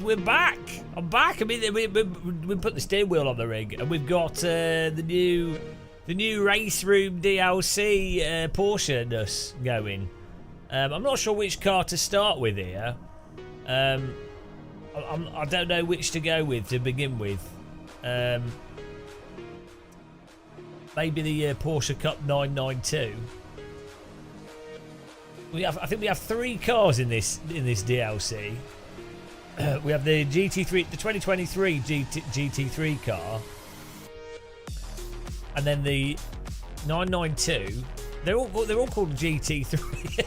We're back. I'm back. I mean, we put the steering wheel on the rig, and we've got the new race room DLC Porsche-ness going. I'm not sure which car to start with here. I don't know which to go with to begin with. Maybe the Porsche Cup 992. I think we have 3 cars in this DLC. We have the GT3, the 2023 GT3 car, and then the 992. They're all called GT3.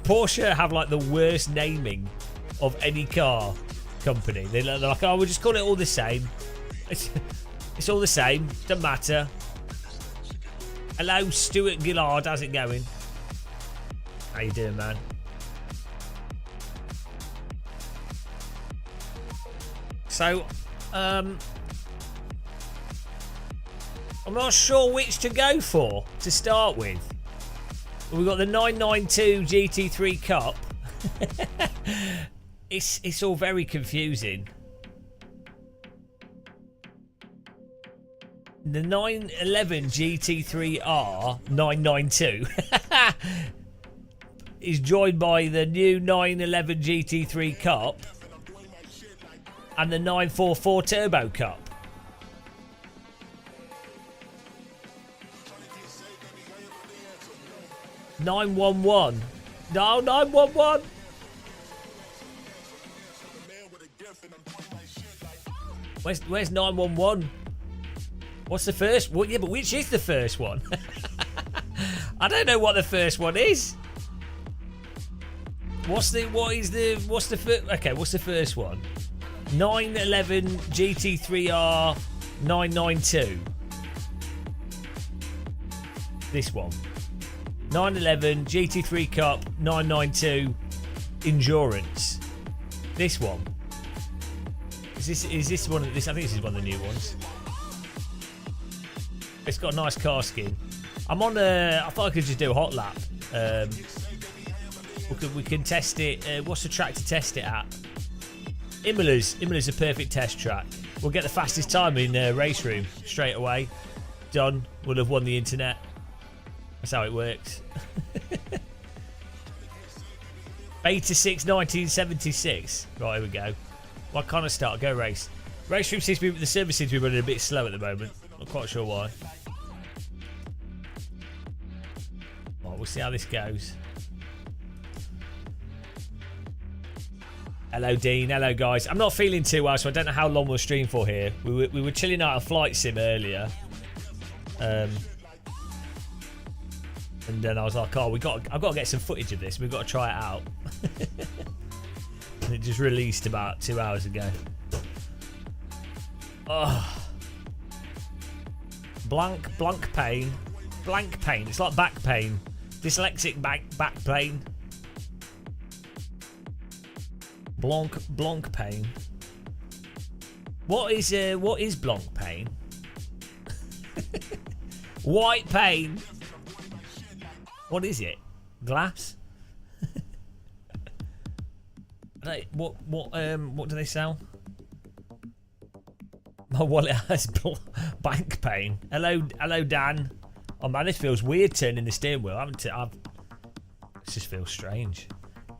Porsche have like the worst naming of any car company. They're like, oh, we'll just call it all the same. It's all the same. Doesn't matter. Hello, Stuart Gillard. How's it going? How you doing, man? So, I'm not sure which to go for to start with. We've got the 992 GT3 Cup. It's all very confusing. The 911 GT3R 992 is joined by the new 911 GT3 Cup and the 944 Turbo Cup. $911. No, 911. Where's 911? What's the first? Well, yeah, but which is the first one? I don't know what the first one is. What's the first? Okay, what's the first one? 911 GT3R 992. This one. 911 GT3 Cup 992 Endurance. This one. Is this one? I think this is one of the new ones. It's got a nice car skin. I'm on I thought I could just do a hot lap. We can test it. What's the track to test it at? Imola's a perfect test track. We'll get the fastest time in race room straight away. Done. We'll have won the internet. That's how it works. Beta 6 1976. Right, here we go. Why can't I start? Go race. Race room seems to be, the service seems to be running a bit slow at the moment. Not quite sure why. Right, we'll see how this goes. Hello, Dean. Hello, guys. I'm not feeling too well, so I don't know how long we'll stream for here. We were chilling out a flight sim earlier. And then I was like, oh, I've got to get some footage of this. We've got to try it out. And it just released about 2 hours ago. Oh. Blank pain. Blank pain. It's like back pain. Dyslexic back pain. Blanc pain. What is blanc pain? White pain. What is it? Glass? What do they sell? My wallet has bank pain. Hello, Dan. Oh man, this feels weird turning the steering wheel. It just feels strange.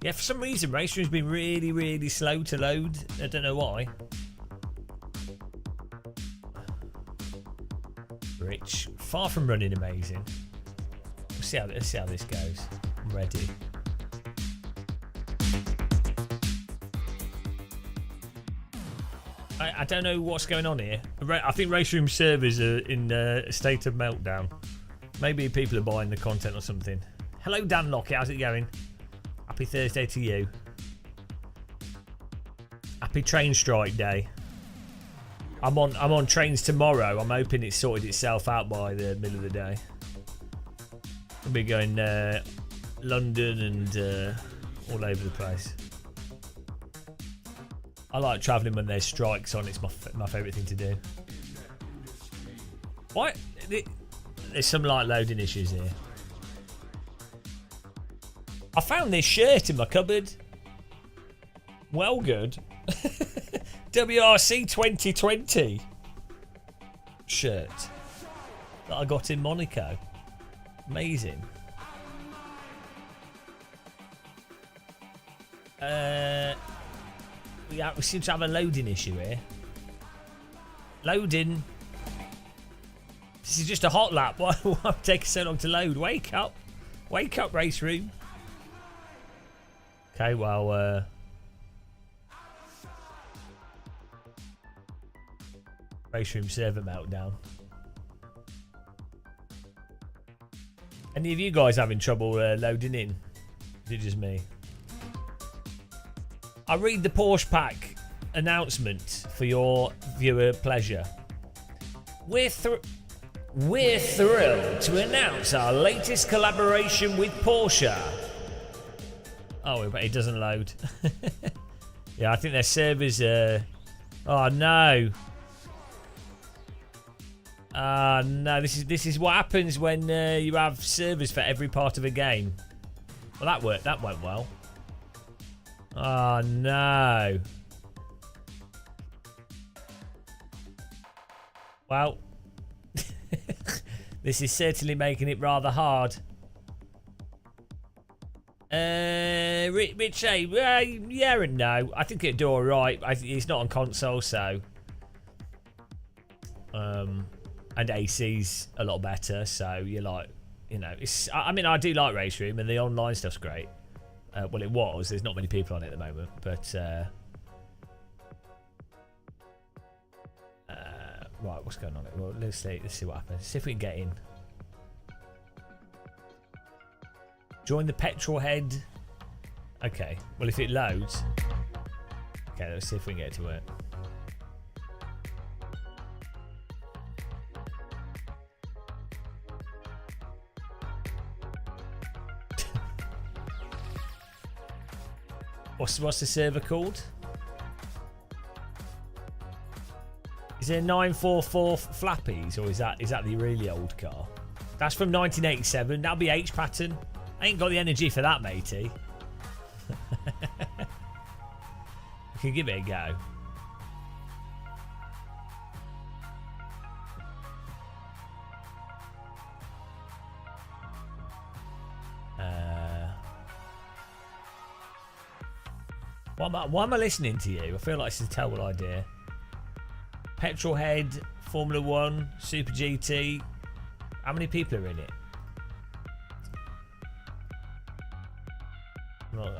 Yeah, for some reason, race room's been really, really slow to load. I don't know why. Rich, far from running amazing. Let's see how this goes. I'm ready. I don't know what's going on here. I think race room servers are in a state of meltdown. Maybe people are buying the content or something. Hello, Dan Lockett. How's it going? Happy Thursday to you. Happy train strike day. I'm on trains tomorrow. I'm hoping it's sorted itself out by the middle of the day. We'll be going London and all over the place. I like travelling when there's strikes on. It's my favourite thing to do. What? There's some light loading issues here. I found this shirt in my cupboard. Well, good. WRC 2020 shirt that I got in Monaco. Amazing. We seem to have a loading issue here. Loading. This is just a hot lap. Why it take so long to load? Wake up. Wake up, race room. Okay, well, race room server meltdown. Any of you guys having trouble loading in? Is it just me? I read the Porsche pack announcement for your viewer pleasure. We're thrilled to announce our latest collaboration with Porsche. Oh, but it doesn't load. Yeah, I think their servers oh no. No, this is what happens when you have servers for every part of a game. Well, that worked. That went well. Oh no. Well, this is certainly making it rather hard. Rich, yeah and no. I think it'd do all right. It's not on console, so. And AC's a lot better, so you're like, you know, it's. I mean, I do like Race Room, and the online stuff's great. Well, it was. There's not many people on it at the moment, but right, what's going on? Well, let's see what happens. See if we can get in. Join the petrol head. Okay. Well, if it loads. Okay, let's see if we can get it to work. What's the server called? Is there 944 Flappies, or is that the really old car? That's from 1987. That'll be H pattern. I ain't got the energy for that, matey. We can give it a go. Why am I listening to you? I feel like this is a terrible idea. Petrolhead, Formula 1, Super GT. How many people are in it?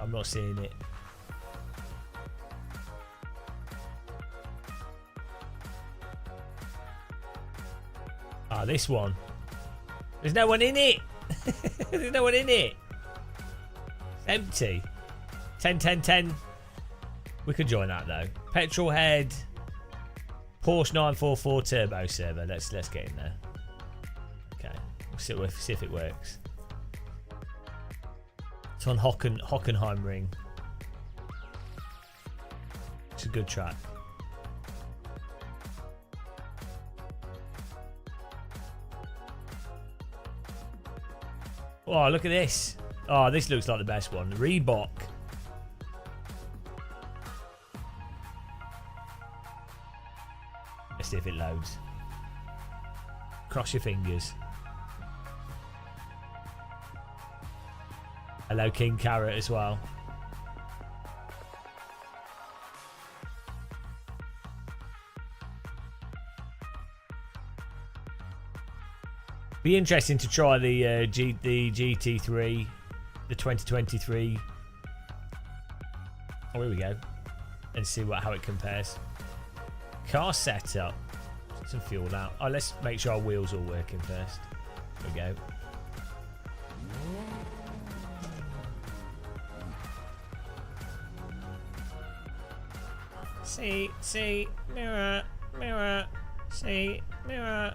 I'm not seeing it. Ah, this one. There's no one in it. There's no one in it. It's empty. 10, 10, 10. We could join that though. Petrolhead. Porsche 944 turbo server. Let's get in there. Okay. We'll see if it works. It's on Hockenheimring. It's a good track. Oh, look at this. Oh, this looks like the best one. Reebok. Let's see if it loads. Cross your fingers. Hello, King Carrot as well. Be interesting to try the GT3, the 2023. Oh, here we go, and see how it compares. Car setup, some fuel out. Oh, let's make sure our wheels are all working first. There we go. See, mirror, mirror, see, mirror.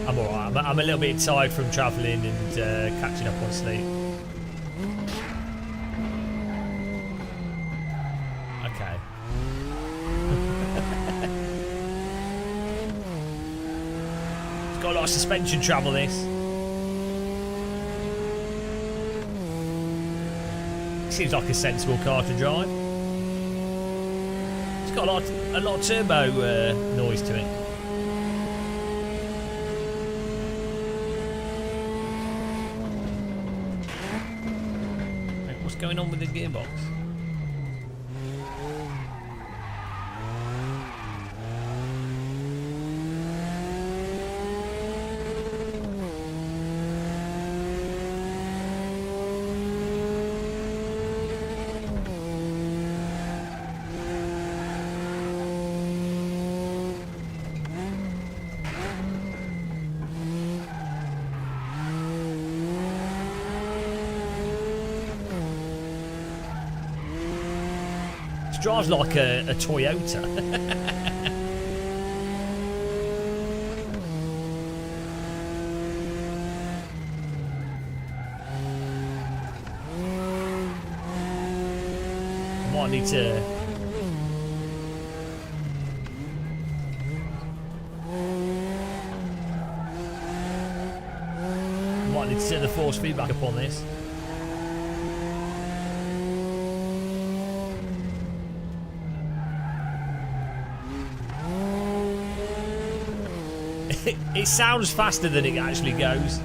I'm alright. I'm a little bit tired from travelling and catching up on sleep. Okay. got a lot of suspension travel, this. Seems like a sensible car to drive. It's got a lot of turbo noise to it. What's going on with the gearbox? Drives like a Toyota. Might need to. Might need to set the force feedback up on this. It sounds faster than it actually goes.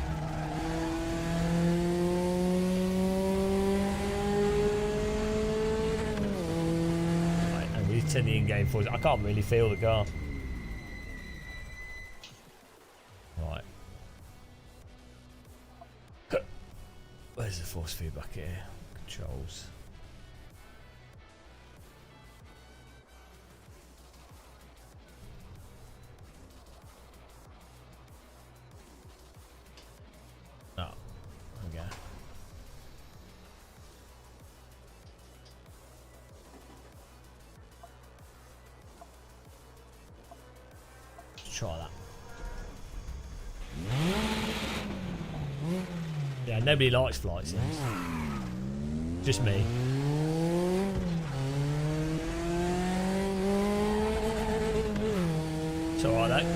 Right, and we turn the in-game force. I can't really feel the car. Right. Where's the force feedback here? Controls. Try that. Yeah, nobody likes flight sims. Just me. It's alright though.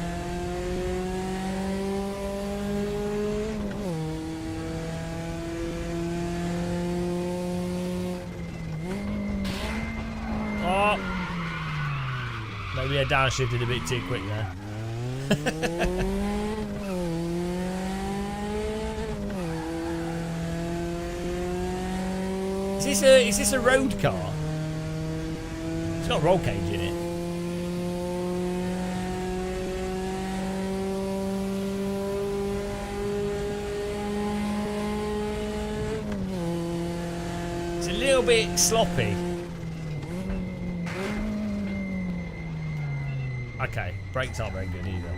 Oh! Maybe I downshifted a bit too quick there. Is this a road car? It's got a roll cage in it. It's a little bit sloppy. Okay, brakes aren't very good either.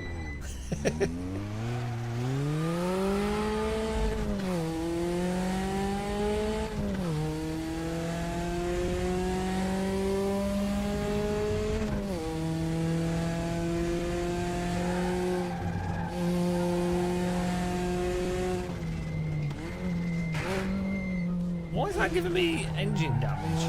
Why is that giving me engine damage?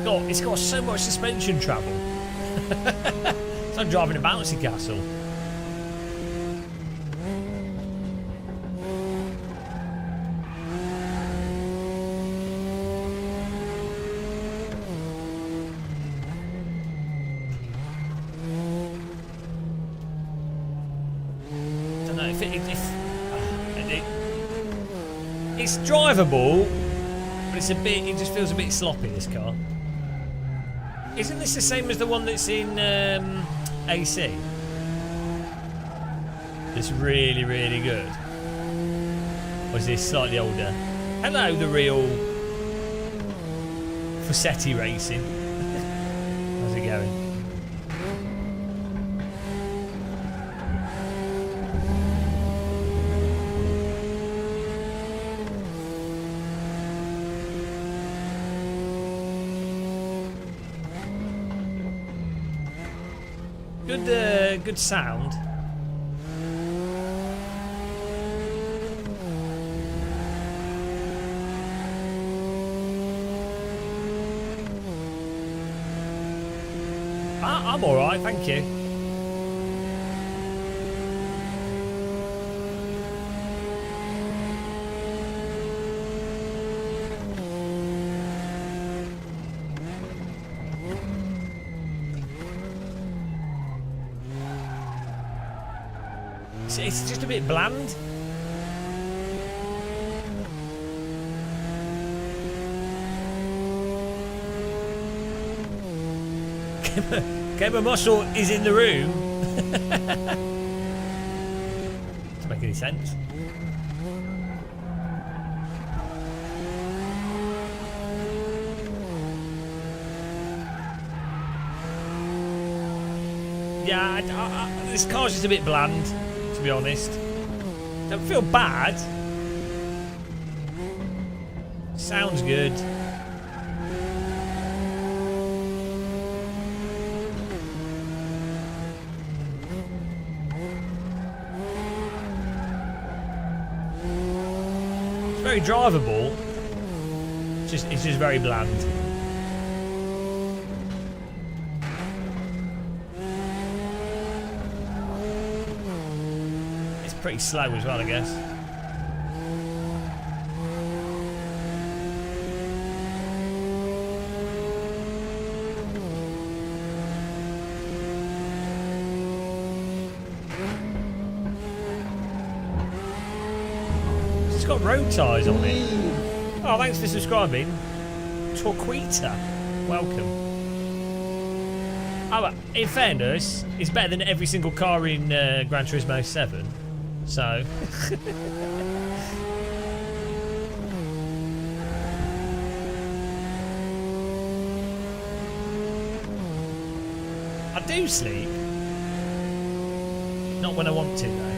God, it's got so much suspension travel. It's like driving a bouncy castle. It's drivable, but it's a bit. It just feels a bit sloppy. This car. Isn't this the same as the one that's in AC? It's really, really good. Or is this slightly older? Hello, the real Fanatec Racing. How's it going? Good sound. I'm all right, thank you. It's just a bit bland. Gamer Muscle is in the room. Doesn't make any sense. Yeah, this car's just a bit bland, to be honest. Don't feel bad. Sounds good. Very drivable. It's just very bland. It's pretty slow as well, I guess. It's got road tyres on it. Oh, thanks for subscribing. Torquita, welcome. Oh, in fairness, it's better than every single car in Gran Turismo 7. So. I do sleep. Not when I want to, though.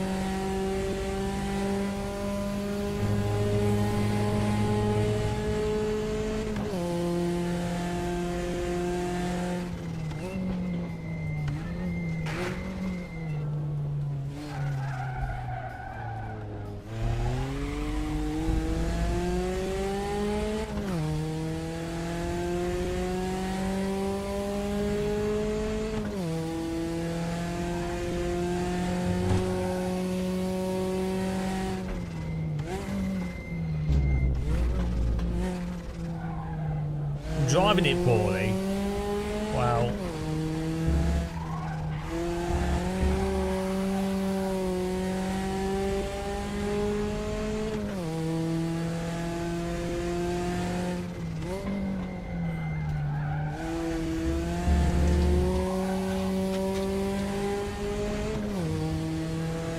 Driving it poorly. Wow.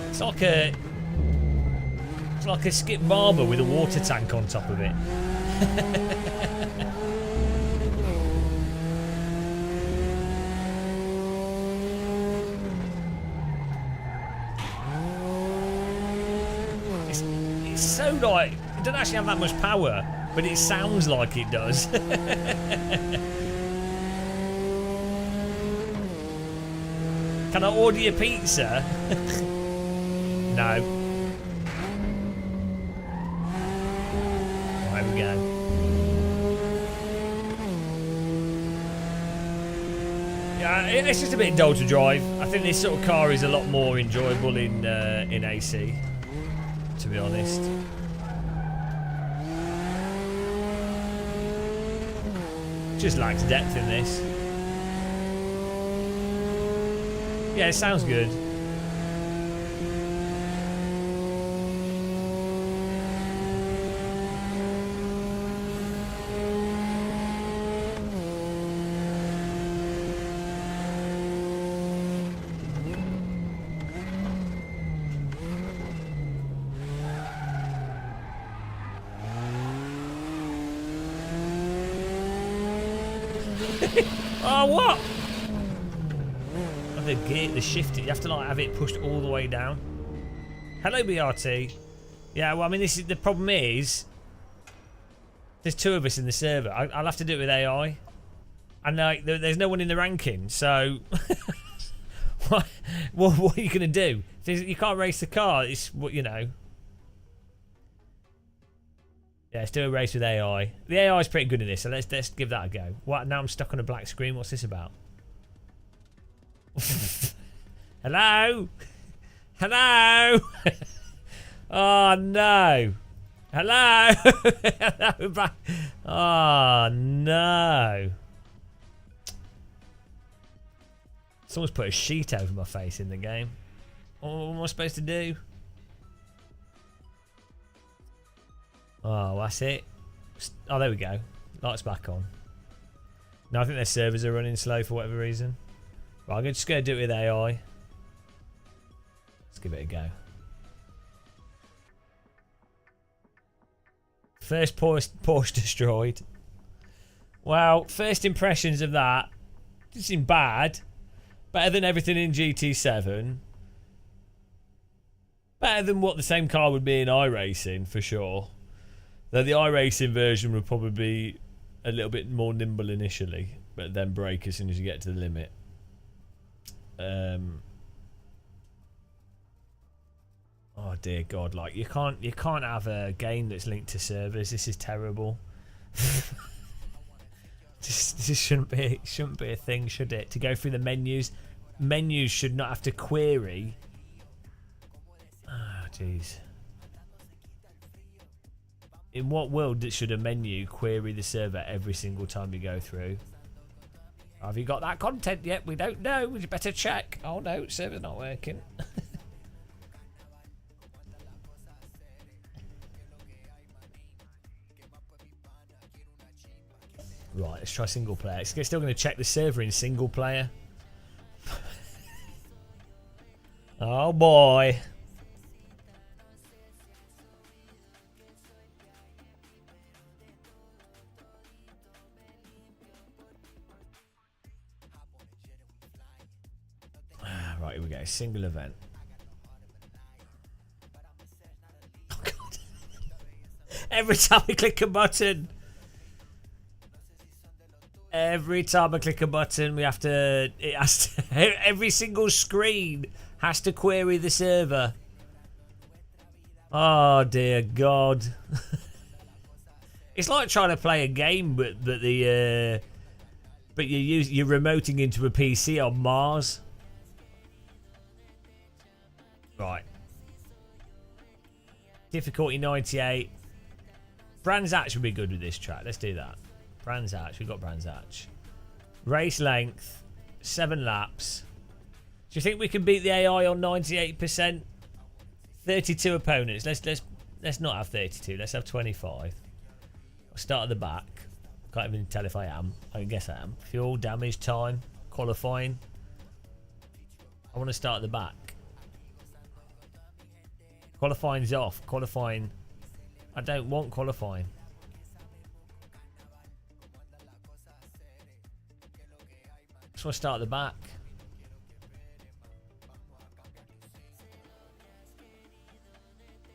It's like a Skip Barber with a water tank on top of it. It's so like, it doesn't actually have that much power, but it sounds like it does. Can I order your pizza? No. There we go. Yeah, it's just a bit dull to drive. I think this sort of car is a lot more enjoyable in AC, to be honest. Just lacks depth in this. Yeah, it sounds good. Oh, what? The gear, the shift, you have to like have it pushed all the way down. Hello, BRT. Yeah, well, I mean, this is the problem is there's two of us in the server. I'll have to do it with AI, and like there's no one in the ranking. So what are you gonna do? You can't race the car. It's what you know. Yeah, let's do a race with AI. The AI is pretty good in this, so let's give that a go. What? Now I'm stuck on a black screen. What's this about? Hello? Hello? Oh, no. Hello? Hello? Oh, no. Someone's put a sheet over my face in the game. What am I supposed to do? Oh, that's it. Oh, there we go. Lights back on. No, I think their servers are running slow for whatever reason. Right, I'm just going to do it with AI. Let's give it a go. First Porsche destroyed. Well, first impressions of that didn't seem bad. Better than everything in GT7. Better than what the same car would be in iRacing, for sure. Though the iRacing version would probably be a little bit more nimble initially, but then brake as soon as you get to the limit. Oh dear God! Like you can't have a game that's linked to servers. This is terrible. This shouldn't be a thing, should it? To go through the menus should not have to query. Oh jeez. In what world should a menu query the server every single time you go through? Have you got that content yet? We don't know. We better check. Oh no, server's not working. Right, let's try single player. It's still going to check the server in single player. Oh boy. Right, here we go. Single event. Oh God. Every time we click a button. Every time I click a button, every single screen has to query the server. Oh dear God. It's like trying to play a game, but you're remoting into a PC on Mars. Right. Difficulty 98. Brands Hatch would be good with this track. Let's do that. Brands Hatch. We've got Brands Hatch. Race length. 7 laps. Do you think we can beat the AI on 98%? 32 opponents. Let's not have 32. Let's have 25. I'll start at the back. Can't even tell if I am. I guess I am. Fuel, damage, time, qualifying. I want to start at the back. Qualifying's off. Qualifying. I don't want qualifying. Just want to start at the back.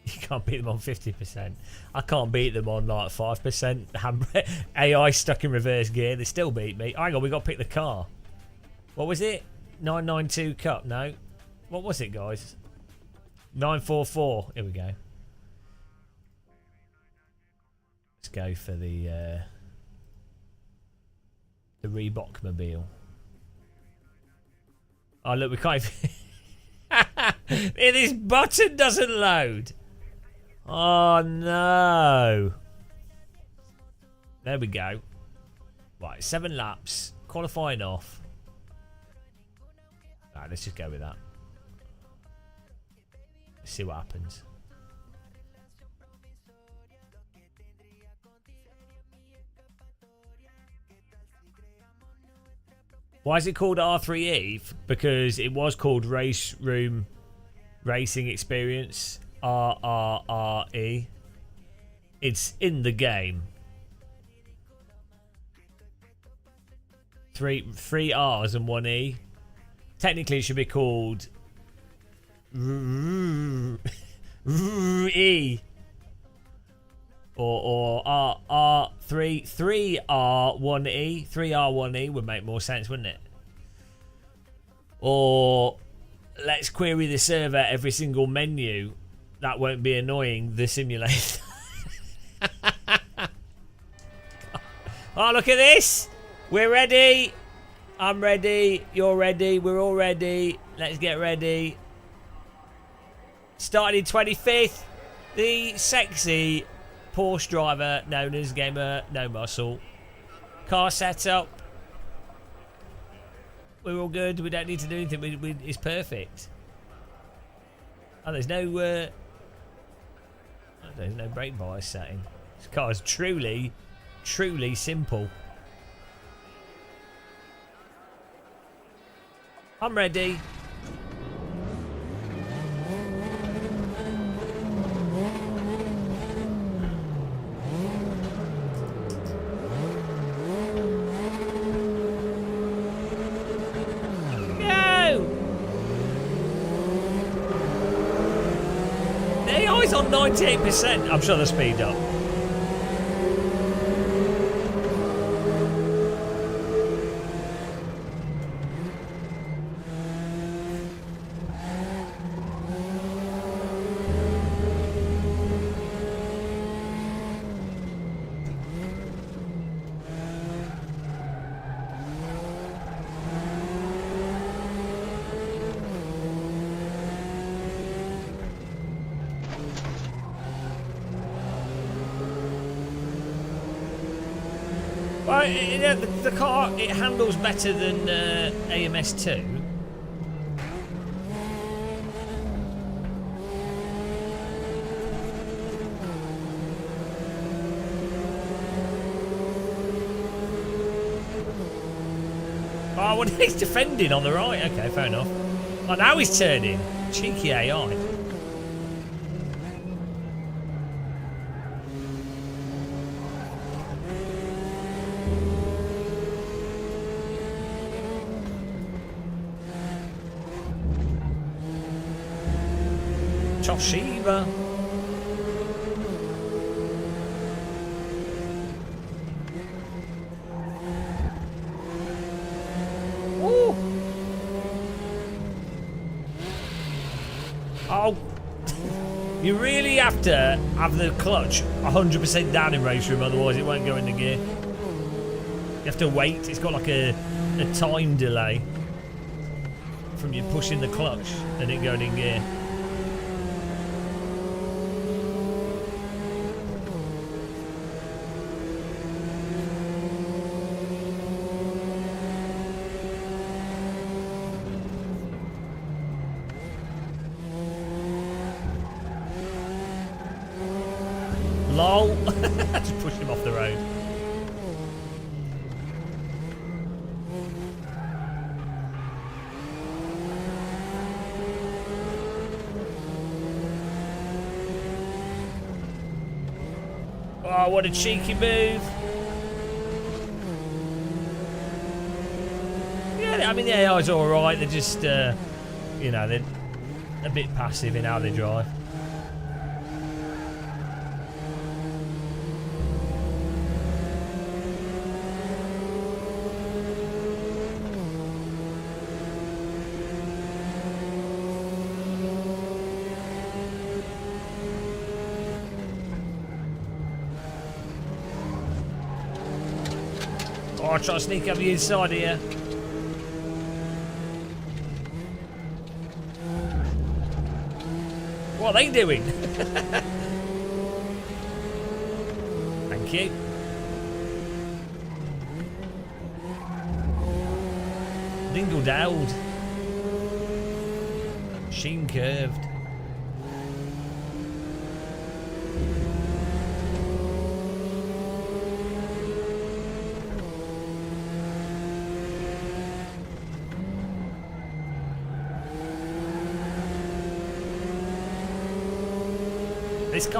You can't beat them on 50%. I can't beat them on like 5%. AI stuck in reverse gear. They still beat me. Hang on, we got to pick the car. What was it? 992 Cup. No. What was it, guys? 944. Here we go. Let's go for the Reebok mobile. Oh look, we can't even this button doesn't load. Oh no. There we go. Right, 7 laps. Qualifying off. Alright, let's just go with that. Let's see what happens. Why is it called R3E? Because it was called Race Room Racing Experience. RRRE. It's in the game. Three R's and 1 E. Technically, it should be called E. Or R3 3R1E. 3R1E would make more sense, wouldn't it? Or let's query the server every single menu. That won't be annoying. The simulator. Oh, look at this. We're ready. I'm ready. You're ready. We're all ready. Let's get ready. Starting in 25th, the sexy Porsche driver known as Gamer No Muscle. Car setup. We're all good. We don't need to do anything. It's perfect. Oh, there's no brake bias setting. This car is truly simple. I'm ready. He's on 98%. I'm sure they'll speed up. Well, the car, it handles better than AMS2. Oh, well, he's defending on the right. Okay, fair enough. Oh, now he's turning. Cheeky AI. Toshiba. Ooh. Oh, you really have to have the clutch 100% down in race room, otherwise it won't go into gear. You have to wait. It's got like a time delay from you pushing the clutch and it going in gear. Lol. Just pushed him off the road. Oh, what a cheeky move. Yeah, I mean, the AI's alright. They're just, you know, they're a bit passive in how they drive. Oh, I'll try to sneak up the inside here. What are they doing? Thank you. Dingle dowd. Sheen curved.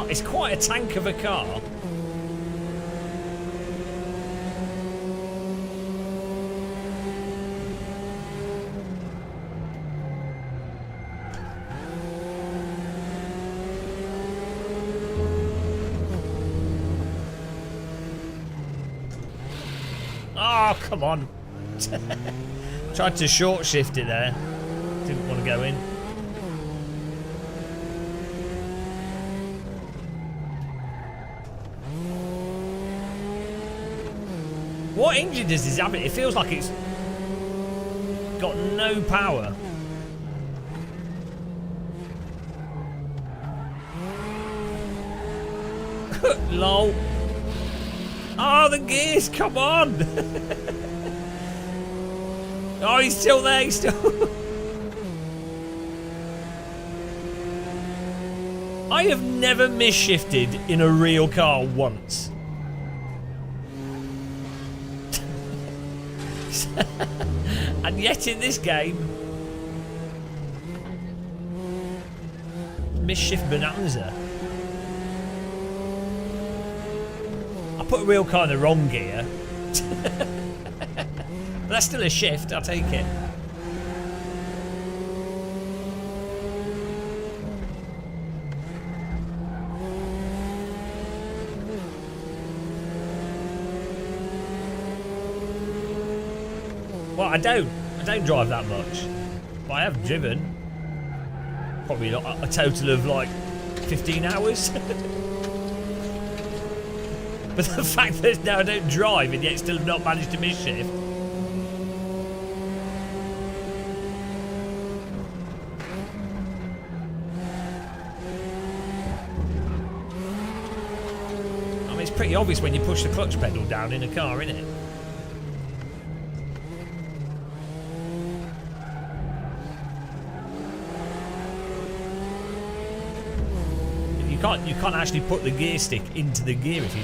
It's quite a tank of a car. Oh, come on. Tried to short shift it there. Didn't want to go in. What engine does this have? It feels like it's got no power. Lol. Oh, the gears, come on. Oh, he's still there, he's still... I have never misshifted in a real car once. And yet in this game, misshift bonanza. I put a real car in the wrong gear. But that's still a shift, I'll take it. Well, I don't drive that much, but I have driven probably a total of like 15 hours. But the fact that now I don't drive and yet still have not managed to misshift. I mean, it's pretty obvious when you push the clutch pedal down in a car, isn't it? You can't actually put the gear stick into the gear if you...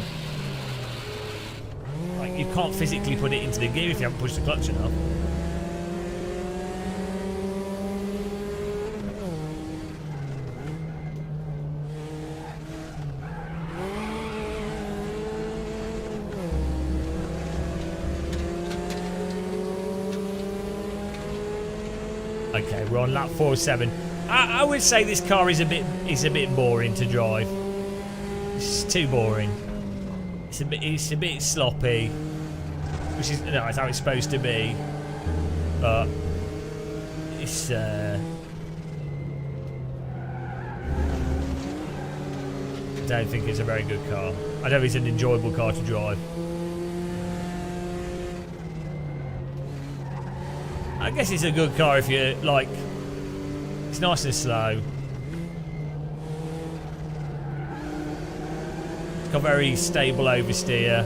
Like, you can't physically put it into the gear if you haven't pushed the clutch enough. Okay, we're on lap 407. I would say this car is a bit boring to drive. It's too boring. It's a bit sloppy, which is it's how it's supposed to be. But it's I don't think it's a very good car. I don't think it's an enjoyable car to drive. I guess it's a good car if you like. It's nice and slow. It's got very stable oversteer.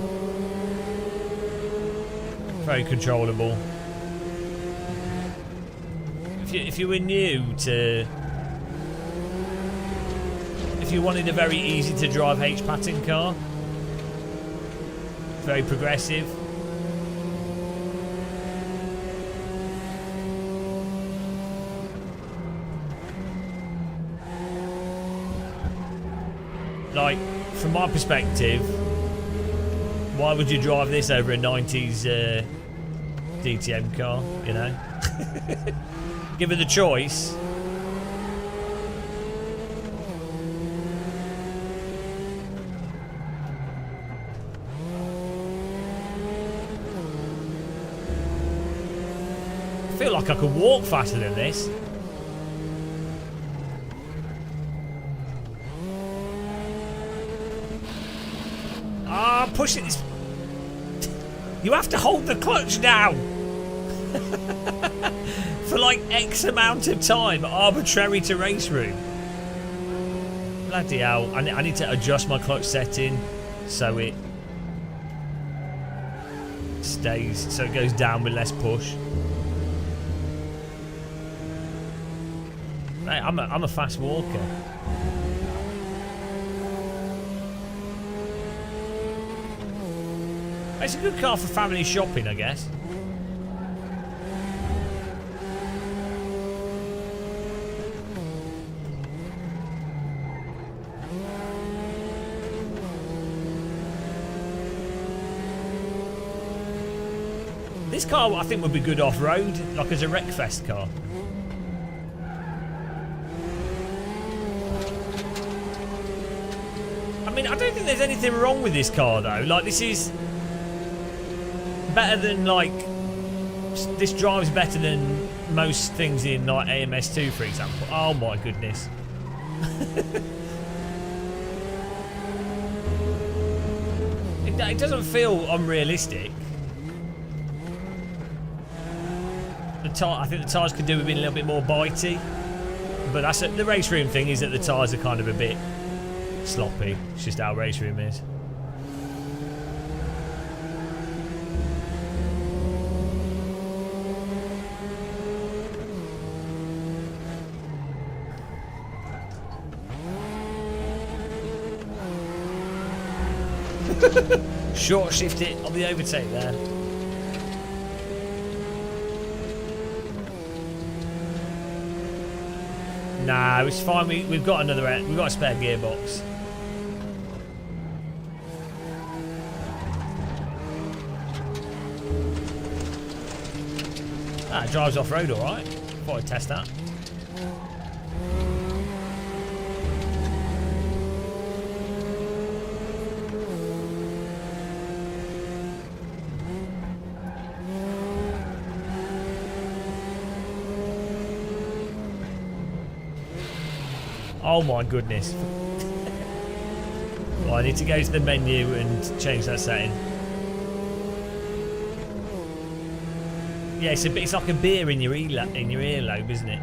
Very controllable. If you were new to... If you wanted a very easy to drive H-pattern car, very progressive. Like, from my perspective, why would you drive this over a 90s DTM car, you know? Given the choice. I feel like I could walk faster than this. Push it. You have to hold the clutch down for like X amount of time, arbitrary to race room. Bloody hell! I need to adjust my clutch setting so it stays, so it goes down with less push. Mate, I'm a fast walker. It's a good car for family shopping, I guess. This car, I think, would be good off-road, like as a Wreckfest car. I mean, I don't think there's anything wrong with this car, though. Like, this is... better than, like, this drives better than most things in like AMS2, for example. Oh my goodness. It doesn't feel unrealistic. I think the tyres could do with being a little bit more bitey. But that's the race room thing, is that the tyres are kind of a bit sloppy. It's just how race room is. Short shift it on the overtake there. Nah, it's fine. We've got another. We've got a spare gearbox. Ah, it drives off road all right. Thought I'd test that. Oh my goodness. Well, I need to go to the menu and change that setting. Yeah, it's like a beer in your earlobe, isn't it?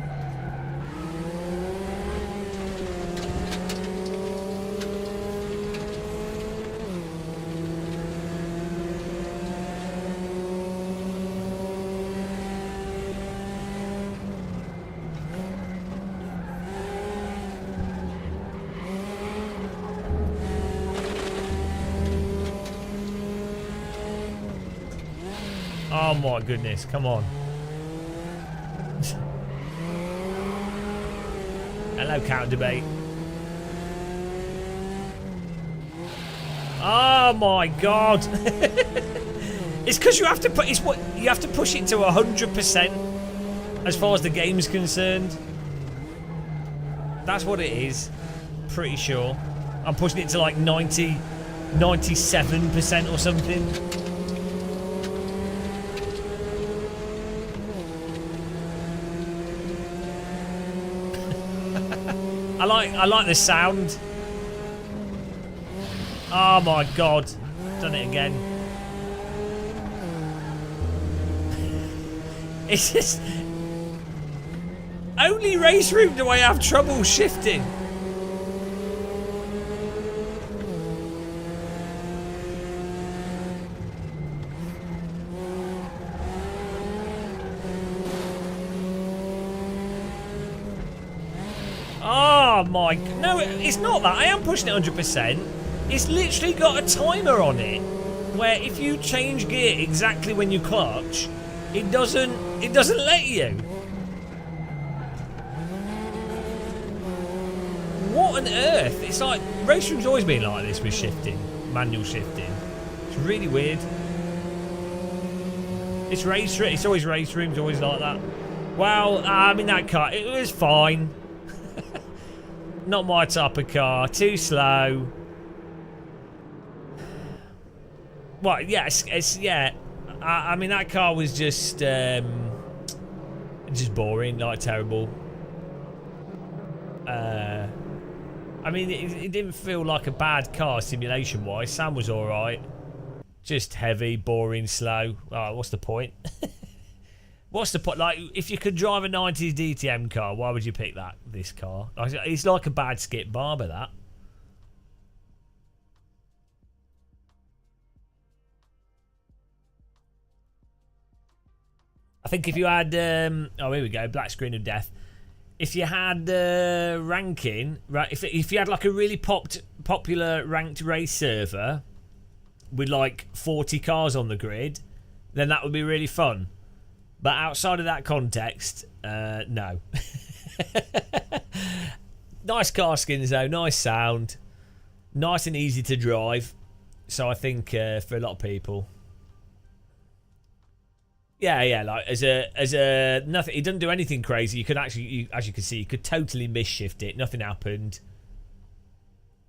Oh my goodness, come on. Hello, counter debate. Oh my god. It's because you have to put you have to push it to 100% as far as the game's concerned. That's what it is. Pretty sure. I'm pushing it to like 97% or something. I like the sound. Oh my god. Done it again. It's just... Only race room do I have trouble shifting. Oh my... No, it's not that. I am pushing it 100%. It's literally got a timer on it where if you change gear exactly when you clutch, it doesn't let you. What on earth? It's like race room's always been like this with shifting, manual shifting. It's really weird. It's always race rooms, always like that. Well, I'm in that car. It was fine. Not my type of car. Too slow. Well, yeah, yeah. I mean, that car was just boring, like terrible. I mean, it didn't feel like a bad car simulation-wise. Sam was all right. Just heavy, boring, slow. Oh, what's the point? What's the point? Like, if you could drive a 90s DTM car, why would you pick this car? It's like a bad Skip Barber, that. I think if you had... oh, here we go. Black screen of death. If you had ranking... Right, if you had like a really popular ranked race server with like 40 cars on the grid, then that would be really fun. But outside of that context, no. Nice car skins though, nice sound, nice and easy to drive. So I think for a lot of people, yeah, like as a nothing. It doesn't do anything crazy. You could actually, as you can see, you could totally misshift it. Nothing happened.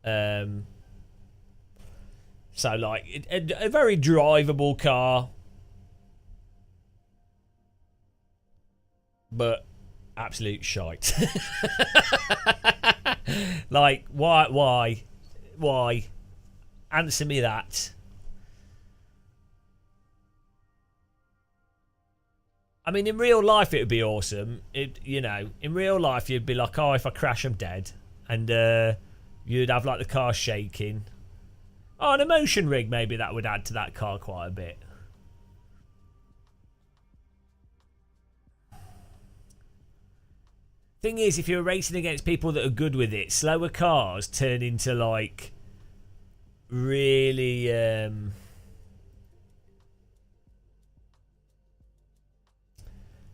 So like a very drivable car. But absolute shite. Like, why? Answer me that. I mean, in real life, it would be awesome. You know, in real life, you'd be like, oh, if I crash, I'm dead. And you'd have, like, the car shaking. Oh, an emotion rig, maybe that would add to that car quite a bit. Thing is, if you're racing against people that are good with it, slower cars turn into, like, really...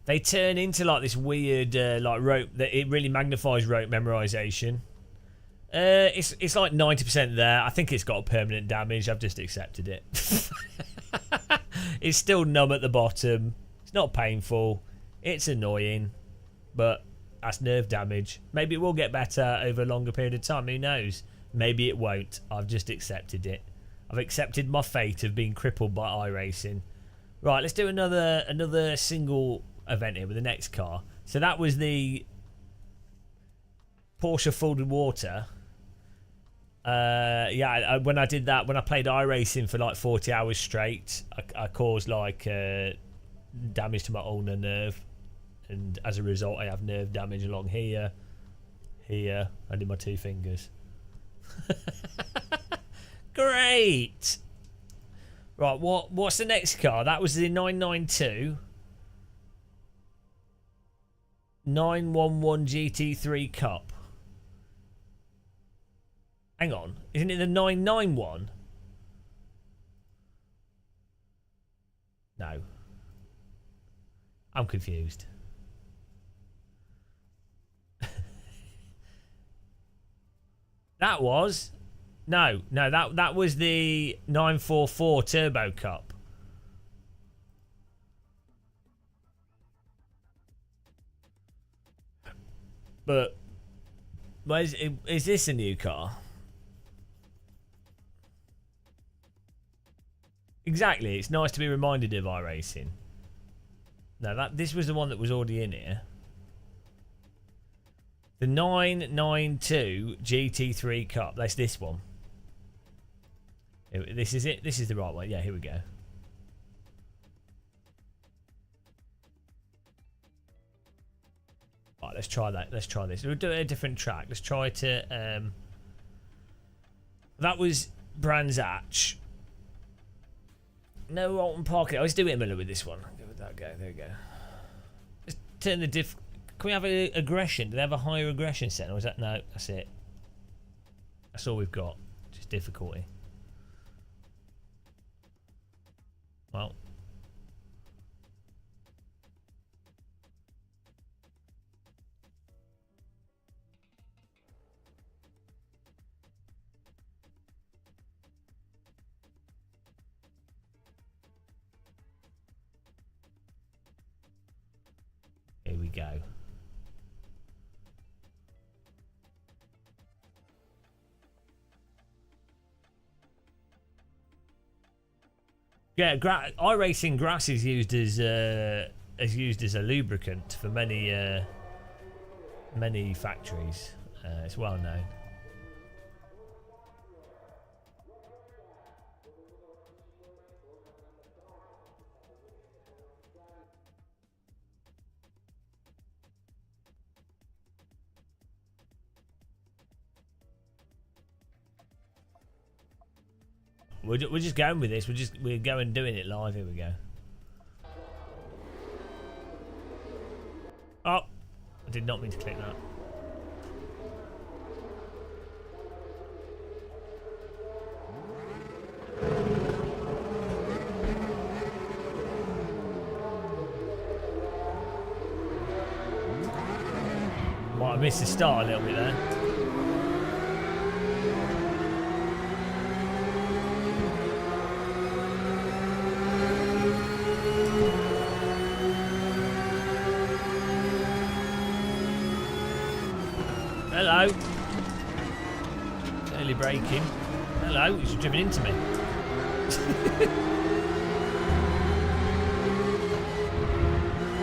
They turn into like this weird like rope that it really magnifies rope memorization. It's like 90% there. I think it's got permanent damage. I've just accepted it. It's still numb at the bottom. It's not painful. It's annoying, but that's nerve damage. Maybe it will get better over a longer period of time. Who knows? Maybe it won't. I've just accepted it. I've accepted my fate of being crippled by iRacing. Right, let's do another single event here with the next car. So that was the Porsche filled with water. Yeah, when I did that, when I played iRacing for like 40 hours straight, I caused like damage to my ulnar nerve, and as a result I have nerve damage along here, and in my two fingers. Great. Right, what's the next car? That was the 992 911 GT3 Cup. Hang on, isn't it the 991? No. I'm confused. That was... No, that was the 944 Turbo Cup. But is this a new car? Exactly. It's nice to be reminded of iRacing. No, this was the one that was already in here. The 992 GT3 Cup. That's this one. This is it. This is the right one. Yeah, here we go. Right, let's try that. Let's try this. We'll do it a different track. Let's try to... that was Brands Hatch. No Alton Park. Let's do it in a minute with this one. Give that a go. There we go. Let's turn the diff... Can we have a aggression? Do they have a higher aggression set? Or is that... No, that's it. That's all we've got. Just difficulty. Well... Here we go. Yeah, iRacing grass is used as a lubricant for many factories. It's well known. We're just going with this. We're going doing it live. Here we go. Oh, I did not mean to click that. Might have missed the start a little bit there. Hello. Early braking. Hello, he's driven into me.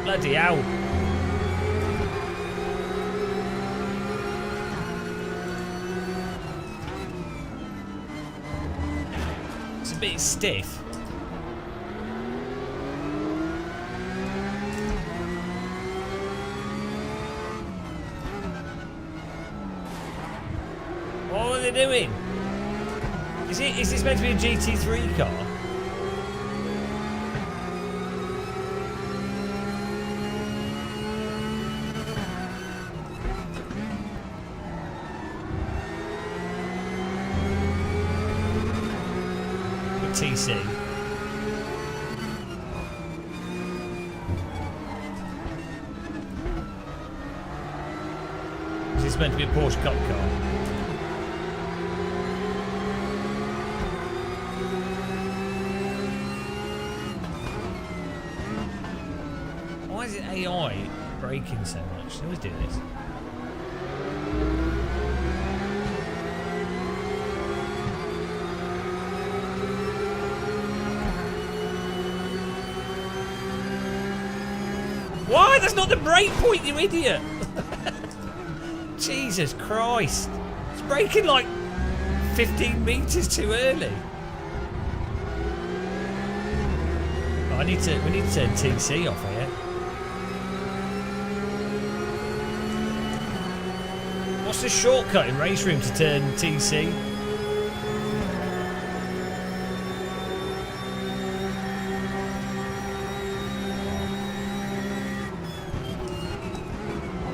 Bloody hell. It's a bit stiff. they doing? Is this meant to be a GT3 car? With TC. Is this meant to be a Porsche Cup car? Why is it AI braking so much? They always do this. Why? That's not the brake point, you idiot! Jesus Christ! It's braking like 15 meters too early. Oh, we need to turn TC off here. What's the shortcut in race room to turn TC?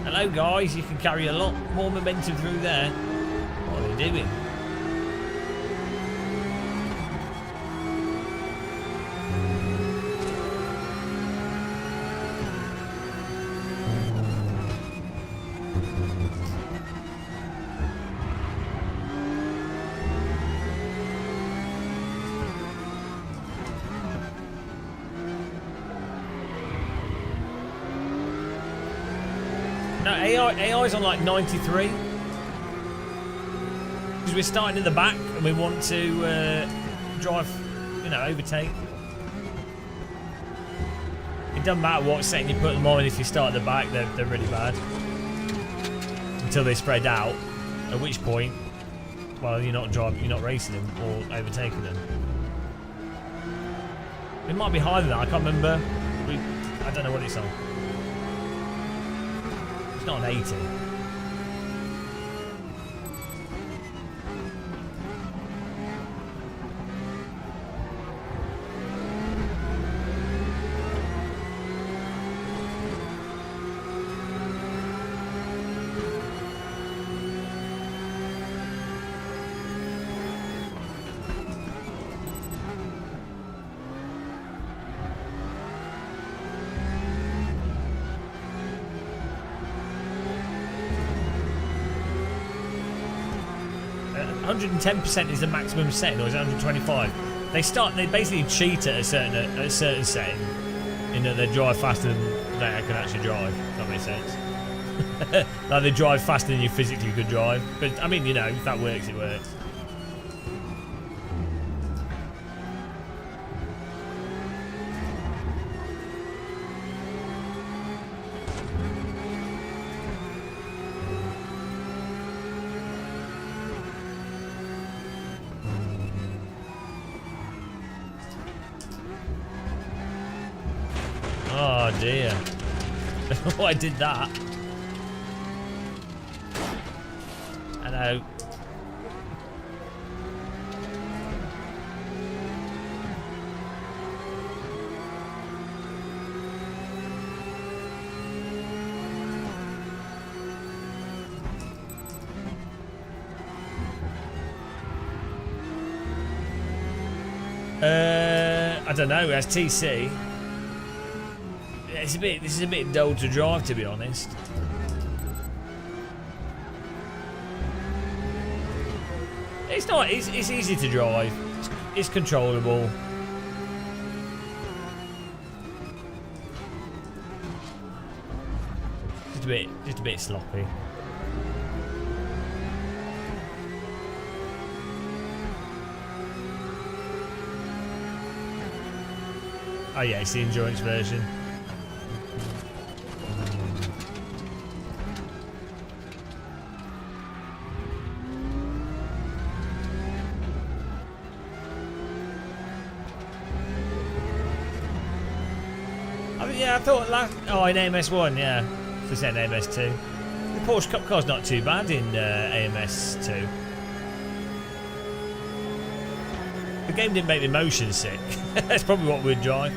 Hello guys, you can carry a lot more momentum through there. What are they doing? No, AI's on like 93. Because we're starting in the back and we want to drive, you know, overtake. It doesn't matter what setting you put them on. If you start at the back, they're really bad. Until they spread out. At which point, well, you're not racing them or overtaking them. It might be higher than that. I can't remember. I don't know what it's on. Not an 80. %110% is the maximum setting, or is it 125? They basically cheat at a certain setting, in that they drive faster than they can actually drive. If that makes sense. Like they drive faster than you physically could drive. But I mean, you know, if that works, it works. Oh dear. Oh, I did that. I know. I don't know, as TC. This is a bit dull to drive, to be honest. It's not. It's easy to drive. It's controllable. Just a bit sloppy. Oh yeah, it's the endurance version. Yeah, I thought last. Oh, in AMS1, yeah. For saying AMS2. The Porsche Cup car's not too bad in AMS2. The game didn't make me motion sick. That's probably what we'd drive.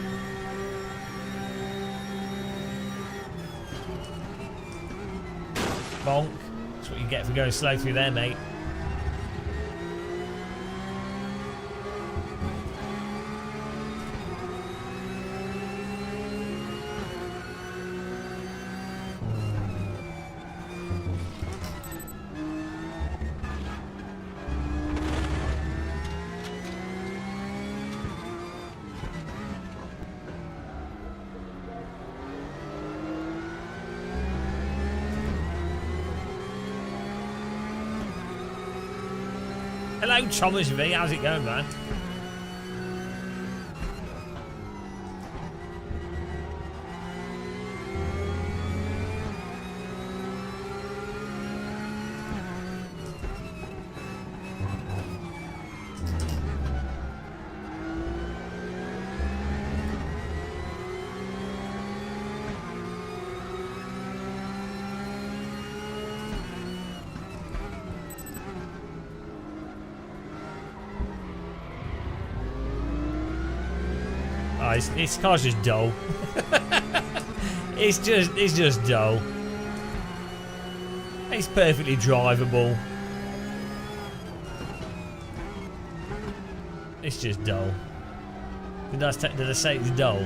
Bonk. That's what you get for going slow through there, mate. Hello, Thomas V. How's it going, man? Oh, this car's just dull. It's just dull. It's perfectly drivable. It's just dull. Did I say it's dull?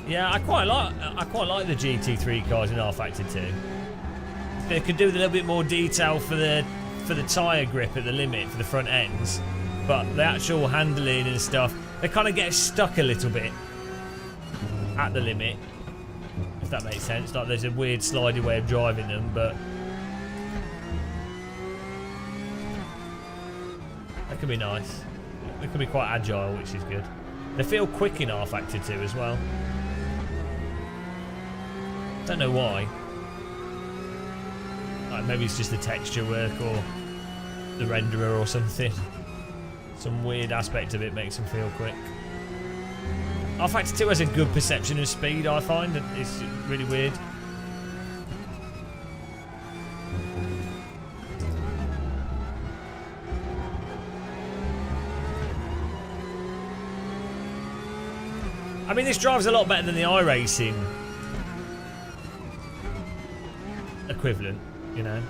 Yeah, I quite like the GT3 cars in R-Factor 2. They could do with a little bit more detail for the tyre grip at the limit for the front ends, but the actual handling and stuff, they kind of get stuck a little bit at the limit, if that makes sense. Like there's a weird slidey way of driving them, but that can be nice. They can be quite agile, which is good. They feel quick in R-Factor 2 as well. Don't know why. Like maybe it's just the texture work or the renderer or something. Some weird aspect of it makes them feel quick. R-Factor 2 has a good perception of speed, I find. It's really weird. I mean, this drives a lot better than the iRacing equivalent, you know.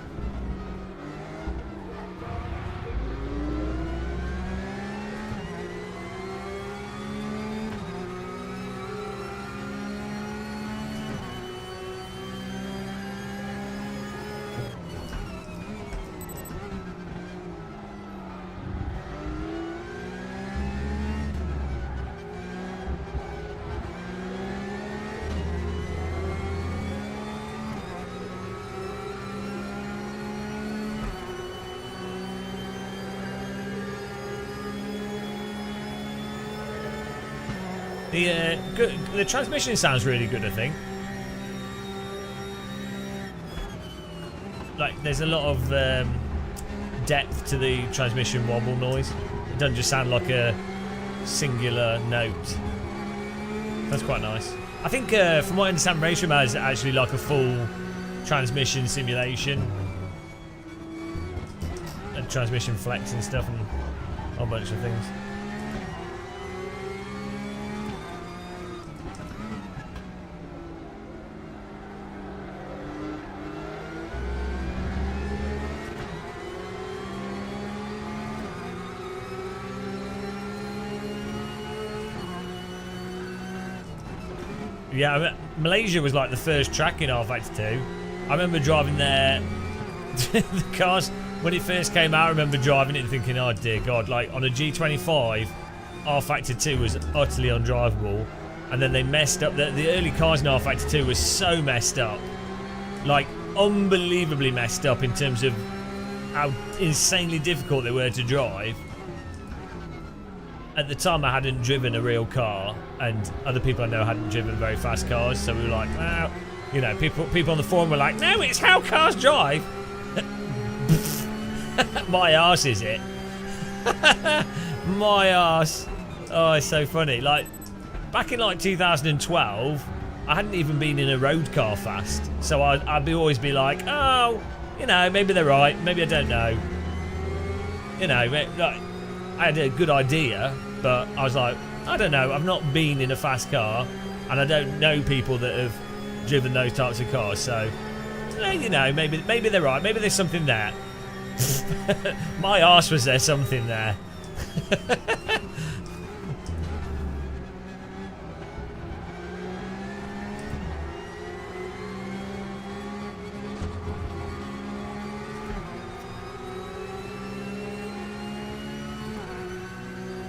The transmission sounds really good, I think. Like, there's a lot of depth to the transmission wobble noise. It doesn't just sound like a singular note. That's quite nice. I think, from what I understand, Racer Mad is actually like a full transmission simulation. And transmission flex and stuff and a whole bunch of things. Yeah, I mean, Malaysia was like the first track in R-Factor 2. I remember driving there. The cars, when it first came out, I remember driving it and thinking, oh dear God, like on a G25, R-Factor 2 was utterly undrivable. And then they messed up. The early cars in R-Factor 2 were so messed up. Like, unbelievably messed up in terms of how insanely difficult they were to drive. at the time I hadn't driven a real car, and other people I know hadn't driven very fast cars, so we were like, well, you know, people on the forum were like, no, it's how cars drive. My arse, is it? My arse. Oh, it's so funny. Like, back in like 2012, I hadn't even been in a road car fast, so I'd always be like, oh, you know, maybe they're right, maybe I don't know. You know, like, I had a good idea, but I was like, I don't know, I've not been in a fast car, and I don't know people that have driven those types of cars, so, you know, maybe they're right, maybe there's something there. My arse, was there something there?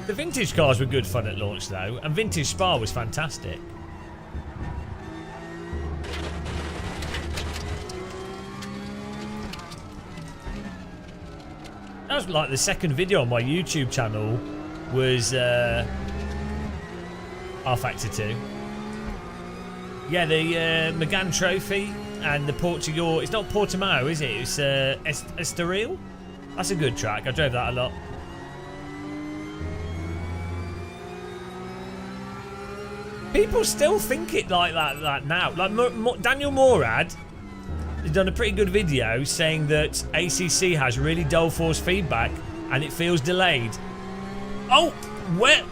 The vintage cars were good fun at launch though, and Vintage Spa was fantastic. That was like the second video on my YouTube channel was R-Factor 2. Yeah, the Megane Trophy and the Portugal. It's not Portimao, is it? It's Estoril. That's a good track. I drove that a lot. People still think it like that now. Like Daniel Morad has done a pretty good video saying that ACC has really dull force feedback and it feels delayed. Oh, where?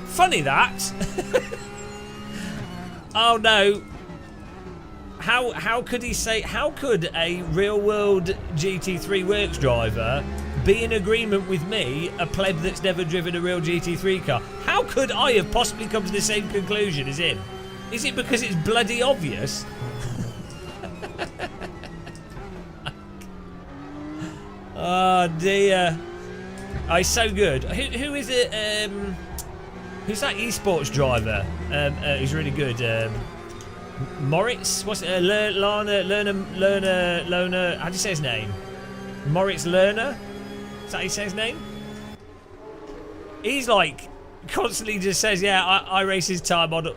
Funny that. Oh no. How could he say? How could a real world GT3 works driver be in agreement with me, a pleb that's never driven a real GT3 car? How could I have possibly come to the same conclusion as him? Is it because it's bloody obvious? Oh dear. Oh, he's so good. Who is it? Who's that esports driver? Who's really good? Moritz? What's it? Lerner. How do you say his name? Moritz Lerner? Is that how you say his name? He's like constantly just says, yeah, I race his time on.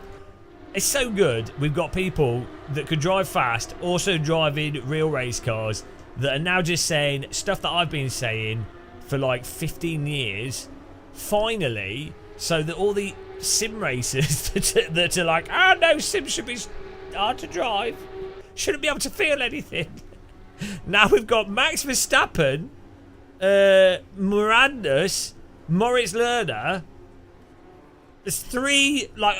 It's so good. We've got people that could drive fast, also driving real race cars, that are now just saying stuff that I've been saying for like 15 years. Finally, so that all the sim racers that are like, ah, no, sim should be hard to drive, shouldn't be able to feel anything. Now we've got Max Verstappen, Mirandus, Moritz Lerner. There's three, like,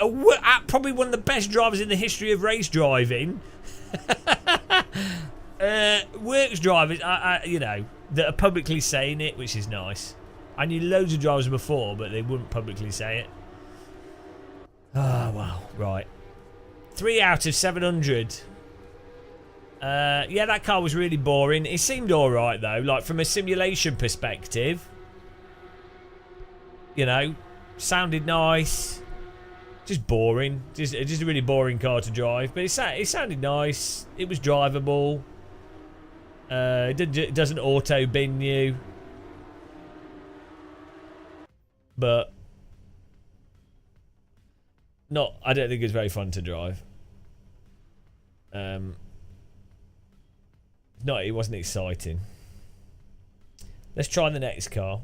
probably one of the best drivers in the history of race driving. Works drivers, you know, that are publicly saying it, which is nice. I knew loads of drivers before, but they wouldn't publicly say it. Oh, wow. Right. 3 out of 700. Yeah, that car was really boring. It seemed alright, though. Like, from a simulation perspective. You know, sounded nice. Just boring. Just a really boring car to drive. But it sounded nice. It was drivable. It doesn't auto-bin you. But I don't think it's very fun to drive. It wasn't exciting. Let's try the next car.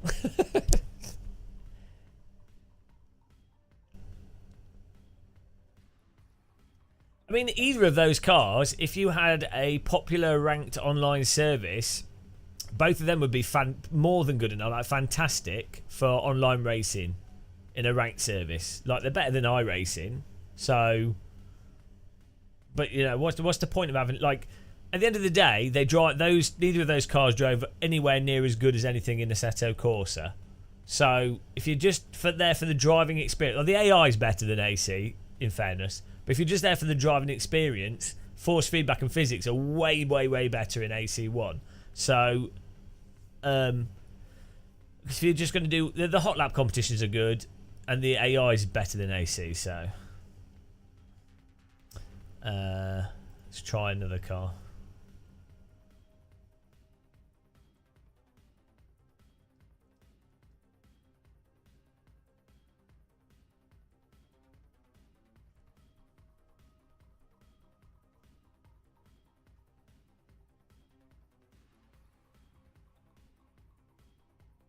I mean, either of those cars, if you had a popular ranked online service, both of them would be more than good enough, like fantastic for online racing in a ranked service. Like, they're better than iRacing. So, but you know, what's the point of having, like, at the end of the day, neither of those cars drove anywhere near as good as anything in Assetto Corsa. So, if you're just there for the driving experience, well, the AI is better than AC, in fairness. But if you're just there for the driving experience, force feedback and physics are way, way, way better in AC1. So, if you're just going to do the hot lap competitions are good, and the AI is better than AC. So, let's try another car.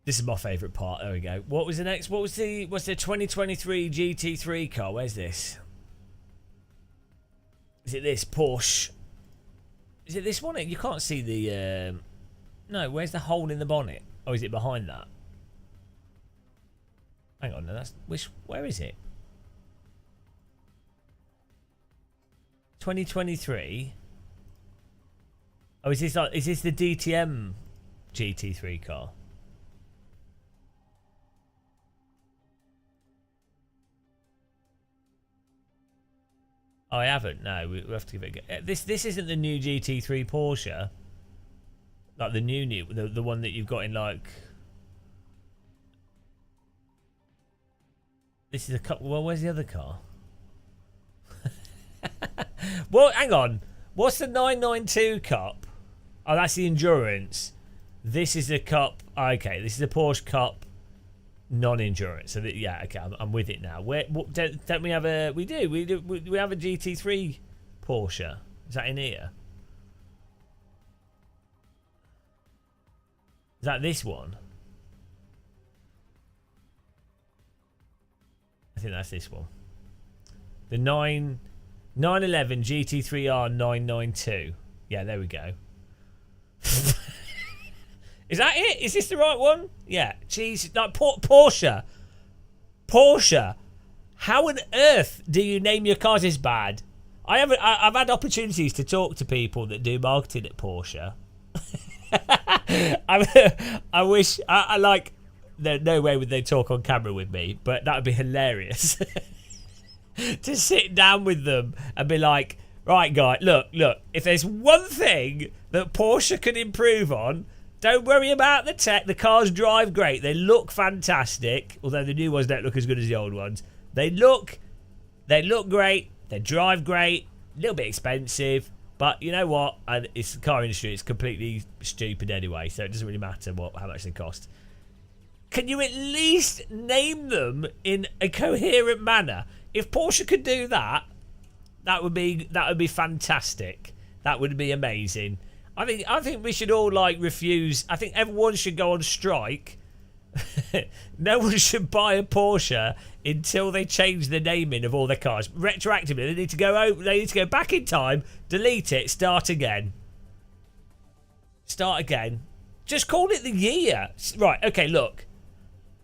This is my favourite part. There we go. What was the next? What's the 2023 GT3 car? Where's this? Is it this Porsche? Is it this one? You can't see the... No, where's the hole in the bonnet? Oh, is it behind that? Hang on, no, that's... Where is it? 2023? Oh, is this the DTM GT3 car? Oh, I haven't. No, we have to give it a go. This isn't the new GT3 Porsche. Like the new, the one that you've got in like... This is a car. Well, where's the other car? Well, hang on. What's the 992 Cup? Oh, that's the Endurance. This is the Cup. Okay, this is the Porsche Cup non-endurance. So that, yeah, okay, I'm with it now. Don't we have a? We do. We have a GT3 Porsche. Is that in here? Is that this one? I think that's this one. The 911 GT3R 992. Yeah, there we go. Is that it? Is this the right one? Yeah. Jeez, like Porsche. Porsche. How on earth do you name your cars this bad? I've had opportunities to talk to people that do marketing at Porsche. I wish I like. No way would they talk on camera with me, but that would be hilarious. To sit down with them and be like, right, guy, look, if there's one thing that Porsche can improve on, don't worry about the tech. The cars drive great. They look fantastic, although the new ones don't look as good as the old ones. They look great. They drive great. A little bit expensive, but you know what? It's the car industry. It's completely stupid anyway, so it doesn't really matter how much they cost. Can you at least name them in a coherent manner? If Porsche could do that, that would be fantastic. That would be amazing. I think we should all like refuse. I think everyone should go on strike. No one should buy a Porsche until they change the naming of all their cars retroactively. They need to go back in time, delete it, start again. Start again. Just call it the year. Right, okay, look.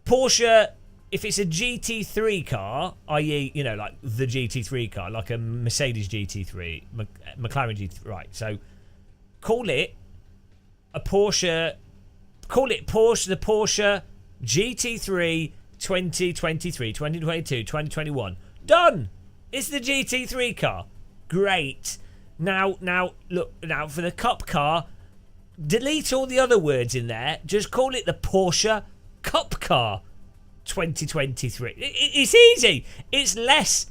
Porsche, if it's a GT3 car, i.e., you know, like the GT3 car, like a Mercedes GT3, McLaren GT3, right, so call it a Porsche, the Porsche GT3 2023, 2022, 2021. Done! It's the GT3 car. Great. Now, look, for the Cup car, delete all the other words in there. Just call it the Porsche Cup car 2023. It's easy. It's less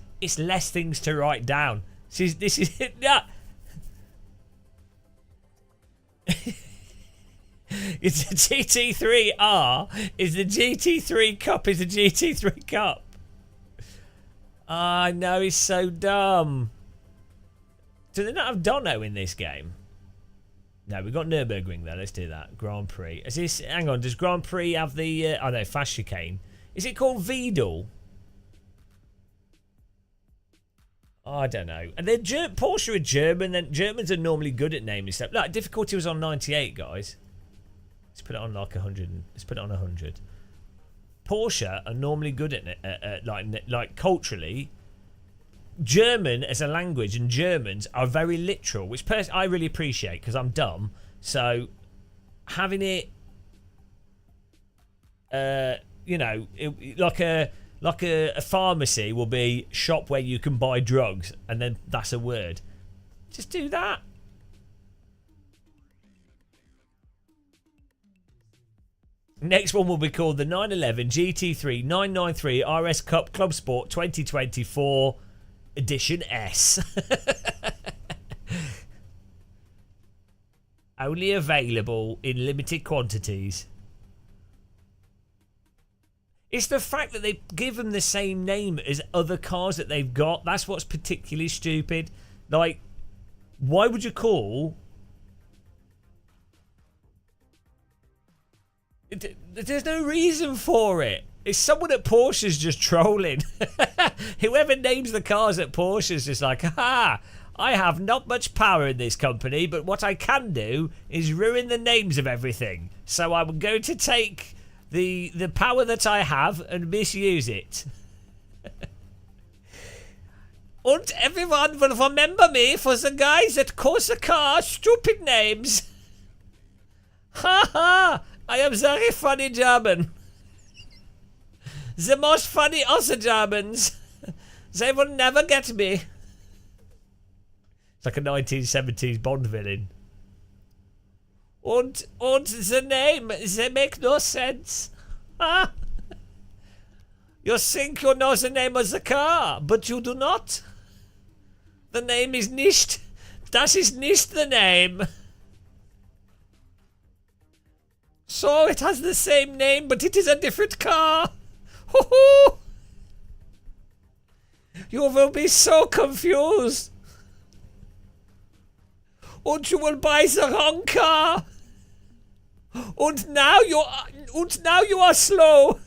things to write down. This is yeah. It's the GT3R. Is the GT3 Cup? Is the GT3 Cup? I know, it's so dumb. Do they not have Dono in this game? No, we've got Nürburgring there. Let's do that. Grand Prix. Is this? Hang on. Does Grand Prix have the? Oh no, fast chicane. Is it called Vidal? Oh, I don't know. And then Porsche are German. Then Germans are normally good at naming stuff. Like difficulty was on 98, guys. Let's put it on like 100. Let's put it on 100. Porsche are normally good at it, like culturally. German as a language and Germans are very literal, which I really appreciate because I'm dumb. So having it, you know, like a pharmacy will be shop where you can buy drugs, and then that's a word. Just do that. Next one will be called the 911 GT3 993 RS Cup Club Sport 2024 Edition S. Only available in limited quantities. It's the fact that they give them the same name as other cars that they've got. That's what's particularly stupid. Like, why would you call... There's no reason for it. It's someone at Porsche's just trolling. Whoever names the cars at Porsche's just like, ha! I have not much power in this company, but what I can do is ruin the names of everything. So I'm going to take the power that I have and misuse it. And everyone will remember me for the guys that cause the car stupid names. Ha ha! I am very funny German. The most funny of the Germans. They will never get me. It's like a 1970s Bond villain. And the name, they make no sense. Ah. You think you know the name of the car, but you do not. The name is nicht. Das ist nicht the name. So it has the same name, but it is a different car. Hoo-hoo. You will be so confused. And you will buy the wrong car. And now you are slow.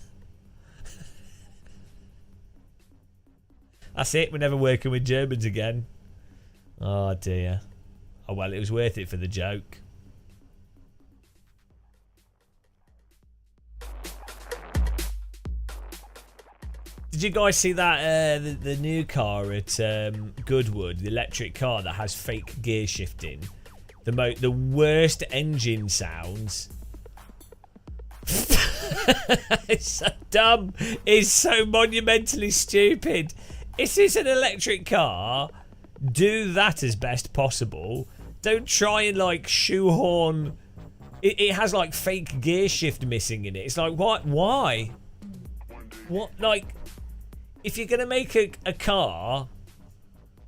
That's it. We're never working with Germans again. Oh dear. Oh well, it was worth it for the joke. Did you guys see that the new car at Goodwood, the electric car that has fake gear shifting? The worst engine sounds. It's so dumb. It's so monumentally stupid. If it's an electric car, do that as best possible. Don't try and like shoehorn. It has like fake gear shift missing in it. It's like what? Why? What like? If you're going to make a car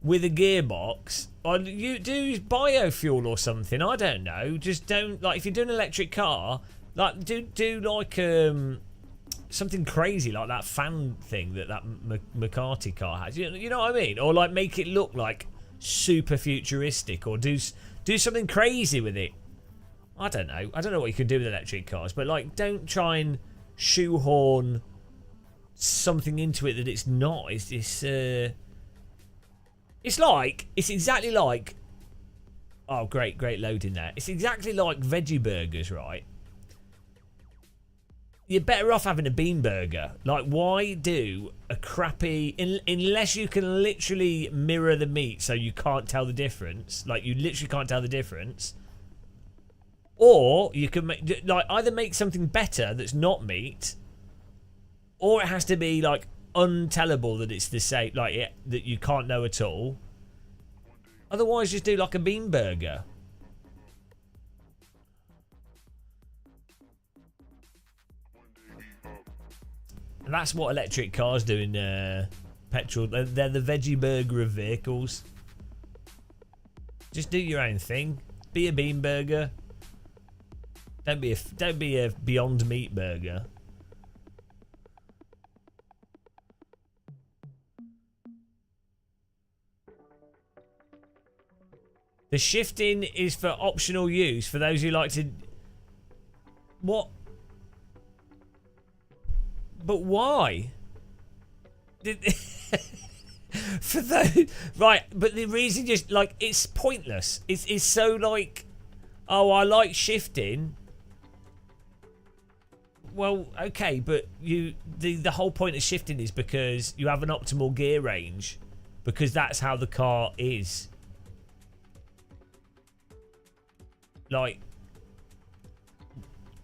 with a gearbox, or you do biofuel or something, I don't know. Just don't, like, if you're doing an electric car, like, do like, something crazy like that fan thing that McCarthy car has. You know what I mean? Or, like, make it look, like, super futuristic, or do something crazy with it. I don't know. I don't know what you can do with electric cars, but, like, don't try and shoehorn something into it that it's not. It's exactly like, oh great loading there. It's exactly like veggie burgers, right? You're better off having a bean burger. Like, why do a crappy, unless you can literally mirror the meat so you can't tell the difference, like you literally can't tell the difference, or you can make, like, either make something better that's not meat, or it has to be like untellable that it's the same, like that you can't know at all. Otherwise, just do like a bean burger. And that's what electric cars do in petrol. They're the veggie burger of vehicles. Just do your own thing. Be a bean burger. Don't be a Beyond Meat burger. The shifting is for optional use for those who like to... What? But why? For those... Right, but the reason just, like, it's pointless. It's so, like... Oh, I like shifting. Well, okay, but the whole point of shifting is because you have an optimal gear range. Because that's how the car is. Like,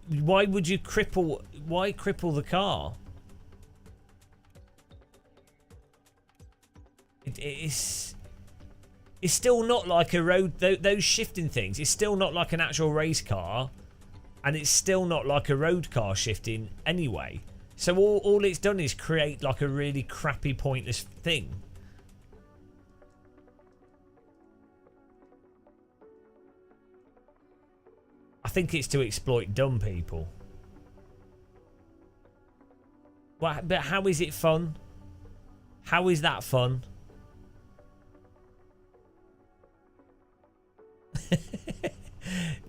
why would you cripple? Why cripple the car? It's still not like a road. Those shifting things. It's still not like an actual race car, and it's still not like a road car shifting anyway. So all it's done is create like a really crappy, pointless thing. I think it's to exploit dumb people. But how is it fun? How is that fun?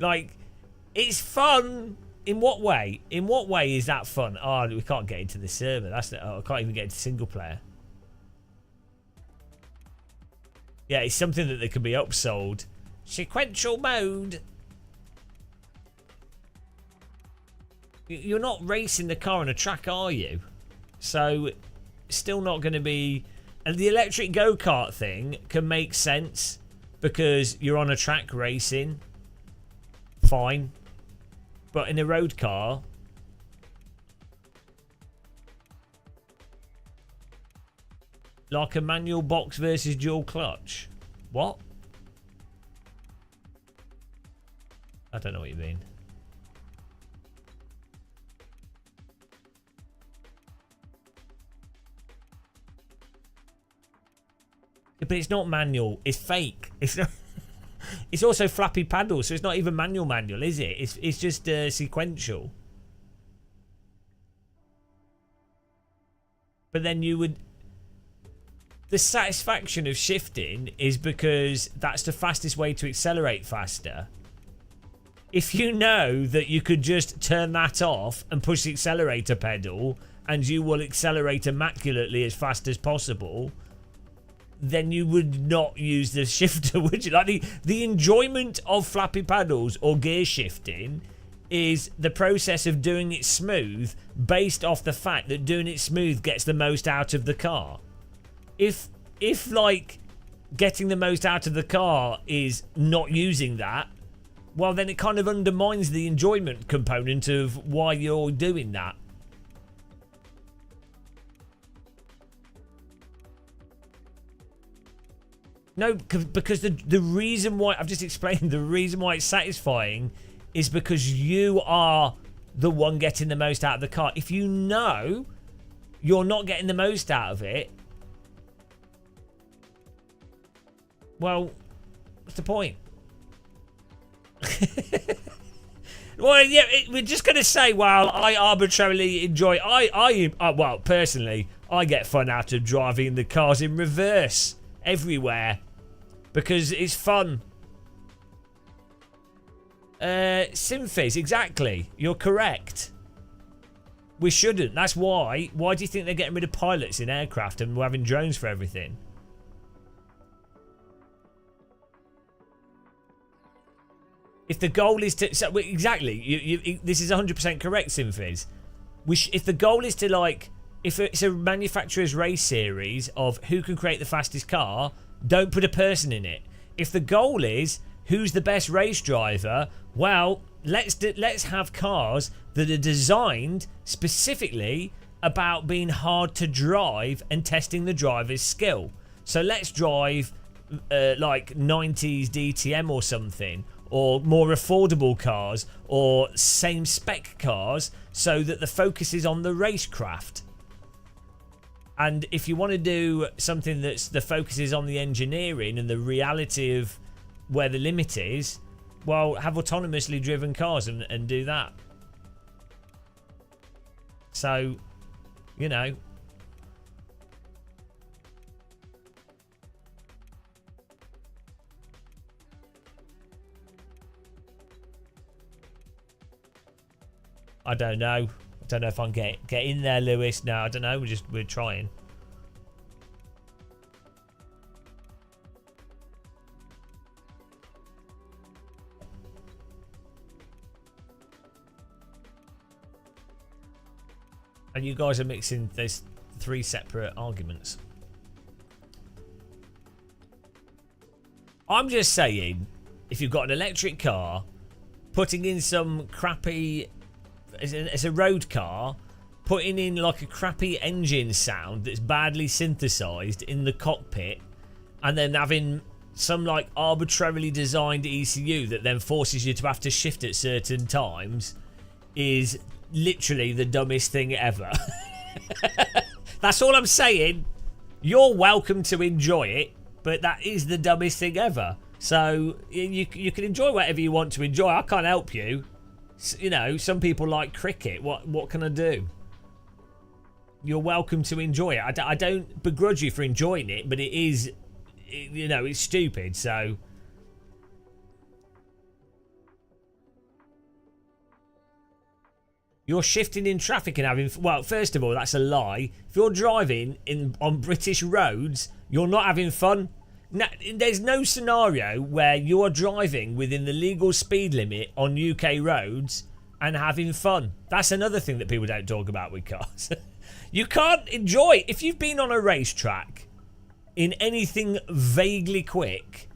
Like, it's fun In what way? In what way is that fun? Oh, we can't get into the server. I can't even get into single player. Yeah, it's something that can be upsold. Sequential mode. You're not racing the car on a track, are you? So, still not going to be... And the electric go-kart thing can make sense because you're on a track racing. Fine. But in a road car... Like a manual box versus dual clutch. What? I don't know what you mean. But it's not manual. It's fake. It's not. It's also flappy paddles, so it's not even manual, is it? It's just sequential. But then you would. The satisfaction of shifting is because that's the fastest way to accelerate faster. If you know that you could just turn that off and push the accelerator pedal and you will accelerate immaculately as fast as possible, then you would not use the shifter, would you? Like the enjoyment of flappy paddles or gear shifting is the process of doing it smooth based off the fact that doing it smooth gets the most out of the car. If like getting the most out of the car is not using that, well then it kind of undermines the enjoyment component of why you're doing that. No, because the reason why, I've just explained, the reason why it's satisfying is because you are the one getting the most out of the car. If you know you're not getting the most out of it, well, what's the point? Well, yeah, we're just going to say, well, I arbitrarily enjoy... well, personally, I get fun out of driving the cars in reverse everywhere because it's fun. Synthes, exactly. You're correct. We shouldn't. That's why. Why do you think they're getting rid of pilots in aircraft and we're having drones for everything? If the goal is to... So, exactly. This is 100% correct, Synthes. If the goal is to, like... If it's a manufacturer's race series of who can create the fastest car, don't put a person in it. If the goal is who's the best race driver, well, let's have cars that are designed specifically about being hard to drive and testing the driver's skill. So let's drive like 90s DTM or something, or more affordable cars, or same spec cars, so that the focus is on the racecraft. And if you want to do something that's the focus is on the engineering and the reality of where the limit is, well, have autonomously driven cars and do that. So, you know. I don't know. I don't know if I can get in there, Lewis. No, I don't know. We're trying. And you guys are mixing those three separate arguments. I'm just saying, if you've got an electric car, putting in some crappy... It's a road car, putting in like a crappy engine sound that's badly synthesized in the cockpit, and then having some like arbitrarily designed ECU that then forces you to have to shift at certain times is literally the dumbest thing ever. That's all I'm saying. You're welcome to enjoy it, but that is the dumbest thing ever. So you can enjoy whatever you want to enjoy. I can't help you. You know, some people like cricket. What can I do? You're welcome to enjoy it. I don't begrudge you for enjoying it, but it is, you know, it's stupid. So You're shifting in traffic and having... Well, first of all, that's a lie. If you're driving on British roads, you're not having fun. No, there's no scenario where you're driving within the legal speed limit on UK roads and having fun. That's another thing that people don't talk about with cars. You can't enjoy... If you've been on a racetrack in anything vaguely quick,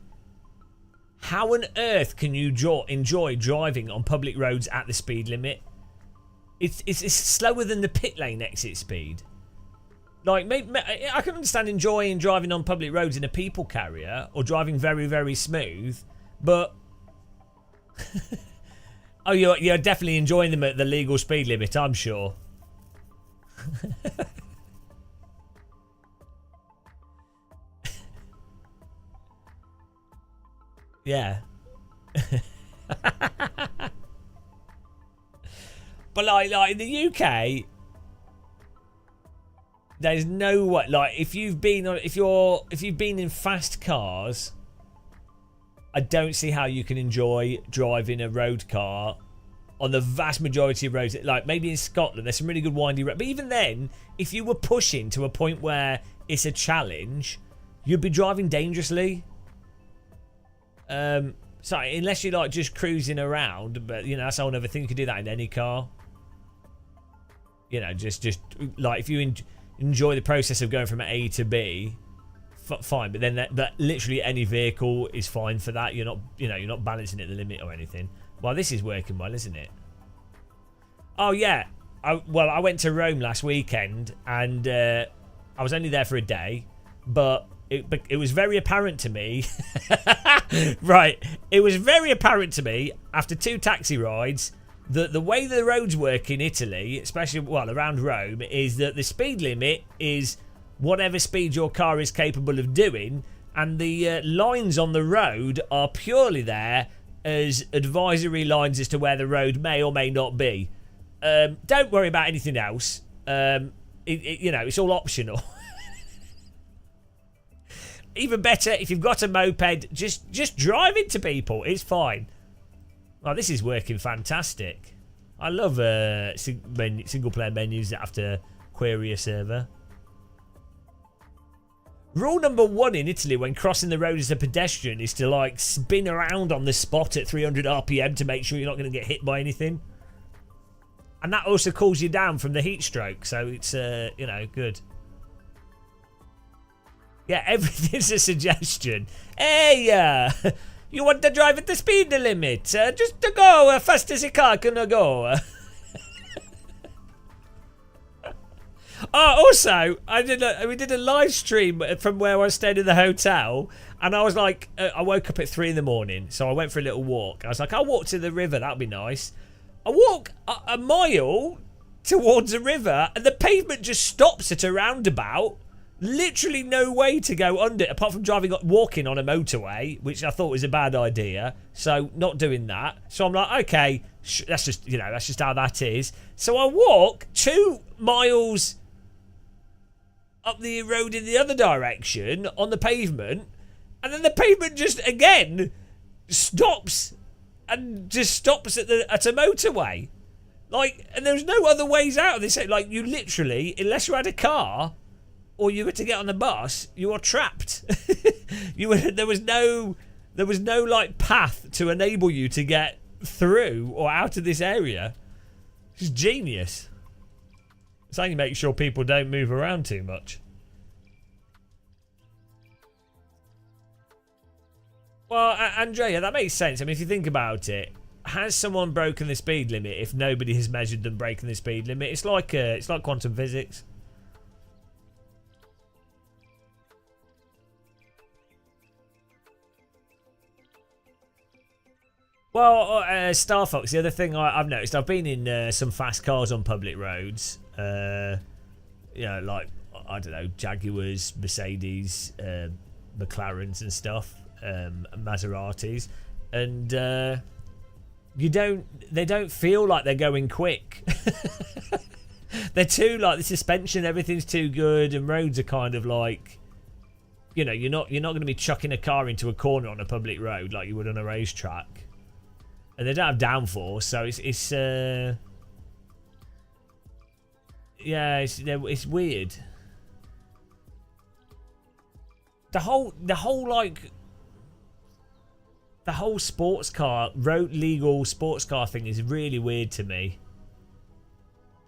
how on earth can you enjoy driving on public roads at the speed limit? It's slower than the pit lane exit speed. Like, I can understand enjoying driving on public roads in a people carrier or driving very, very smooth, but... Oh, you're definitely enjoying them at the legal speed limit, I'm sure. Yeah. But like in the UK, there's no way. Like if you've been in fast cars, I don't see how you can enjoy driving a road car on the vast majority of roads. Like maybe in Scotland, there's some really good windy roads. But even then, if you were pushing to a point where it's a challenge, you'd be driving dangerously. So unless you're like just cruising around, but you know that's a whole other thing. You could do that in any car. You know, just like if you enjoy the process of going from A to B, fine. But then that literally any vehicle is fine for that. You're not balancing it at the limit or anything. Well, this is working well, isn't it? Oh yeah. I went to Rome last weekend, and I was only there for a day, but it was very apparent to me. Right, it was very apparent to me after 2 taxi rides that the way the roads work in Italy, especially around Rome, is that the speed limit is whatever speed your car is capable of doing, and the lines on the road are purely there as advisory lines as to where the road may or may not be. Don't worry about anything else. It's all optional. Even better, if you've got a moped, just drive into people. It's fine. Oh, this is working fantastic. I love single-player menus that have to query a server. Rule number 1 in Italy when crossing the road as a pedestrian is to like spin around on the spot at 300 RPM to make sure you're not going to get hit by anything. And that also cools you down from the heat stroke, so it's good. Yeah, everything's a suggestion. Hey, you want to drive at the speed limit? Just to go as fast as your car can go. Also, we did a live stream from where I stayed in the hotel, and I was like, I woke up at 3 in the morning, so I went for a little walk. I was like, I'll walk to the river, that'll be nice. I walk a mile towards the river, and the pavement just stops at a roundabout. Literally no way to go under, apart from walking on a motorway, which I thought was a bad idea. So not doing that. So I'm like, okay, that's just how that is. So I walk 2 miles up the road in the other direction on the pavement, and then the pavement just again stops and just stops at a motorway. Like, and there's no other ways out of this. Like, you literally, unless you had a car or you were to get on the bus, you are trapped. There was no like path to enable you to get through or out of this area. It's genius. It's only make sure people don't move around too much. Well, Andrea, that makes sense. I mean, if you think about it, has someone broken the speed limit if nobody has measured them breaking the speed limit? It's like quantum physics. Well, Star Fox, the other thing I've noticed, I've been in some fast cars on public roads. Like, I don't know, Jaguars, Mercedes, McLarens and stuff, Maseratis. And they don't feel like they're going quick. They're too, like, the suspension, everything's too good, and roads are kind of like, you're not going to be chucking a car into a corner on a public road like you would on a racetrack. And they don't have downforce, so Yeah, it's weird. The whole sports car, road legal sports car thing is really weird to me.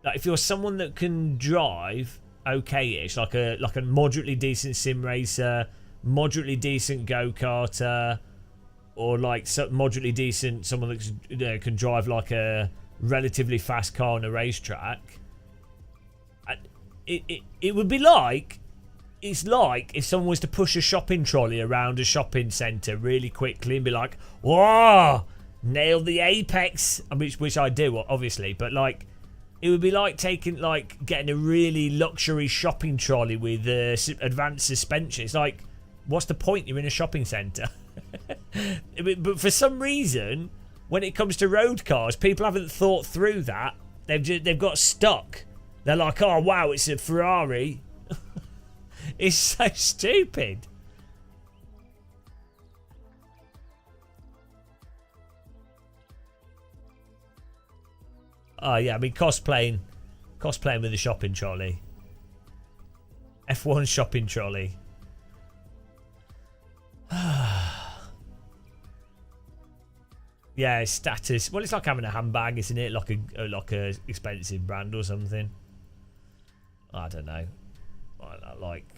Like, if you're someone that can drive okay-ish, like a moderately decent sim racer, moderately decent go-karter, or like moderately decent someone that can drive like a relatively fast car on a racetrack, it would be like, it's like if someone was to push a shopping trolley around a shopping centre really quickly and be like, whoa, nailed the apex, which I do obviously, but like, it would be like getting a really luxury shopping trolley with advanced suspension. It's like, what's the point? You're in a shopping centre. But for some reason, when it comes to road cars, people haven't thought through that. They've got stuck. They're like, oh wow, it's a Ferrari. It's so stupid. Oh yeah, I mean cosplaying with a shopping trolley. F1 shopping trolley. Yeah, status. Well, it's like having a handbag, isn't it? Like a expensive brand or something. I don't know.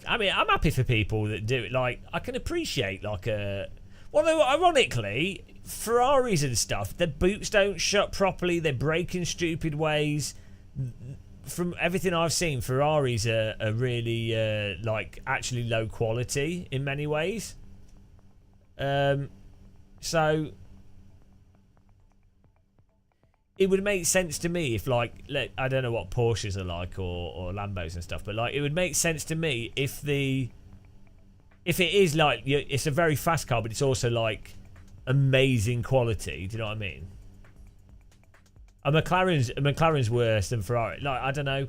I mean, I'm happy for people that do it. Like, I can appreciate like a. Well, ironically, Ferraris and stuff, their boots don't shut properly. They brake in stupid ways. From everything I've seen, Ferraris are really like actually low quality in many ways. So it would make sense to me if, like, I don't know what Porsches are like or Lambos and stuff, but like it would make sense to me if it is like it's a very fast car, but it's also like amazing quality. Do you know what I mean? A McLaren's worse than Ferrari. Like, I don't know,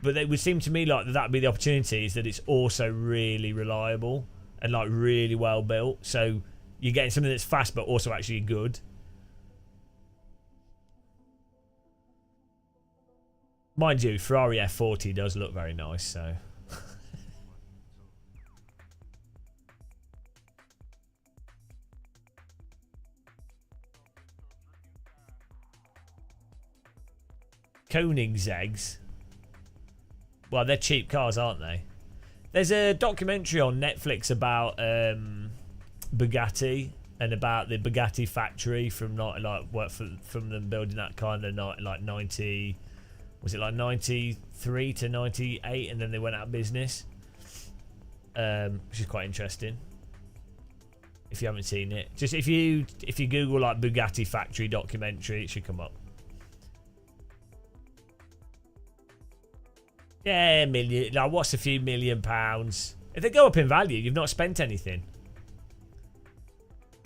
but it would seem to me like that'd be the opportunity, is that it's also really reliable and like really well built. So you're getting something that's fast but also actually good. Mind you, Ferrari F40 does look very nice, so. Koenigsegg's. Well, they're cheap cars, aren't they? There's a documentary on Netflix about Bugatti and about the Bugatti factory from from them building that kind of like 90. Was it like 93 to 98, and then they went out of business, which is quite interesting. If you haven't seen it, just if you Google like Bugatti factory documentary, it should come up. Yeah, million. Like, what's a few £1,000,000? If they go up in value, you've not spent anything.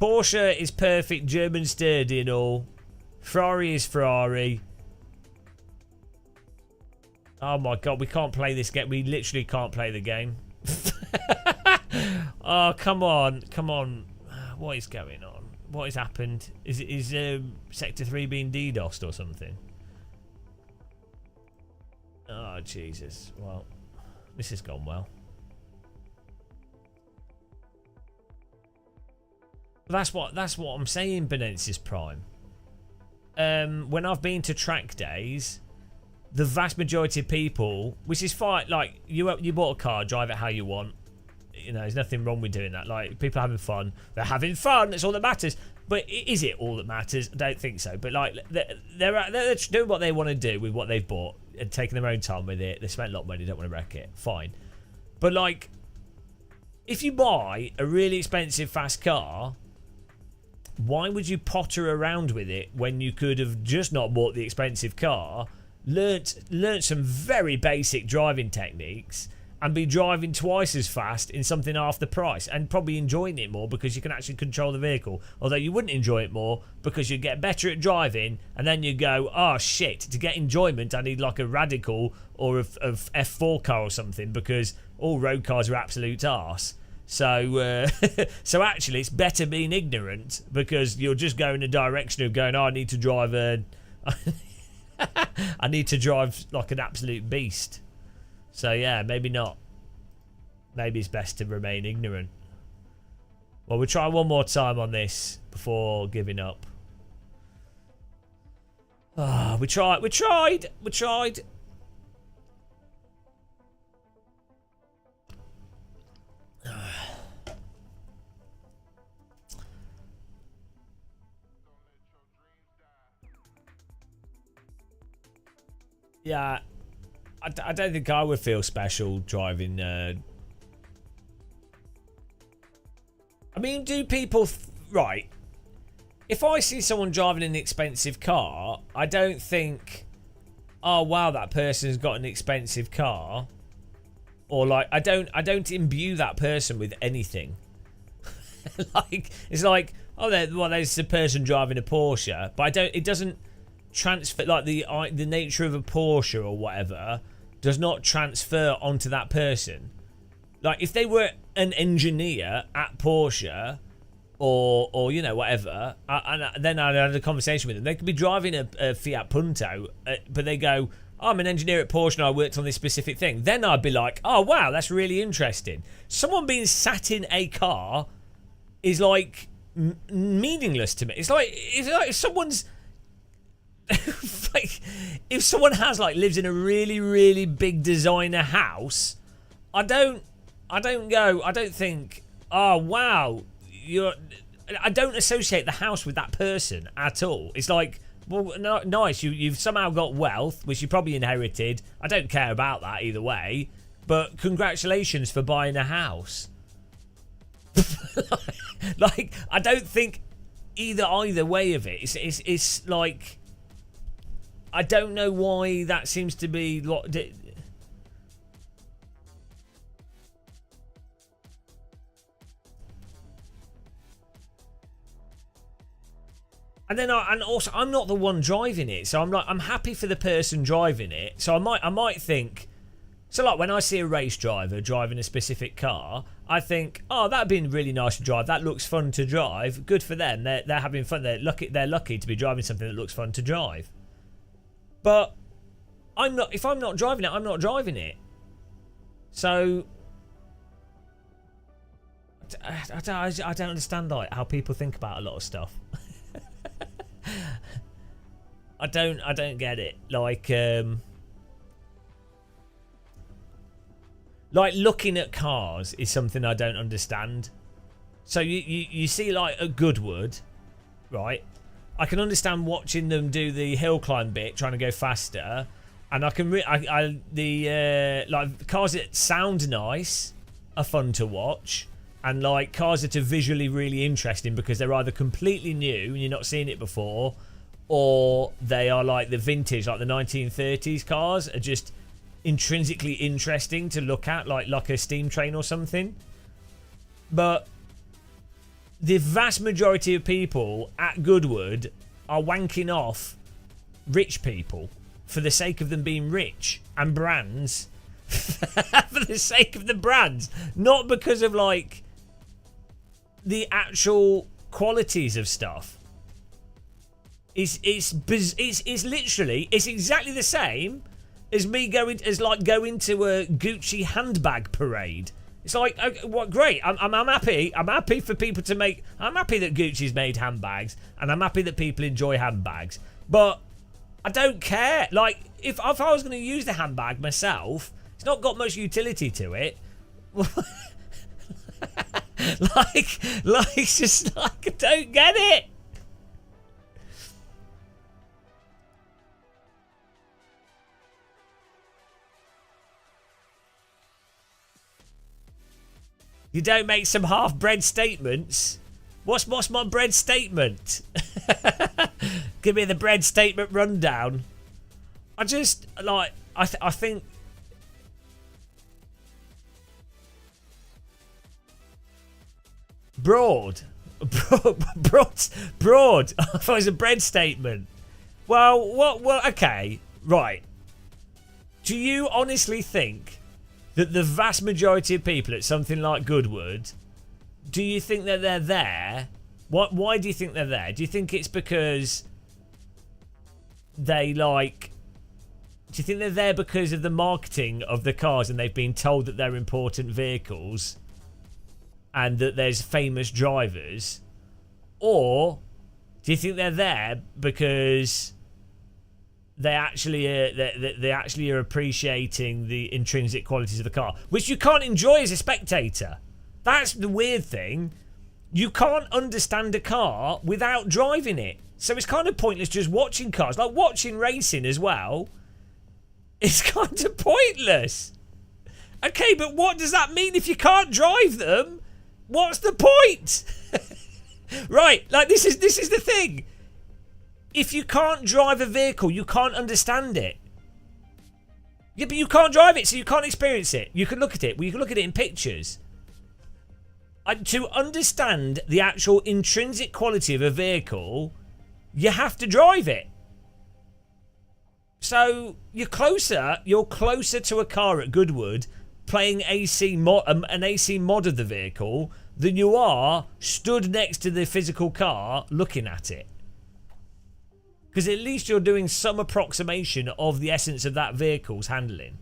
Porsche is perfect, German sturdy and all. Ferrari is Ferrari. Oh my god, we can't play this game. We literally can't play the game. Oh, come on. Come on. What is going on? What has happened? Is Sector 3 being DDoSed or something? Oh, Jesus. Well, this has gone well. That's what I'm saying, Benensis Prime. When I've been to track days, the vast majority of people, which is fine, like you bought a car, drive it how you want. You know, there's nothing wrong with doing that. Like, people are having fun. They're having fun. That's all that matters. But is it all that matters? I don't think so. But like, they're doing what they want to do with what they've bought and taking their own time with it. They spent a lot of money. Don't want to wreck it. Fine. But like, if you buy a really expensive fast car, why would you potter around with it when you could have just not bought the expensive car, learnt some very basic driving techniques, and be driving twice as fast in something half the price, and probably enjoying it more because you can actually control the vehicle? Although you wouldn't enjoy it more because you get better at driving, and then you go, oh shit, to get enjoyment I need like a Radical or a F4 car or something, because all road cars are absolute arse. So so actually it's better being ignorant, because you're just going in the direction of going, oh, I need to drive a I need to drive like an absolute beast. So yeah, maybe not. Maybe it's best to remain ignorant. Well, we'll try one more time on this before giving up. We tried. Yeah, I don't think I would feel special driving. I mean, do people right? If I see someone driving an expensive car, I don't think, oh wow, that person's got an expensive car, or like I don't imbue that person with anything. Like it's like, oh, there's a person driving a Porsche, but it doesn't transfer, like the nature of a Porsche or whatever does not transfer onto that person. Like if they were an engineer at Porsche or you know whatever, and then I had a conversation with them, they could be driving a Fiat Punto, but they go, oh, I'm an engineer at Porsche and I worked on this specific thing. Then I'd be like, oh wow, that's really interesting. Someone being sat in a car is like meaningless to me. It's like if someone's like, if someone has like lives in a really, really big designer house, I don't think, oh wow, I don't associate the house with that person at all. It's like, well, no, nice, you've somehow got wealth, which you probably inherited. I don't care about that either way, but congratulations for buying a house. Like, I don't think either way of it. It's like, I don't know why that seems to be what. And then also I'm not the one driving it, so I'm happy for the person driving it. So I might think, so like when I see a race driver driving a specific car, I think, oh, that'd be really nice to drive. That looks fun to drive. Good for them. They're having fun. They're lucky to be driving something that looks fun to drive. But I'm not. If I'm not driving it, I'm not driving it. So I don't understand like how people think about a lot of stuff. I don't get it. Like looking at cars is something I don't understand. So you see like a Goodwood, right? I can understand watching them do the hill climb bit, trying to go faster, and I can like cars that sound nice are fun to watch, and like cars that are visually really interesting because they're either completely new and you're not seeing it before, or they are like the vintage, like the 1930s cars are just intrinsically interesting to look at, like a steam train or something. But the vast majority of people at Goodwood are wanking off rich people for the sake of them being rich, and brands for the sake of the brands, not because of like the actual qualities of stuff. It's literally, it's exactly the same as me going to a Gucci handbag parade. It's like, what? Great! I'm happy. I'm happy for people to make. I'm happy that Gucci's made handbags, and I'm happy that people enjoy handbags. But I don't care. Like, if I was going to use the handbag myself, it's not got much utility to it. like, it's just like I don't get it. You don't make some half-bred statements. What's my bread statement? Give me the bread statement rundown. I just like I think broad. I thought it was a bread statement. Well, okay, right. Do you honestly think that the vast majority of people at something like Goodwood, do you think that they're there? Why do you think they're there? Do you think it's because they like... Do you think they're there because of the marketing of the cars and they've been told that they're important vehicles and that there's famous drivers? Or do you think they're there because they actually are appreciating the intrinsic qualities of the car, which you can't enjoy as a spectator? That's the weird thing. You can't understand a car without driving it. So it's kind of pointless just watching cars. Like watching racing as well. It's kind of pointless. Okay, but what does that mean if you can't drive them? What's the point? Right, like this is the thing. If you can't drive a vehicle, you can't understand it. Yeah, but you can't drive it, so you can't experience it. You can look at it. Well, you can look at it in pictures. To understand the actual intrinsic quality of a vehicle, you have to drive it. So you're closer to a car at Goodwood playing an AC mod of the vehicle than you are stood next to the physical car looking at it. Because at least you're doing some approximation of the essence of that vehicle's handling.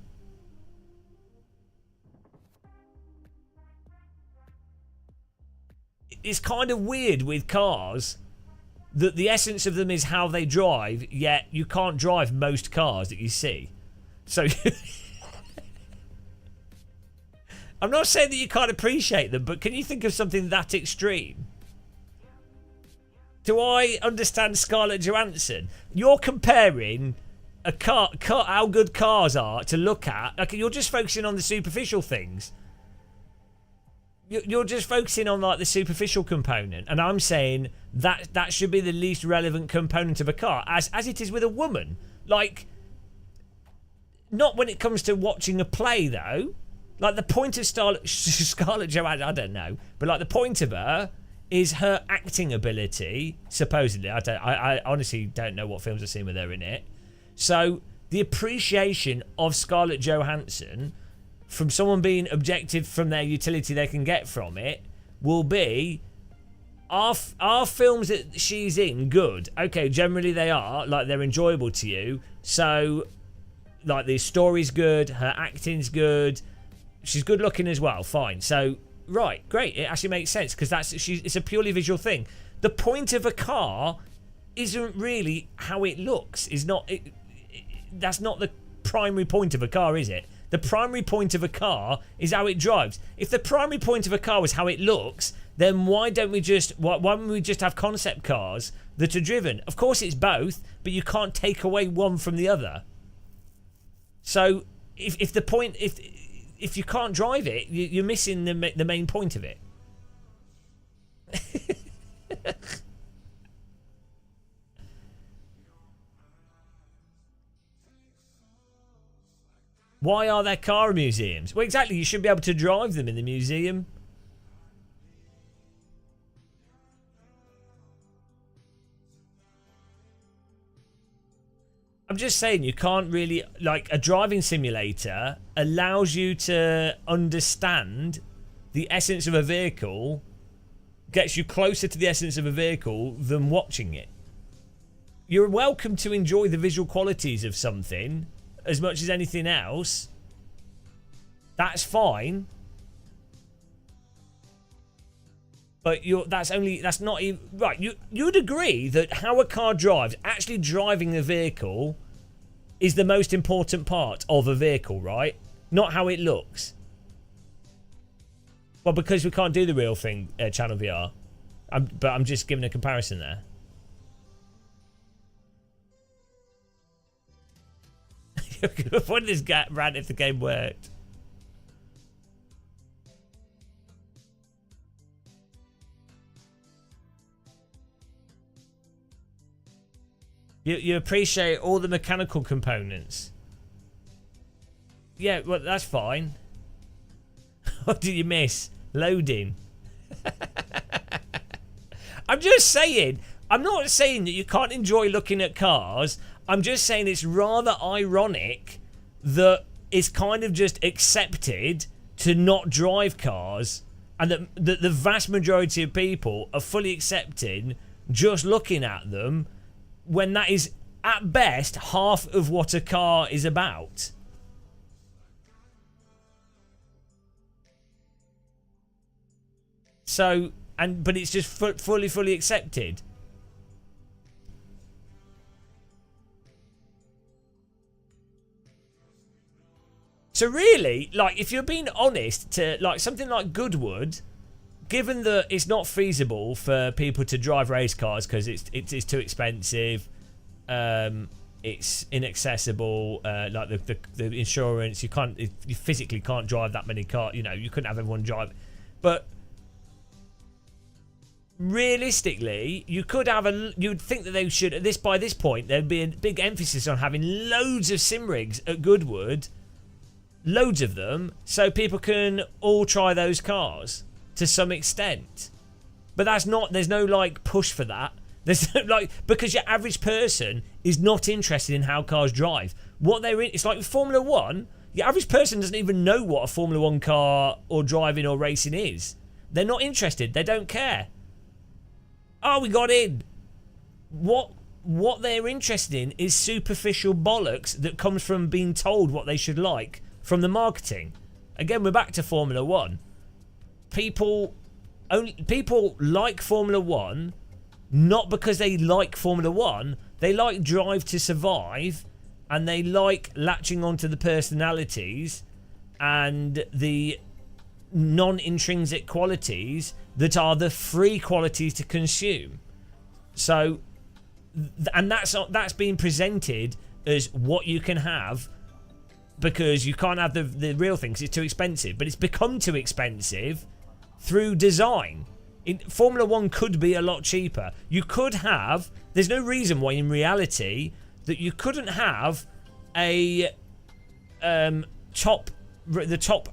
It's kind of weird with cars that the essence of them is how they drive, yet you can't drive most cars that you see. So I'm not saying that you can't appreciate them, but can you think of something that extreme? Do I understand Scarlett Johansson? You're comparing a car how good cars are to look at. Like, you're just focusing on the superficial things. You're just focusing on like the superficial component, and I'm saying that should be the least relevant component of a car, as it is with a woman. Like, not when it comes to watching a play though. Like the point of Scarlett Johansson, I don't know, but like the point of her is her acting ability. Supposedly, I honestly don't know what films I've seen with her in it. So the appreciation of Scarlett Johansson from someone being objective from their utility they can get from it will be, are films that she's in good? Okay, generally they are, like they're enjoyable to you. So like the story's good, her acting's good, she's good looking as well, fine. So right, great, it actually makes sense because it's a purely visual thing. The point of a car isn't really how it looks. That's not the primary point of a car, is it? The primary point of a car is how it drives. If the primary point of a car was how it looks, then why wouldn't we just have concept cars that are driven? Of course it's both, but you can't take away one from the other. So if you can't drive it, you're missing the main point of it. Why are there car museums? Well, exactly. You should be able to drive them in the museum. I'm just saying, you can't really... Like, a driving simulator allows you to understand the essence of a vehicle, gets you closer to the essence of a vehicle than watching it. You're welcome to enjoy the visual qualities of something as much as anything else. That's fine. But that's not even right. You'd agree that how a car drives, actually driving the vehicle, is the most important part of a vehicle, right? Not how it looks. Well, because we can't do the real thing, Channel VR. But I'm just giving a comparison there. You could have won this rant if the game worked. You appreciate all the mechanical components. Yeah, well, that's fine. What did you miss? Loading. I'm just saying. I'm not saying that you can't enjoy looking at cars. I'm just saying it's rather ironic that it's kind of just accepted to not drive cars, and that the vast majority of people are fully accepting just looking at them, when that is at best half of what a car is about. So, but it's just fully accepted. So really, like, if you're being honest, to like something like Goodwood, given that it's not feasible for people to drive race cars because it's too expensive, it's inaccessible, like the insurance, you physically can't drive that many cars. You know, you couldn't have everyone drive, but realistically, you could have you'd think that they should, by this point, there'd be a big emphasis on having loads of sim rigs at Goodwood, loads of them, so people can all try those cars to some extent. But that's not, there's no like push for that. There's no, like, because your average person is not interested in how cars drive. What they're in, it's like with Formula 1, your average person doesn't even know what a Formula 1 car or driving or racing is. They're not interested, they don't care. Oh, we got in. What they're interested in is superficial bollocks that comes from being told what they should like from the marketing. Again, we're back to Formula 1. People like Formula 1 not because they like Formula 1. They like Drive to Survive, and they like latching onto the personalities and the non-intrinsic qualities that are the free qualities to consume. So, and that's being presented as what you can have, because you can't have the real thing because it's too expensive. But it's become too expensive through design. Formula 1 could be a lot cheaper. You could have, there's no reason why in reality that you couldn't have a top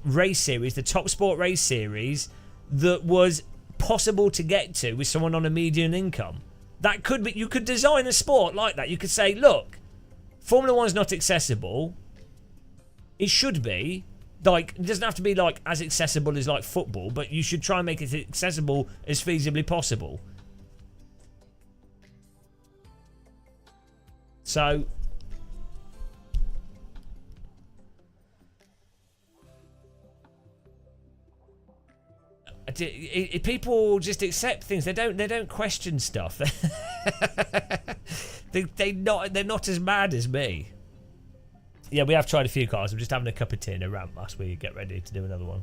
race series, the top sport race series that was possible to get to with someone on a median income. That could be, you could design a sport like that. You could say, look, Formula 1 is not accessible. It should be. Like, it doesn't have to be like as accessible as like football, but you should try and make it accessible as feasibly possible. So people just accept things. They don't question stuff. They're not as mad as me. Yeah, we have tried a few cars. I'm just having a cup of tea and a ramp whilst we get ready to do another one.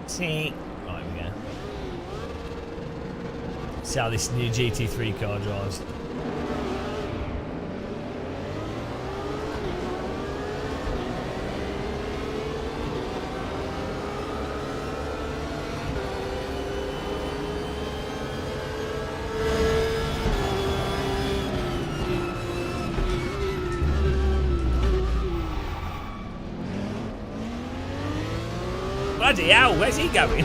See, right, we go. See how this new GT3 car drives. Bloody hell, where's he going?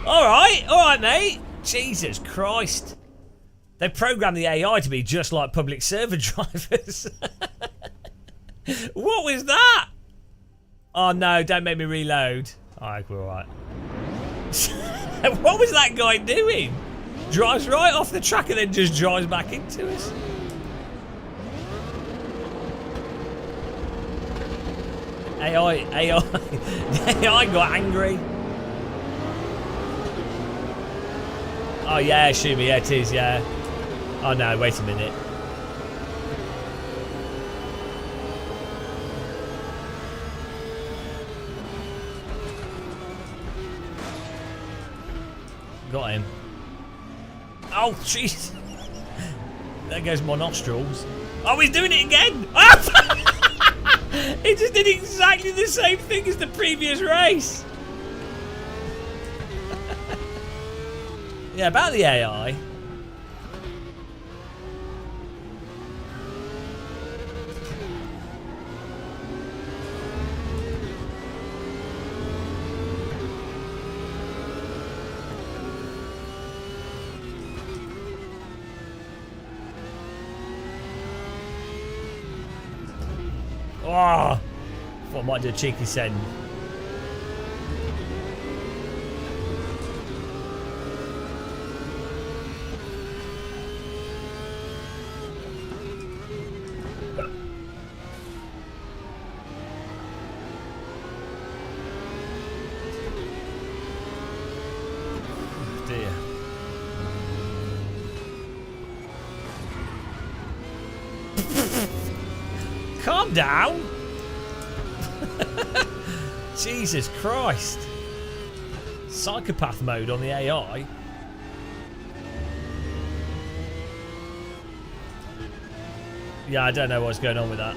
Alright, mate. Jesus Christ. They programmed the AI to be just like public server drivers. What was that? Oh no, don't make me reload. Alright, we're alright. What was that guy doing? Drives right off the track and then just drives back into us. AI got angry. Oh yeah, Shumi, yeah it is, yeah. Oh no, wait a minute. Got him. Oh jeez. There goes my nostrils. Oh, he's doing it again. He just did exactly the same thing as the previous race. Yeah, about the AI. Oh, thought I might do a cheeky send. Calm down. Jesus Christ. Psychopath mode on the AI. Yeah, I don't know what's going on with that.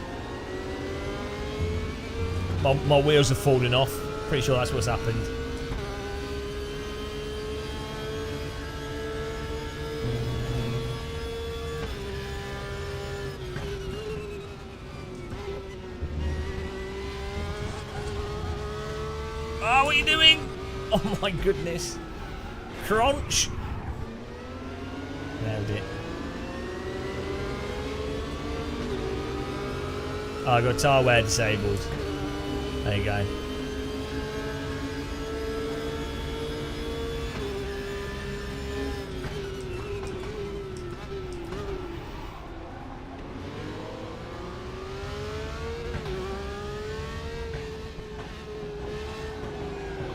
My wheels are falling off. Pretty sure that's what's happened. Oh, what are you doing? Oh my goodness. Crunch. Nailed it. Oh, I got tyre wear disabled. There you go.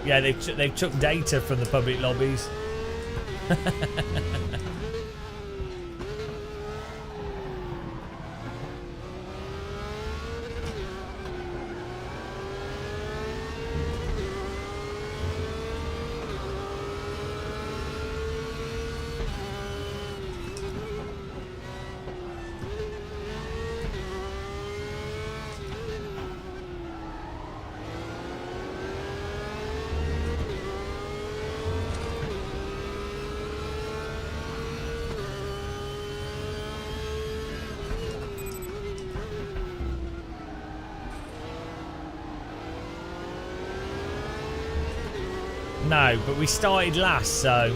Yeah, they've took data from the public lobbies. No, but we started last, so...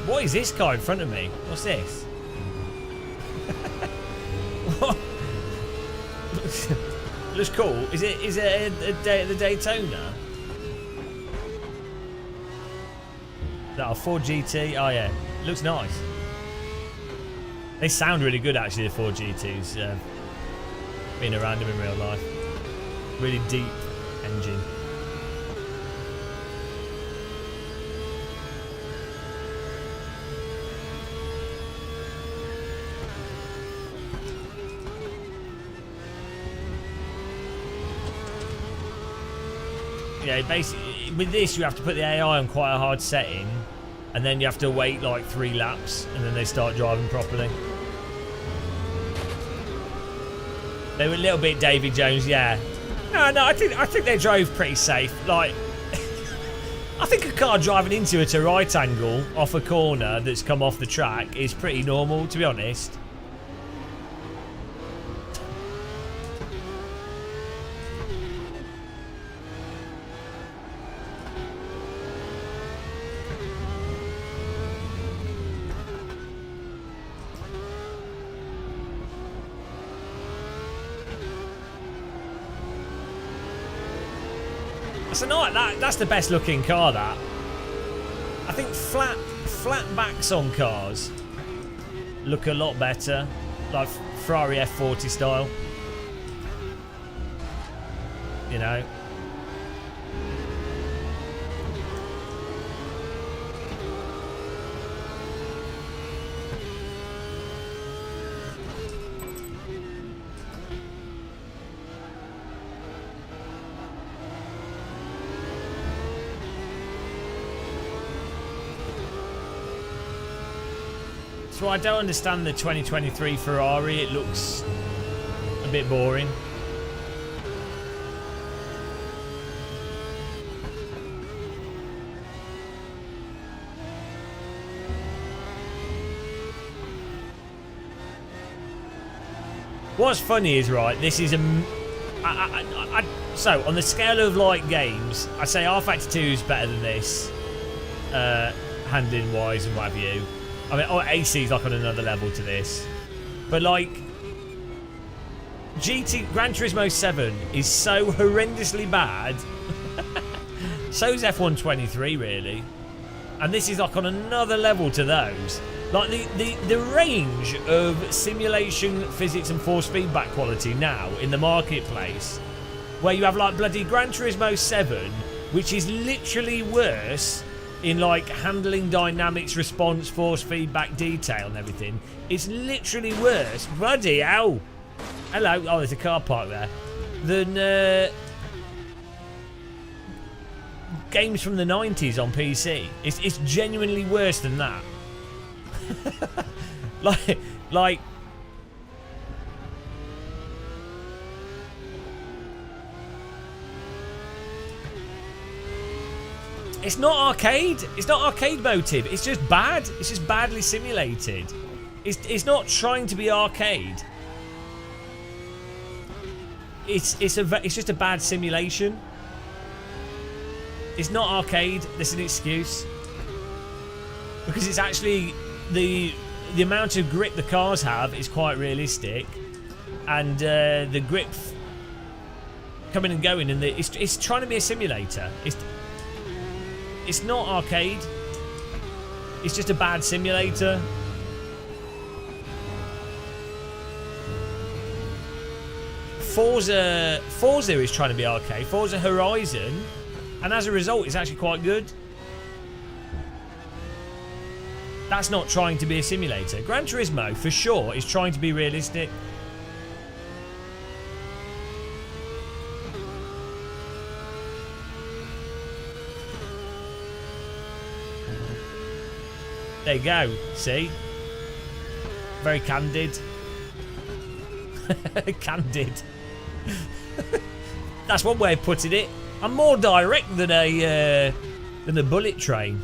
What is this car in front of me? What's this? What? Looks cool. Is it the Daytona? That a Ford GT? Oh yeah, looks nice. They sound really good actually, the Ford GTs. Being around them in real life. Really deep engine. Yeah, basically, with this you have to put the AI on quite a hard setting, and then you have to wait like 3 laps, and then they start driving properly. They were a little bit Davy Jones, yeah. No, I think they drove pretty safe. Like, I think a car driving into it at a right angle off a corner that's come off the track is pretty normal, to be honest. So no, that's the best looking car, that. I think flat backs on cars look a lot better, like Ferrari F40 style, you know. So I don't understand the 2023 Ferrari. It looks a bit boring. What's funny is, right, this is so on the scale of like games, I say R-Factor 2 is better than this, handling wise and what have you. I mean, AC is like on another level to this, but like Gran Turismo 7 is so horrendously bad. So's F1 23, really. And this is like on another level to those. Like the range of simulation, physics and force feedback quality now in the marketplace, where you have like bloody Gran Turismo 7, which is literally worse in like handling, dynamics, response, force feedback, detail and everything. It's literally worse. Bloody hell. Hello. Oh, there's a car park there. Than games from the 90s on PC. It's genuinely worse than that. like it's not arcade. It's not arcade motive. It's just bad. It's just badly simulated. It's not trying to be arcade. It's just a bad simulation. It's not arcade. There's an excuse. Because it's actually the amount of grip the cars have is quite realistic, and the grip coming and going, and it's trying to be a simulator. It's not arcade. It's just a bad simulator. Forza is trying to be arcade. Forza Horizon, and as a result, it's actually quite good. That's not trying to be a simulator. Gran Turismo, for sure, is trying to be realistic. There you go. See? Very candid. Candid. That's one way of putting it. I'm more direct than a bullet train.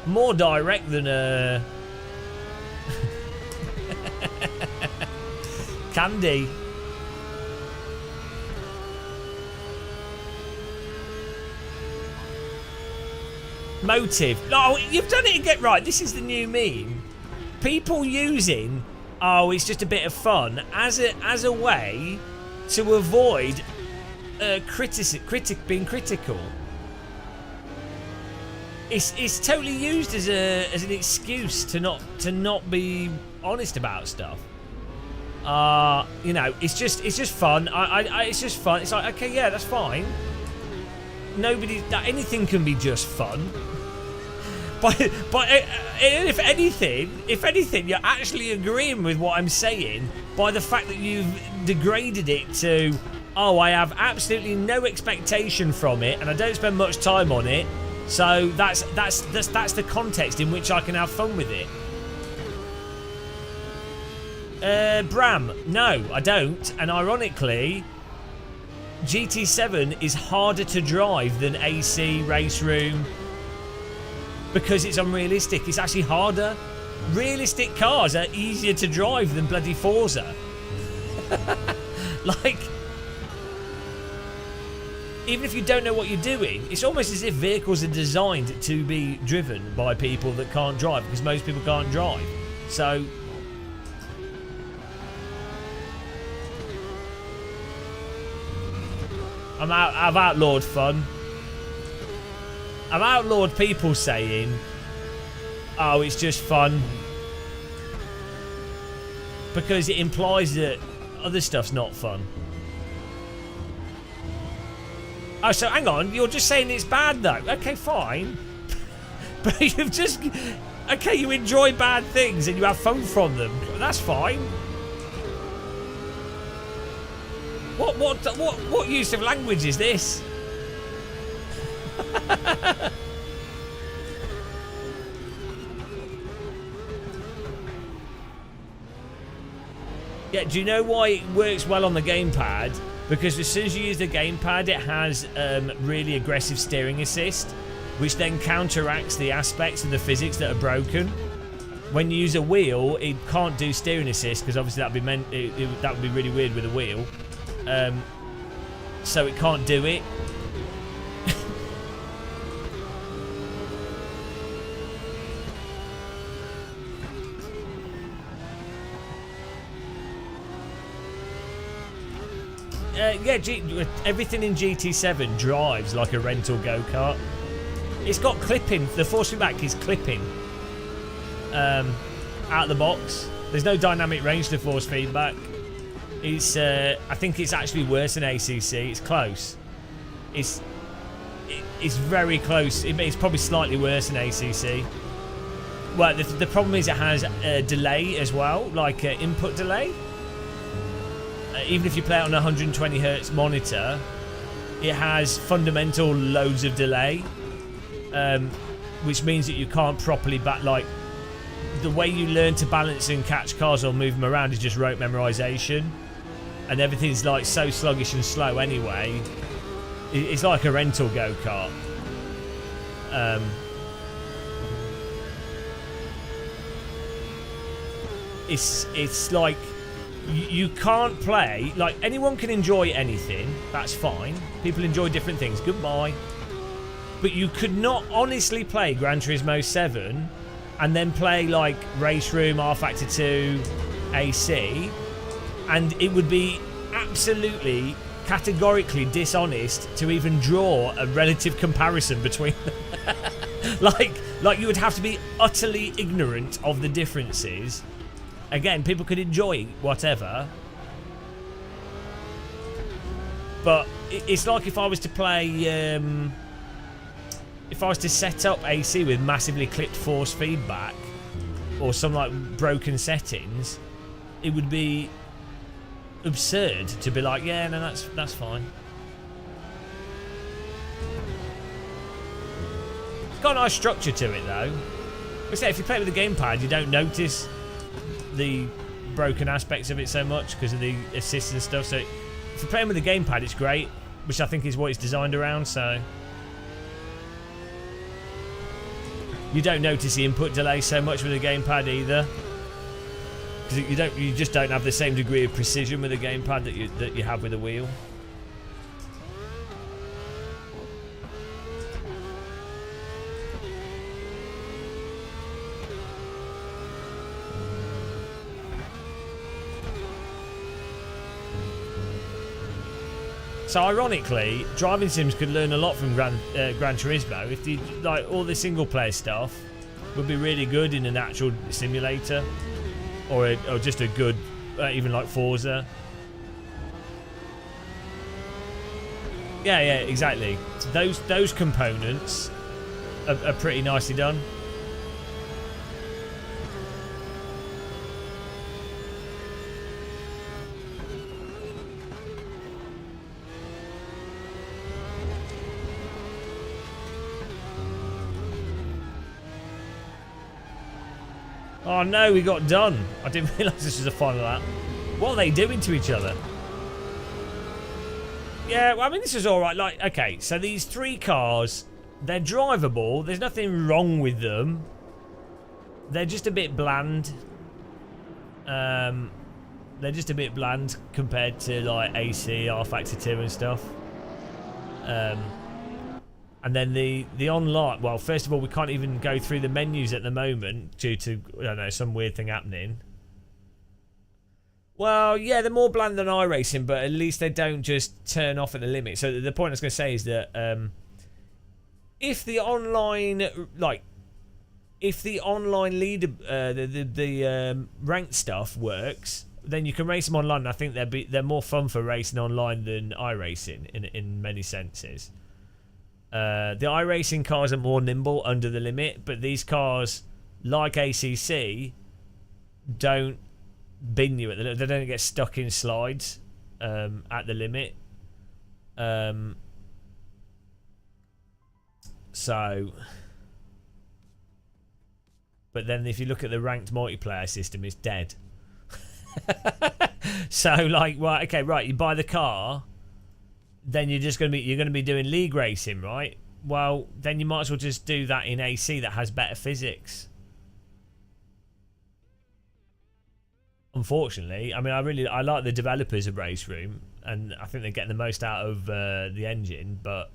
More direct than a Candy. Motive. No, you've done it again. Right, this is the new meme. People using, oh, it's just a bit of fun as a way to avoid being critical. It's totally used as an excuse to not be honest about stuff. You know, it's just fun. It's just fun. It's like, okay, yeah, that's fine. Anything can be just fun. But if anything, you're actually agreeing with what I'm saying by the fact that you've degraded it to, oh, I have absolutely no expectation from it, and I don't spend much time on it. So that's the context in which I can have fun with it. Bram, no, I don't. And ironically, GT7 is harder to drive than AC, Race Room, because it's unrealistic. It's actually harder. Realistic cars are easier to drive than bloody Forza. Like, even if you don't know what you're doing, it's almost as if vehicles are designed to be driven by people that can't drive, because most people can't drive. So I've outlawed fun. I've outlawed people saying, oh, it's just fun, because it implies that other stuff's not fun. Oh, so hang on, you're just saying it's bad though. Okay, fine. But you've just... Okay, you enjoy bad things and you have fun from them. That's fine. What use of language is this? Yeah, do you know why it works well on the gamepad? Because as soon as you use the gamepad, it has really aggressive steering assist, which then counteracts the aspects of the physics that are broken. When you use a wheel, it can't do steering assist, because obviously that would be really weird with a wheel. So it can't do it. yeah, everything in GT7 drives like a rental go-kart. It's got clipping. The force feedback is clipping out of the box. There's no dynamic range to force feedback. It's I think it's actually worse than ACC. It's close. It's very close. It's probably slightly worse than ACC. Well, the problem is it has a delay as well, like input delay. Even if you play it on a 120 Hz monitor, it has fundamental loads of delay, which means that you can't properly like the way you learn to balance and catch cars or move them around is just rote memorization, and everything's like so sluggish and slow anyway. It's like a rental go-kart. It's like you can't play, like anyone can enjoy anything, that's fine. People enjoy different things, goodbye. But you could not honestly play Gran Turismo 7 and then play like Race Room, R Factor 2, AC, and it would be absolutely categorically dishonest to even draw a relative comparison between them. like you would have to be utterly ignorant of the differences. Again, people could enjoy whatever, but it's like if I was to play, if I was to set up AC with massively clipped force feedback or some like broken settings, it would be absurd to be like, yeah, no, that's fine. It's got a nice structure to it though. I say, if you play it with the gamepad, you don't notice the broken aspects of it so much because of the assists and stuff. So if you're playing with the gamepad, it's great, which I think is what it's designed around. So you don't notice the input delay so much with the gamepad either, because you just don't have the same degree of precision with the gamepad that you have with the wheel. So ironically, driving sims could learn a lot from Gran Turismo. If like all the single player stuff would be really good in an actual simulator, or just a good, even like Forza. Yeah, exactly. Those components are pretty nicely done. Oh no, we got done. I didn't realise this was a final lap. What are they doing to each other? Yeah, well, I mean, this is alright. Like, okay, so these three cars, they're drivable. There's nothing wrong with them. They're just a bit bland. They're just a bit bland compared to, like, AC, R Factor 2 and stuff. And then the online, well, first of all, we can't even go through the menus at the moment due to, I don't know, some weird thing happening. Well, yeah, they're more bland than iRacing, but at least they don't just turn off at the limit. So the point I was going to say is that if the online, like, if the online leader, the ranked stuff works, then you can race them online. And I think they're more fun for racing online than iRacing in many senses. The iRacing cars are more nimble under the limit, but these cars, like ACC, don't bin you at the limit. They don't get stuck in slides at the limit. So, but then if you look at the ranked multiplayer system, it's dead. So, like, well, okay, right, you buy the car, then you're going to be doing league racing, right? Well, then you might as well just do that in AC that has better physics. Unfortunately, I mean, I like the developers of Race Room, and I think they're getting the most out of the engine. But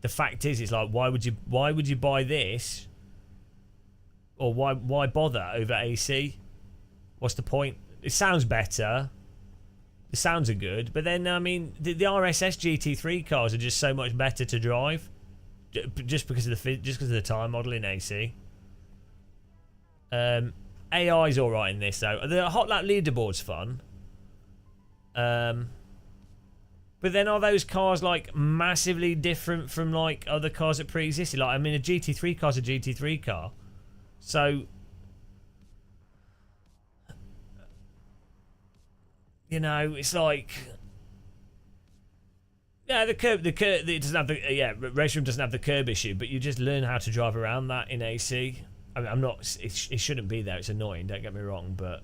the fact is, it's like, why would you buy this, or why bother over AC? What's the point? It sounds better, The sounds are good, but then I mean the RSS GT3 cars are just so much better to drive, just because of the tire model in AC. AI's all right in this though. The hot lap leaderboard's fun. But then are those cars like massively different from like other cars that pre-existed? Like I mean, a GT3 car's a GT3 car, so you know it's like yeah, the curb it doesn't have the race room doesn't have the curb issue, but you just learn how to drive around that in AC. I mean, I'm not. It shouldn't be there. It's annoying. Don't get me wrong, but.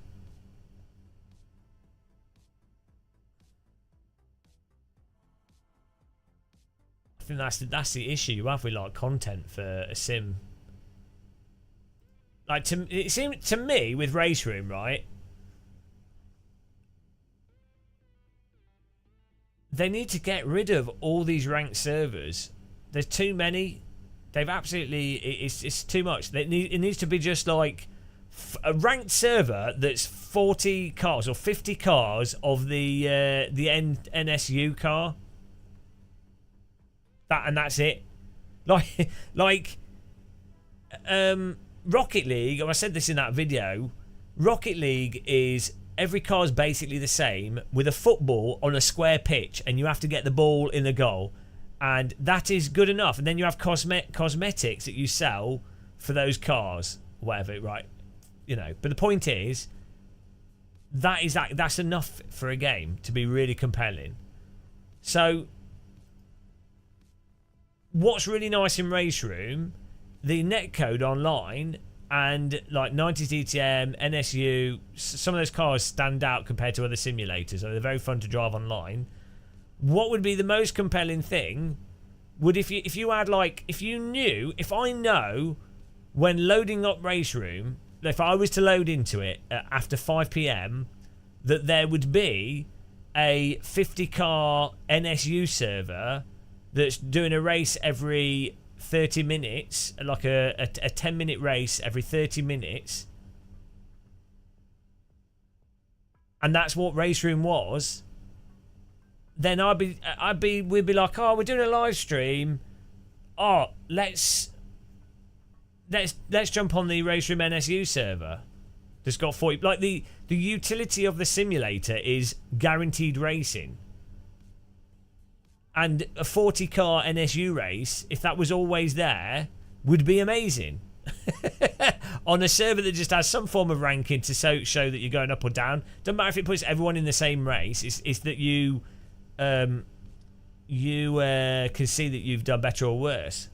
I think that's the issue you have with like content for a sim. Like it seemed to me with Race Room, right? They need to get rid of all these ranked servers. There's too many. They've absolutely it's too much. It needs to be just like a ranked server that's 40 cars or 50 cars of the NSU car. And that's it. Like Rocket League, I said this in that video, Rocket League is every car's basically the same with a football on a square pitch and you have to get the ball in the goal, and that is good enough. And then you have cosmetics that you sell for those cars, whatever, right? You know, but the point is that's enough for a game to be really compelling. So what's really nice in Race Room, the netcode online and like 90s DTM, NSU, some of those cars stand out compared to other simulators. So they're very fun to drive online. What would be the most compelling thing would if I know when loading up Race Room, if I was to load into it after 5 PM, that there would be a 50 car NSU server that's doing a race every 30 minutes, like a 10-minute race every 30 minutes. And that's what Race Room was. Then we'd be like, oh, we're doing a live stream. Oh, let's jump on the Race Room NSU server. That's got 40. Like the utility of the simulator is guaranteed racing. And a 40 car NSU race, if that was always there, would be amazing. On a server that just has some form of ranking to show that you're going up or down. Doesn't matter if it puts everyone in the same race. It's that you can see that you've done better or worse.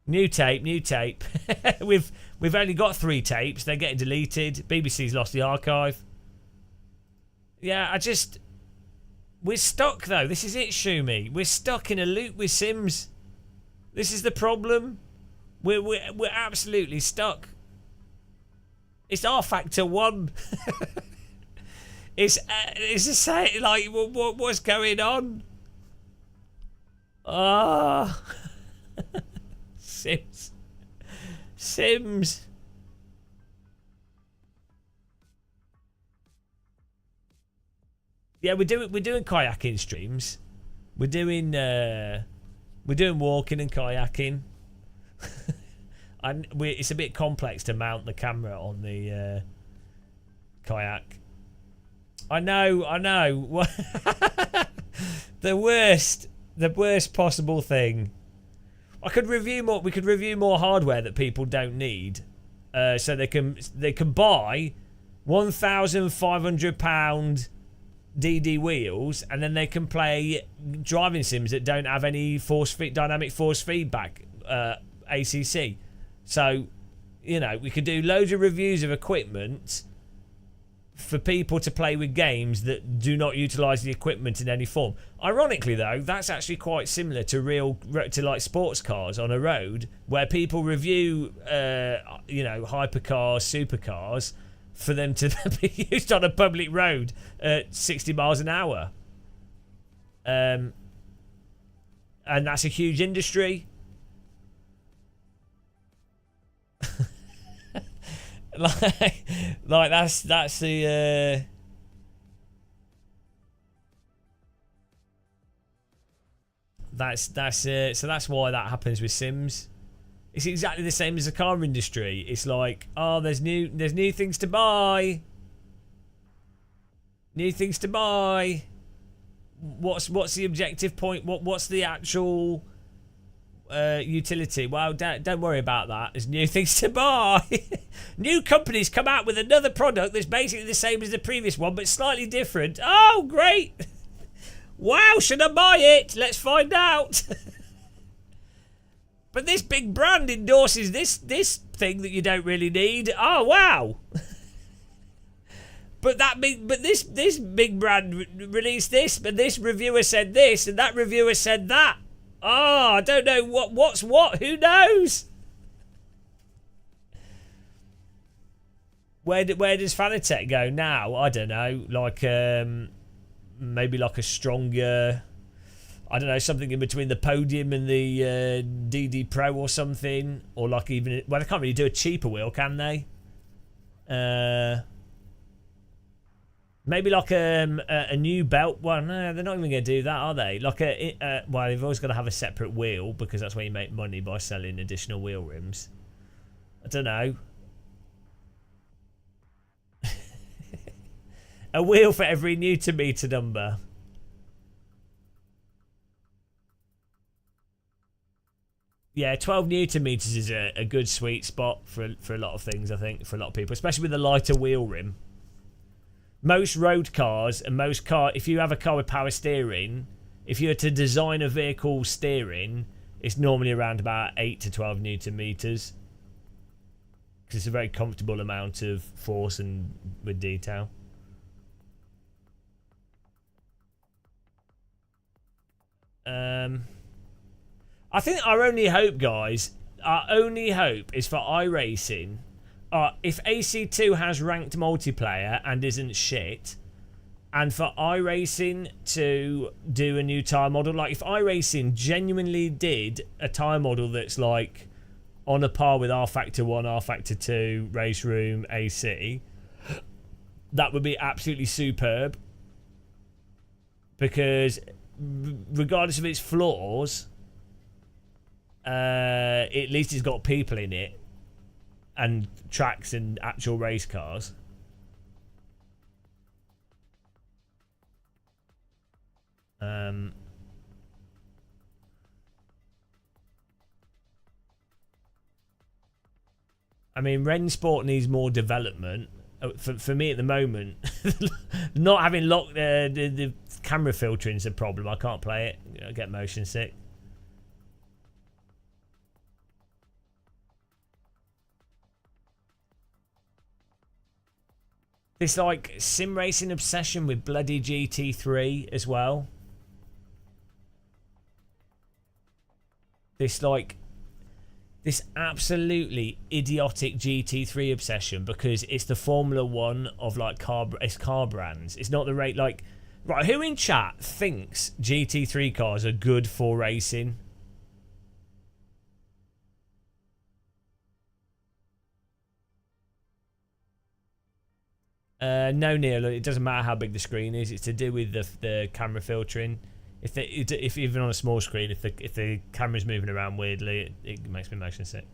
New tape. We've only got 3 tapes. They're getting deleted. BBC's lost the archive. Yeah, we're stuck though. This is it, Shumi. We're stuck in a loop with Sims. This is the problem. We're absolutely stuck. It's R Factor 1. it's a say like what's going on? Ah, Sims. Yeah, we're doing kayaking streams. We're doing walking and kayaking. And it's a bit complex to mount the camera on the kayak. I know. The worst possible thing. We could review more hardware that people don't need, so they can buy £1,500 DD wheels, and then they can play driving sims that don't have any dynamic force feedback, ACC. So, you know, we could do loads of reviews of equipment for people to play with games that do not utilize the equipment in any form. Ironically, though, that's actually quite similar to like sports cars on a road, where people review, hypercars, supercars, for them to be used on a public road at 60 miles an hour. And that's a huge industry. Like that's the. So that's why that happens with Sims. It's exactly the same as the car industry. It's like, oh, there's new things to buy. New things to buy. What's the objective point? What's the actual utility? Well, don't worry about that. There's new things to buy. New companies come out with another product that's basically the same as the previous one, but slightly different. Oh, great! Wow, should I buy it? Let's find out. But this big brand endorses this thing that you don't really need. Oh, wow. But this big brand released this, but this reviewer said this, and that reviewer said that. Oh, I don't know what's what. Who knows? Where does Fanatec go now? I don't know. Like maybe like a stronger, I don't know, something in between the Podium and the DD Pro or something, or like even, well, they can't really do a cheaper wheel, can they? Maybe like a new belt one. No, they're not even going to do that, are they? Like well, they've always got to have a separate wheel because that's where you make money, by selling additional wheel rims. I don't know. A wheel for every Newton meter number. Yeah, 12 Newton meters is a good sweet spot for a lot of things, I think, for a lot of people, especially with the lighter wheel rim. Most road cars and if you have a car with power steering, if you were to design a vehicle steering, it's normally around about 8 to 12 Newton meters. Because it's a very comfortable amount of force and with detail. I think our only hope, guys, is for iRacing. If AC2 has ranked multiplayer and isn't shit, and for iRacing to do a new tyre model, like if iRacing genuinely did a tyre model that's like on a par with R Factor 1, R Factor 2, Race Room, AC, that would be absolutely superb. Because regardless of its flaws, at least it's got people in it and tracks and actual race cars. I mean, Rensport needs more development. For me at the moment, not having locked the camera filtering is a problem. I can't play it. I get motion sick. This like sim racing obsession with bloody GT3 as well. This absolutely idiotic GT3 obsession, because it's the Formula 1 of like car brands. It's not the rate, like, right, who in chat thinks GT3 cars are good for racing? No, Neil, it doesn't matter how big the screen is. It's to do with the camera filtering. If even on a small screen, if the camera's moving around weirdly, it makes me motion sick.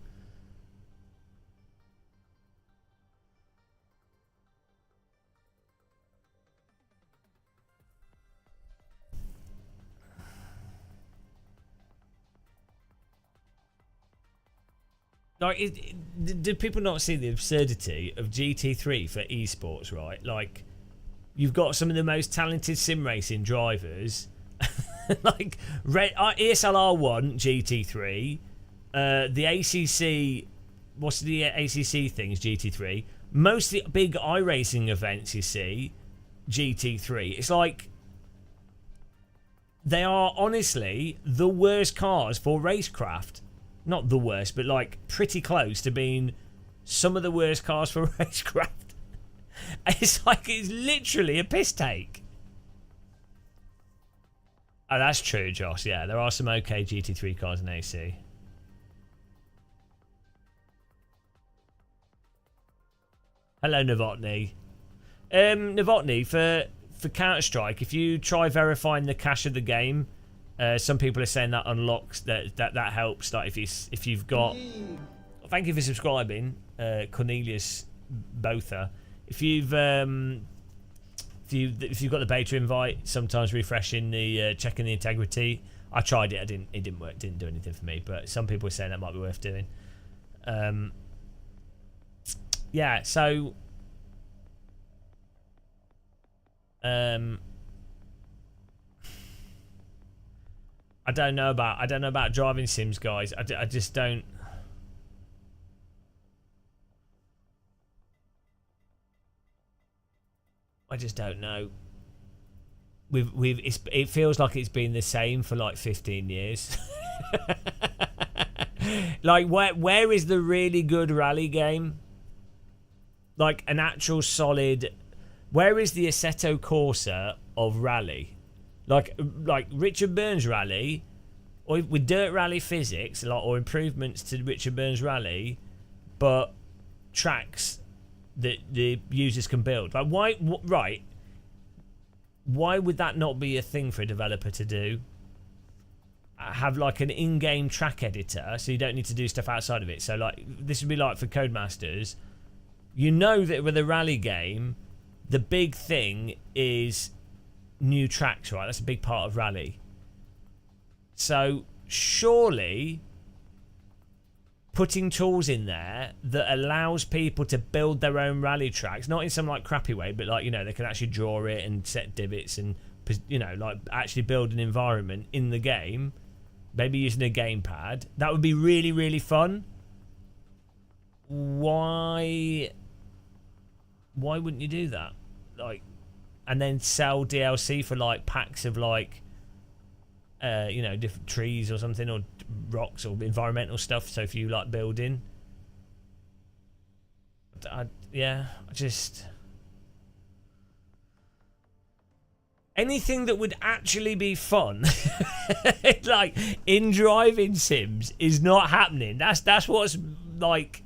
Like, do people not see the absurdity of GT3 for esports, right? Like, you've got some of the most talented sim racing drivers, like ESL R1 GT3, the ACC. What's the ACC things? GT3. Most of the big iRacing events you see, GT3. It's like they are honestly the worst cars for racecraft. Not the worst, but like pretty close to being some of the worst cars for racecraft. It's like it's literally a piss take. Oh, that's true, Josh. Yeah, there are some okay GT3 cars in AC. Hello, Novotny. Novotny, for Counter-Strike, if you try verifying the cache of the game, some people are saying that unlocks that helps. Like if you've got, thank you for subscribing, Cornelius Botha. If you've got the beta invite, sometimes refreshing the checking the integrity. I tried it. It didn't work. Didn't do anything for me. But some people are saying that might be worth doing. Yeah. So. I don't know about driving sims, guys. I just don't. I just don't know. It feels like it's been the same for like 15 years. Like where is the really good rally game? Like an actual solid. Where is the Assetto Corsa of rally? Like Richard Burns rally, or with dirt rally physics, or improvements to Richard Burns rally, but tracks that the users can build. Like why would that not be a thing for a developer to do? Have like an in-game track editor, so you don't need to do stuff outside of it. So like this would be like for Codemasters. You know that with a rally game, the big thing is new tracks, right? That's a big part of rally. So surely putting tools in there that allows people to build their own rally tracks, not in some like crappy way, but like, you know, they can actually draw it and set divots and, you know, like actually build an environment in the game, maybe using a gamepad. That would be really, really fun. Why wouldn't you do that? Like, and then sell DLC for like packs of like you know, different trees or something, or rocks or environmental stuff. So if you like building, just anything that would actually be fun, like in driving sims, is not happening. That's what's like.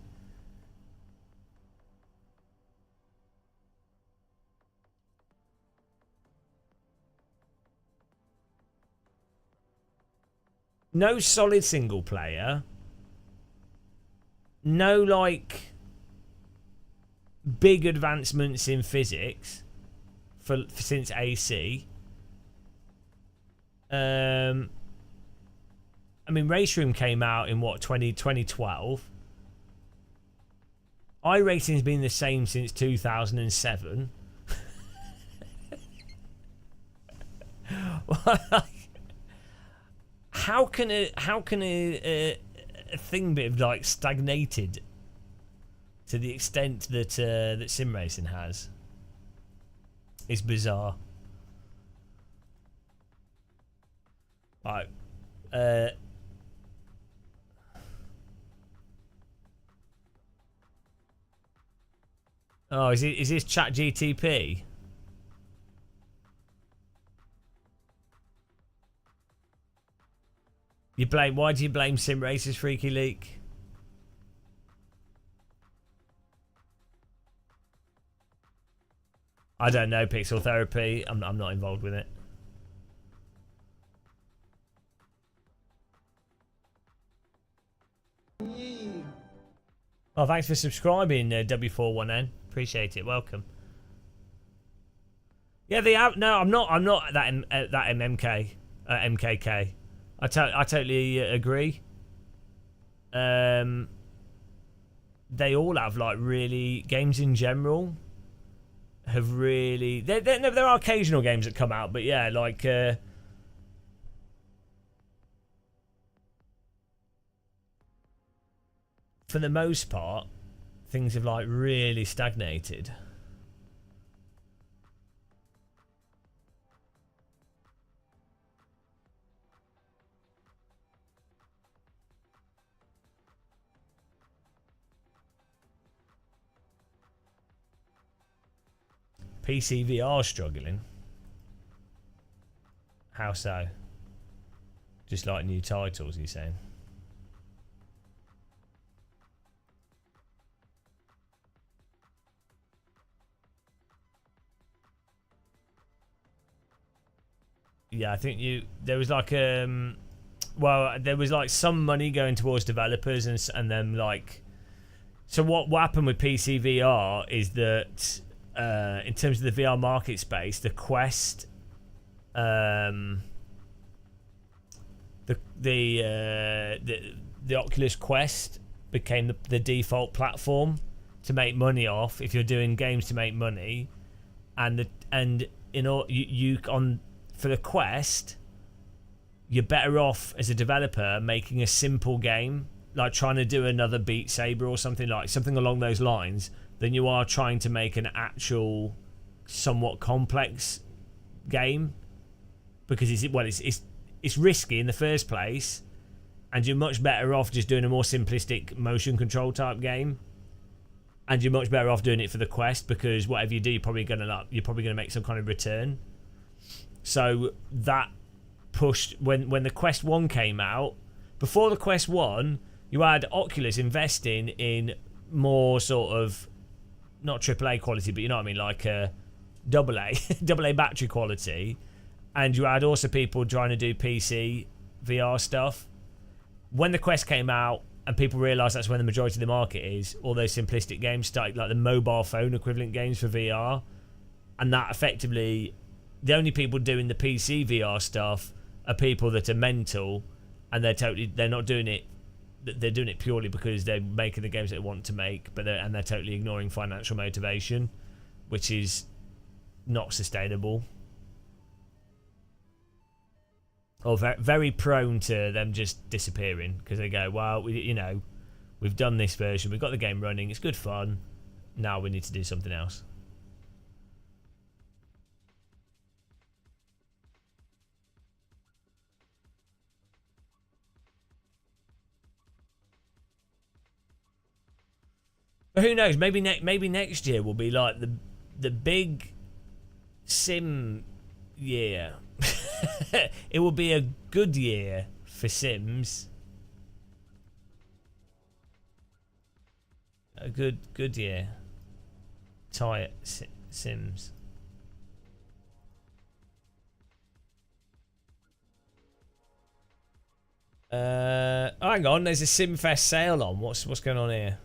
No solid single player. No like big advancements in physics for since AC. I mean, Race Room came out in what 2012. iRacing's been the same since 2007. How can a thing be like stagnated to the extent that that sim racing has? It's bizarre. Right. Oh, is this Chat GTP? Why do you blame Sim Racer's Freaky Leak? I don't know, Pixel Therapy. I'm not involved with it. Oh, thanks for subscribing, W41N. Appreciate it. Welcome. Yeah, they have. No, I'm not that MKK. I totally agree. They all have like really games in general have really. There are occasional games that come out, but yeah, like. For the most part, things have like really stagnated. PC VR struggling. How so? Just like new titles, you saying? Yeah, I think there was like well, there was like some money going towards developers and then like, so what happened with PC VR is that in terms of the VR market space, the Quest, the Oculus Quest became the default platform to make money off if you're doing games to make money, and in all you on for the Quest, you're better off as a developer making a simple game, like trying to do another Beat Saber or something along those lines, than you are trying to make an actual somewhat complex game, because it's risky in the first place, and you're much better off just doing a more simplistic motion control type game, and you're much better off doing it for the Quest, because whatever you do, you're probably gonna make some kind of return. So that pushed when the Quest 1 came out. Before the Quest 1, you had Oculus investing in more sort of not AAA quality, but you know what I mean, like AA battery quality, and you had also people trying to do PC VR stuff. When the Quest came out and people realised that's when the majority of the market is, all those simplistic games started, like the mobile phone equivalent games for VR, and that effectively, the only people doing the PC VR stuff are people that are mental, and they're not doing it. They're doing it purely because they're making the games they want to make, but they're totally ignoring financial motivation, which is not sustainable, or very prone to them just disappearing, because they go, well, we've done this version, we've got the game running, it's good fun, now we need to do something else. But who knows? Maybe next year will be like the big sim year. It will be a good year for Sims. A good year. Tie Sims. Hang on, there's a SimFest sale on. What's going on here?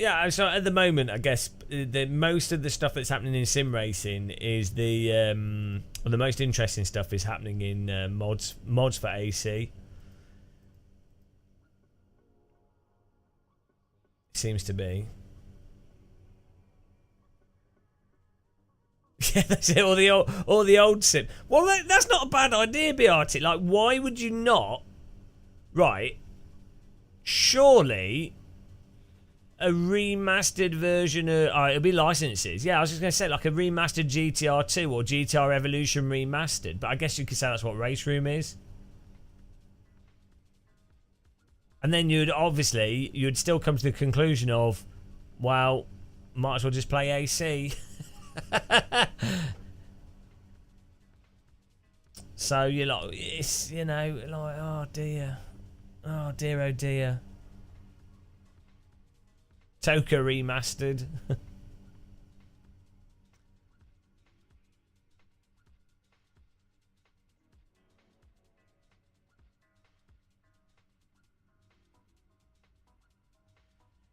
Yeah, so at the moment, I guess most of the stuff that's happening in sim racing is the most interesting stuff is happening in mods for AC. Seems to be. Yeah, that's it. All the old sim. Well, that's not a bad idea, Beartic. Like, why would you not? Right. Surely a remastered version of it'll be licenses. Yeah, I was just gonna say like a remastered GTR 2 or GTR Evolution remastered, but I guess you could say that's what Race Room is. And then you'd still come to the conclusion of, well, might as well just play AC. So you're like, it's, like, oh dear, oh dear. Toka remastered.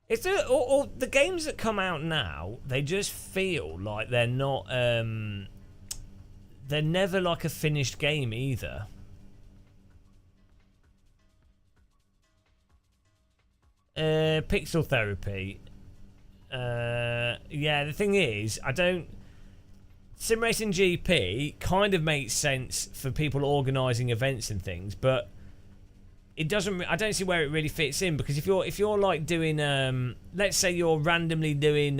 It's all the games that come out now, they just feel like they're not they're never like a finished game either. Pixel therapy. Yeah, the thing is, Sim Racing GP kind of makes sense for people organising events and things, but it doesn't. I don't see where it really fits in, because if you're like doing let's say you're randomly doing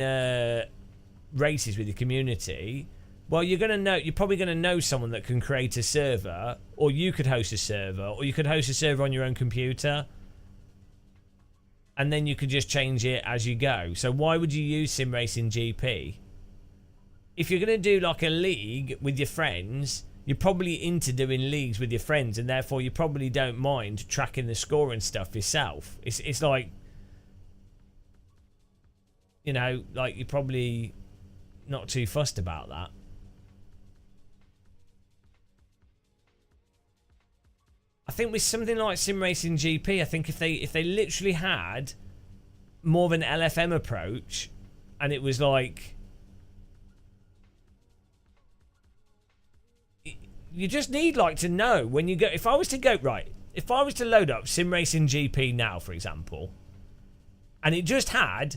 races with your community, well, you're probably gonna know someone that can create a server, or you could host a server, or you could host a server on your own computer. And then you could just change it as you go. So why would you use Sim Racing GP? If you're going to do like a league with your friends, you're probably into doing leagues with your friends, and therefore you probably don't mind tracking the score and stuff yourself. It's like, you know, like you're probably not too fussed about that. I think with something like Sim Racing GP, I think if they literally had more of an LFM approach, and it was like, you just need like to know when you go. If I was to load up Sim Racing GP now, for example, and it just had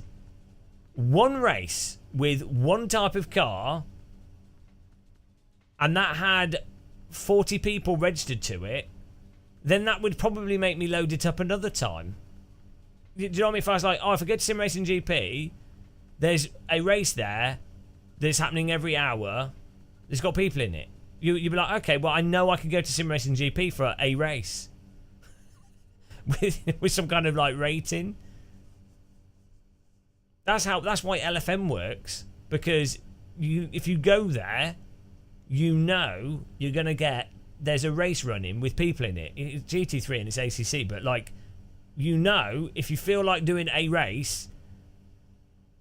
one race with one type of car, and that had 40 people registered to it, then that would probably make me load it up another time. Do you know what I mean? If I was like, oh, if I go to Sim Racing GP, there's a race there that's happening every hour, there's got people in it. You'd be like, okay, well, I know I can go to Sim Racing GP for a race with some kind of like rating. That's why LFM works, because if you go there, you know you're gonna get, there's a race running with people in it. It's GT3 and it's ACC, but like, you know, if you feel like doing a race,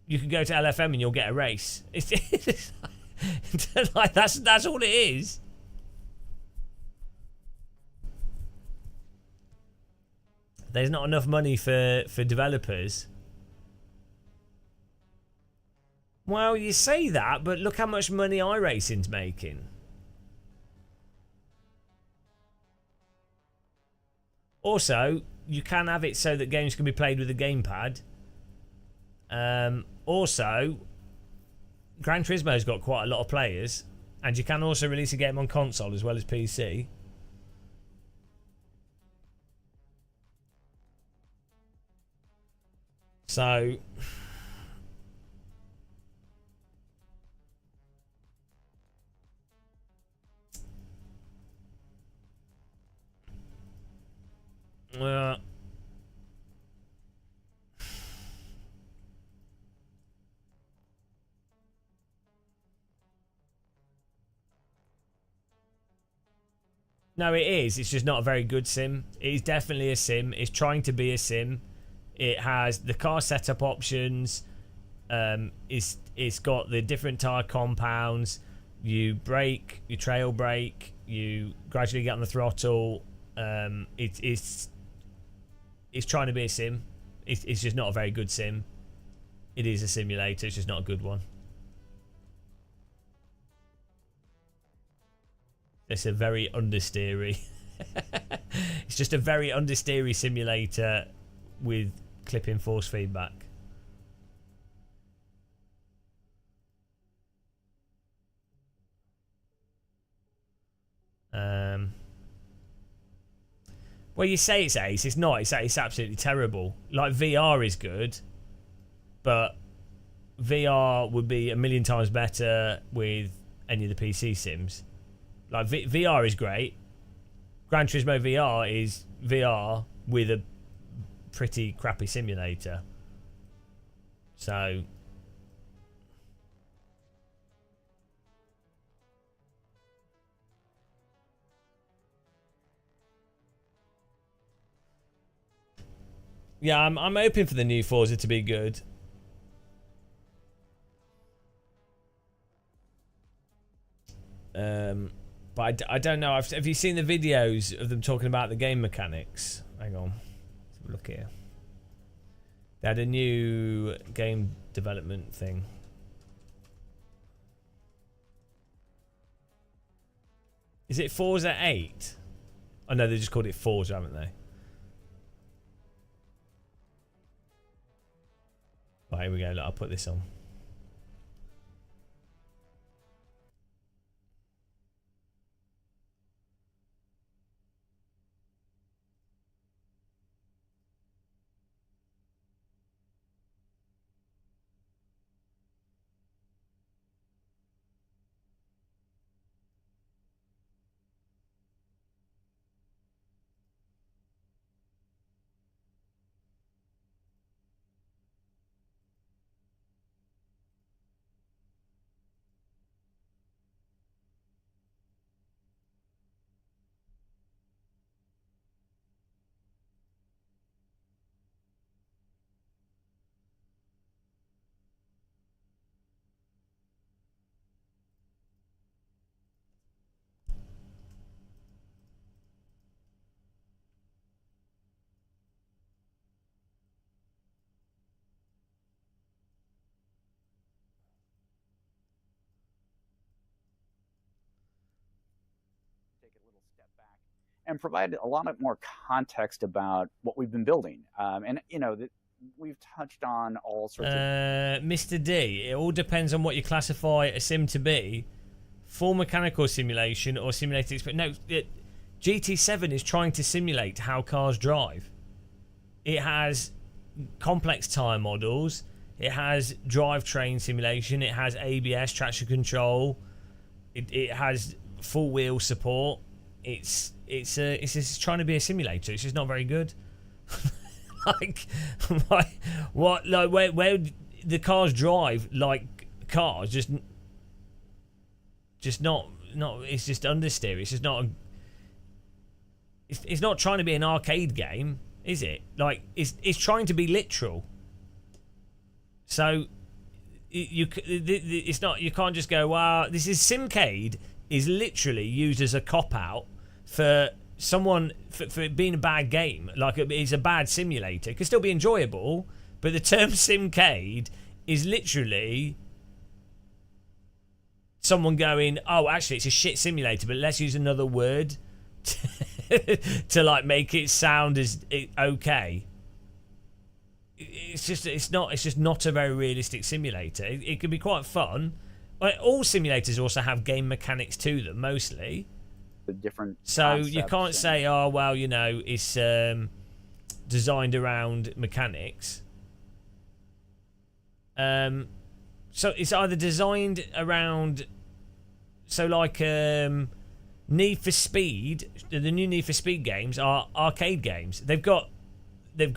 you can go to LFM and you'll get a race. It's like, that's all it is. There's not enough money for developers. Well, you say that, but look how much money iRacing's making. Also, you can have it so that games can be played with a gamepad. Also, Gran Turismo's got quite a lot of players, and you can also release a game on console as well as PC. So, no, it is. It's just not a very good sim. It is definitely a sim. It's trying to be a sim. It has the car setup options. It's got the different tire compounds. You brake, you trail brake, you gradually get on the throttle. It's trying to be a sim. It's just not a very good sim. It is a simulator. It's just not a good one. It's a very understeery. It's just a very understeery simulator with clipping force feedback. Well, you say it's ace. It's not. It's absolutely terrible. Like, VR is good, but VR would be a million times better with any of the PC sims. Like, VR is great. Gran Turismo VR is VR with a pretty crappy simulator. So, yeah, I'm hoping for the new Forza to be good. But I don't know. Have you seen the videos of them talking about the game mechanics? Hang on. Let's have a look here. They had a new game development thing. Is it Forza 8? Oh no, they just called it Forza, haven't they? Right, here we go. Look, I'll put this on. and provide a lot more context about what we've been building. And we've touched on all sorts of... Mr. D, it all depends on what you classify a sim to be. Full mechanical simulation or simulated experience. No, GT7 is trying to simulate how cars drive. It has complex tire models. It has drivetrain simulation. It has ABS, traction control. It has full wheel support. It's just trying to be a simulator. It's just not very good. Where the cars drive like cars, just not. It's just understeer. It's just not. It's not trying to be an arcade game, is it? Like it's trying to be literal. So it's not. You can't just go, wow, this is Simcade is literally used as a cop out for someone for it being a bad game. Like it's a bad simulator. It can still be enjoyable, but the term Simcade is literally someone going, oh, actually it's a shit simulator, but let's use another word to like make it sound as okay. It's just not a very realistic simulator. It can be quite fun. All simulators also have game mechanics to them, mostly. The different. So you can't say, oh well, it's designed around mechanics. So it's either designed around, so like Need for Speed. The new Need for Speed games are arcade games. They've got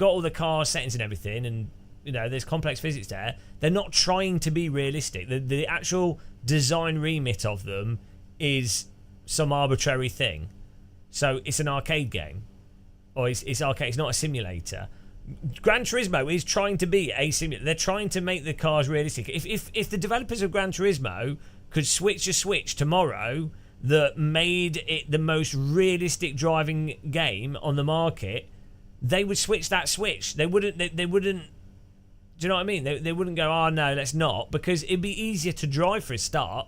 all the car settings and everything, and there's complex physics there. They're not trying to be realistic. The actual design remit of them is some arbitrary thing. So it's an arcade game, or it's arcade. It's not a simulator. Gran Turismo is trying to be a simulator. They're trying to make the cars realistic. If the developers of Gran Turismo could switch a switch tomorrow that made it the most realistic driving game on the market, they would switch that switch. They wouldn't. They wouldn't. Do you know what I mean? They wouldn't go, oh no, let's not, because it'd be easier to drive for a start.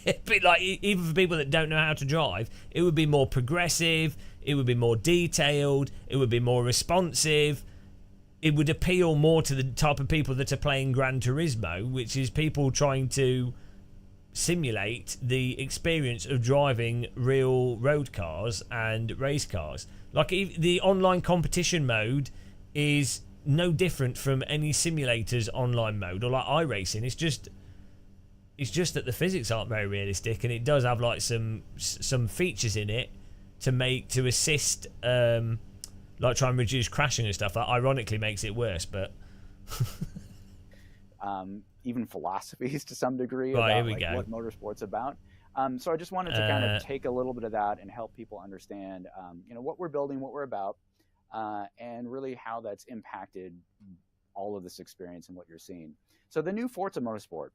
It'd be like, even for people that don't know how to drive, it would be more progressive. It would be more detailed. It would be more responsive. It would appeal more to the type of people that are playing Gran Turismo, which is people trying to simulate the experience of driving real road cars and race cars. Like the online competition mode is no different from any simulator's online mode, or like iRacing. It's just that the physics aren't very realistic, and it does have like some features in it to assist like try and reduce crashing and stuff. That ironically makes it worse, but even philosophies to some degree right, about here we go. What motorsport's about. So I just wanted to kind of take a little bit of that and help people understand what we're building, what we're about, and really how that's impacted all of this experience and what you're seeing. So the new Forza Motorsport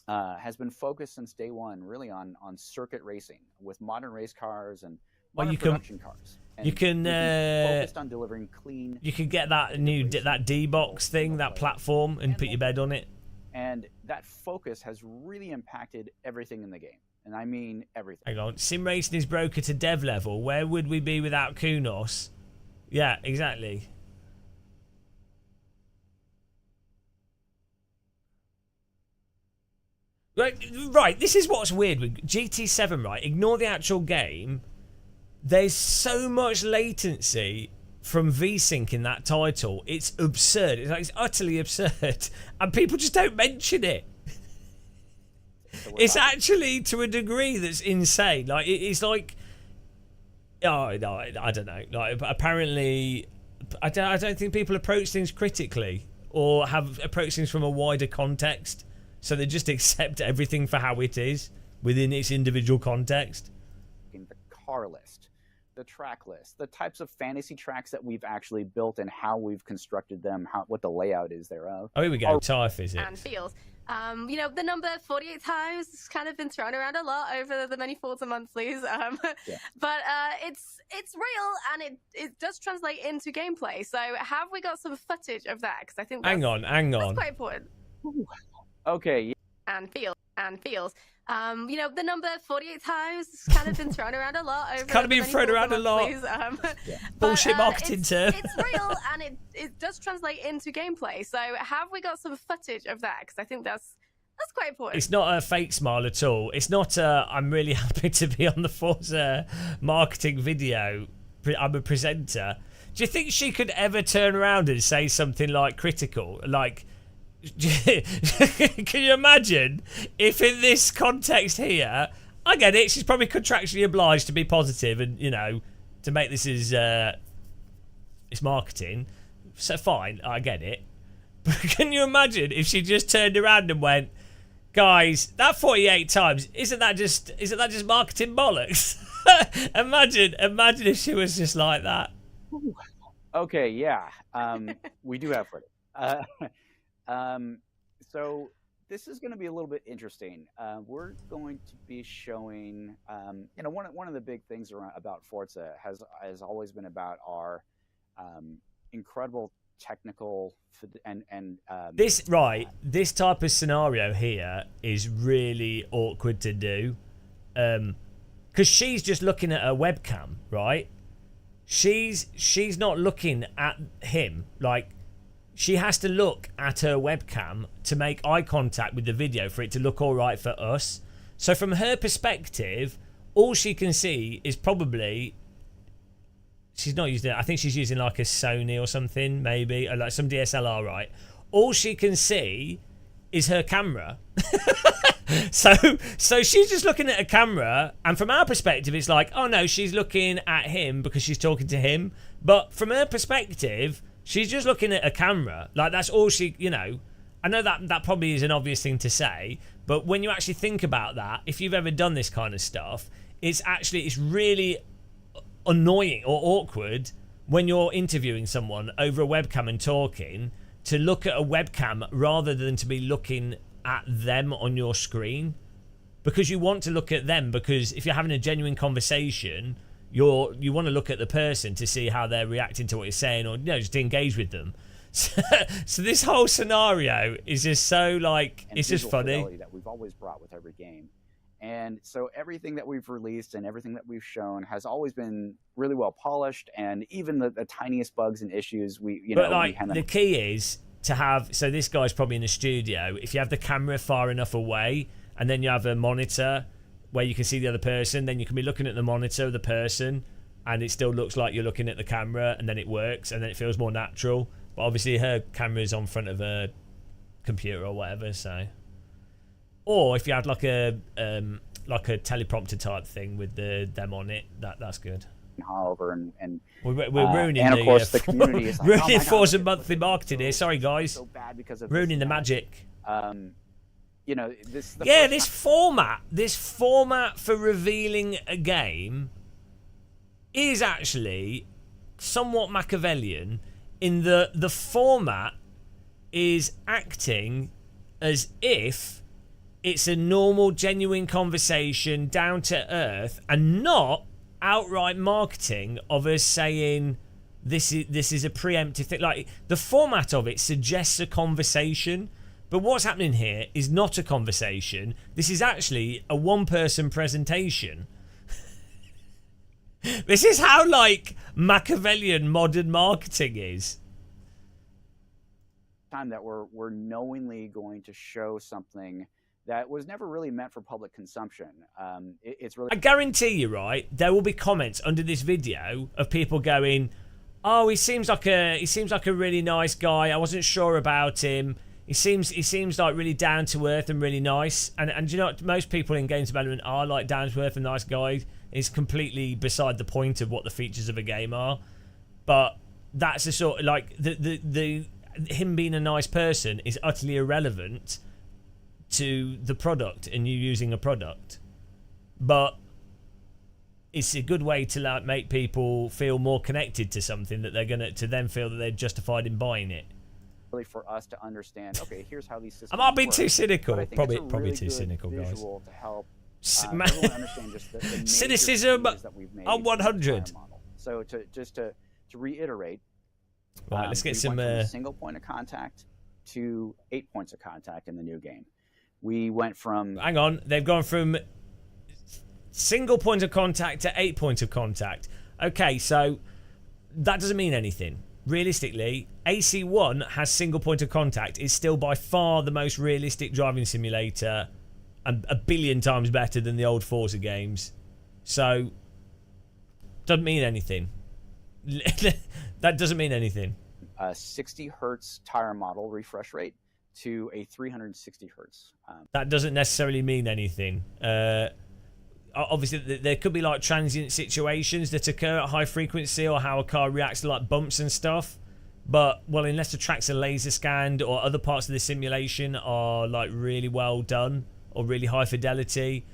has been focused since day one really on circuit racing with modern race cars and modern production cars. And you can focused on delivering clean. You can get that new that D-box thing, that platform, and put your bed on it. And that focus has really impacted everything in the game. And I mean everything. Hang on. Sim racing is broker to dev level. Where would we be without Kunos? Yeah, exactly. Right, this is what's weird with GT7, right? Ignore the actual game. There's so much latency from VSync in that title. It's absurd. It's utterly absurd. And people just don't mention it. It's actually to a degree that's insane. Like, it's like... Oh, no, I don't know. Like, apparently... I don't think people approach things critically or have approached things from a wider context. So they just accept everything for how it is within its individual context. The car list, the track list, the types of fantasy tracks that we've actually built and how we've constructed them, what the layout is thereof. Oh, here we go. Tire physics. And feels. The number 48 times has kind of been thrown around a lot over the many Forza monthlies. Yeah. But it's real, and it does translate into gameplay. So have we got some footage of that? Because I think that's, hang on. that's quite important. Okay. And feel. and feels. You know, the number 48 times has kind of been thrown around a lot over. Kind of been thrown around a lot. Bullshit marketing term. It's real, and it does translate into gameplay. So have we got some footage of that? Because I think that's quite important. It's not a fake smile at all. It's not I'm really happy to be on the Forza marketing video. I'm a presenter. Do you think she could ever turn around and say something like critical? Like, can you imagine if in this context here, I get it, she's probably contractually obliged to be positive and, you know, to make this as it's marketing. So fine, I get it. But can you imagine if she just turned around and went, guys, that 48 times, isn't that just marketing bollocks? Imagine if she was just like that. Okay, yeah. We do have footage. So this is going to be a little bit interesting. We're going to be showing, you know, one of the big things about Forza has always been about our incredible technical and this type of scenario here is really awkward to do, because she's just looking at her webcam, right? She's not looking at him. Like, she has to look at her webcam to make eye contact with the video for it to look all right for us. So from her perspective, all she can see is probably, she's not using it, I think she's using like a Sony or something, maybe, or like some DSLR, right? All she can see is her camera. So she's just looking at a camera, and from our perspective it's like, oh no, she's looking at him because she's talking to him. But from her perspective, she's just looking at a camera. Like, that's all she, you know. I know that probably is an obvious thing to say, but when you actually think about that, if you've ever done this kind of stuff, it's really annoying or awkward when you're interviewing someone over a webcam and talking, to look at a webcam rather than to be looking at them on your screen, because you want to look at them, because if you're having a genuine conversation, you want to look at the person to see how they're reacting to what you're saying, or, you know, just to engage with them. So this whole scenario is just so, like, it's just funny. That we've always brought with every game. And so everything that we've released and everything that we've shown has always been really well polished, and even the tiniest bugs and issues the key is to have, so this guy's probably in a studio, if you have the camera far enough away and then you have a monitor where you can see the other person, then you can be looking at the monitor of the person and it still looks like you're looking at the camera, and then it works and then it feels more natural. But obviously her camera is on front of a computer or whatever, so. Or if you had like a teleprompter type thing with them on it, that's good. However, and we're ruining and of course the community is like, ruining Forza monthly marketing here. Sorry guys, so bad because of ruining the magic. You know, this format for revealing a game is actually somewhat Machiavellian, in the format is acting as if it's a normal, genuine conversation, down to earth, and not outright marketing of us saying this is a preemptive thing. Like, the format of it suggests a conversation, but what's happening here is not a conversation. This is actually a one-person presentation. This is how, like, Machiavellian modern marketing is. Time that we're knowingly going to show something that was never really meant for public consumption. It's really, I guarantee you, right, there will be comments under this video of people going, "Oh, he seems like a really nice guy. I wasn't sure about him. He seems like really down to earth and really nice." And you know what? Most people in games development are like down to earth and nice guys. It's completely beside the point of what the features of a game are. But that's the sort of, like, the him being a nice person is utterly irrelevant to the product and you using a product. But it's a good way to, like, make people feel more connected to something that they're gonna, to then feel that they're justified in buying it. really for us to understand, okay, here's how these systems I might be work. too cynical. Probably Probably too cynical, guys. To help everyone understand just the major cynicism changes that we've made on 100. to the model. So to reiterate, right, let's get we some went from a single point of contact to 8 points of contact in the new game. We went from... Hang on, they've gone from single point of contact to 8 points of contact. Okay, so that doesn't mean anything. Realistically, AC1 has single point of contact. It's still by far the most realistic driving simulator and a billion times better than the old Forza games. So, doesn't mean anything. That doesn't mean anything. 60 hertz tire model refresh rate to a 360 hertz. That doesn't necessarily mean anything. Obviously, there could be like transient situations that occur at high frequency, or how a car reacts to like bumps and stuff. But, well, unless the tracks are laser scanned or other parts of the simulation are like really well done or really high fidelity,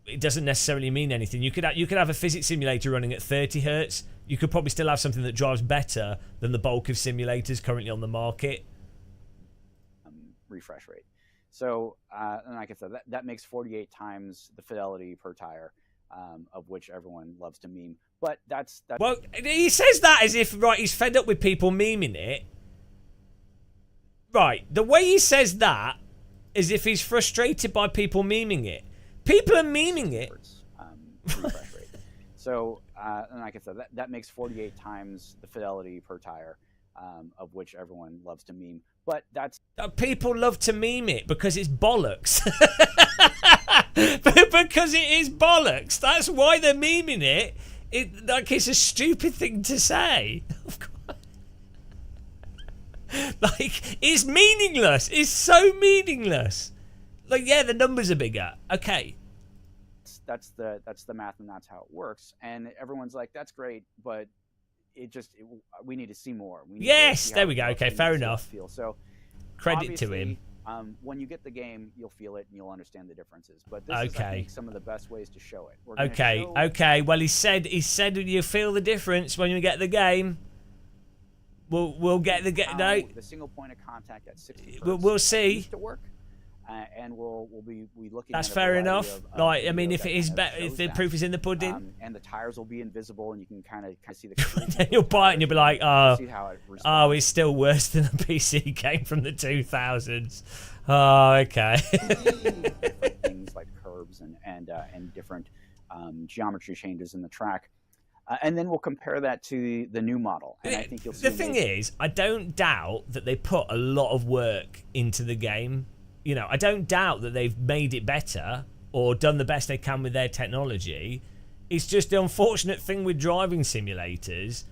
it doesn't necessarily mean anything. You could have a physics simulator running at 30 hertz. You could probably still have something that drives better than the bulk of simulators currently on the market. Refresh rate. So, and like I said, that makes 48 times the fidelity per tire, of which everyone loves to meme. But that's... Well, he says that as if, right, he's fed up with people memeing it. Right, the way he says that is if he's frustrated by people memeing it. People are memeing it. Refresh rate. So, and like I said, that makes 48 times the fidelity per tire, of which everyone loves to meme. But that's... People love to meme it because it's bollocks. Because it is bollocks. That's why they're memeing it. It's a stupid thing to say. Like, it's meaningless. It's so meaningless. Like, yeah, the numbers are bigger. Okay. That's the math, and that's how it works. And everyone's like, that's great, but we need to see more. Yes, there we go. Okay, fair enough. So credit to him. When you get the game, you'll feel it and you'll understand the differences. But this is, I think, some of the best ways to show it. Okay. Well, he said you feel the difference when you get the game. We'll get the game. No, the single point of contact at 60 we'll see. To work. And we'll be looking. That's at fair enough. Like, I mean, if it is better, if the proof is in the pudding, and the tires will be invisible, and you can kind of see the. Then you'll buy it and you'll be like, oh, it's still worse than a PC game from the 2000s. Oh, okay. Different things like curves and different geometry changes in the track. And then we'll compare that to the new model. And I think you'll see the thing is, I don't doubt that they put a lot of work into the game. You know, I don't doubt that they've made it better or done the best they can with their technology. It's just the unfortunate thing with driving simulators.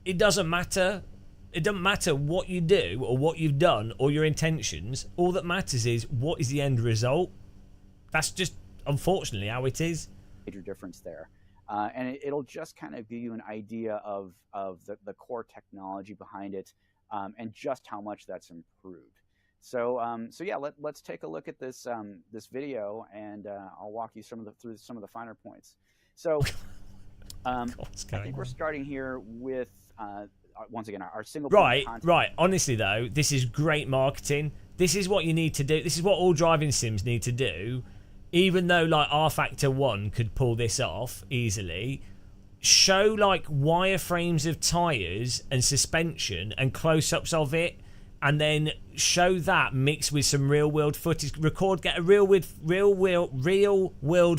It doesn't matter. It doesn't matter what you do or what you've done or your intentions. All that matters is what is the end result. That's just, unfortunately, how it is. Major difference there. And it'll just kind of give you an idea of the core technology behind it, and just how much that's improved. So yeah, let's take a look at this this video, and I'll walk you through some of the finer points. So I think we're starting here with once again our single point of contact. Right. Honestly though, this is great marketing. This is what you need to do. This is what all driving sims need to do. Even though like R-Factor 1 could pull this off easily, show like wireframes of tyres and suspension and close-ups of it, and then show that mixed with some real-world footage. Get a real-world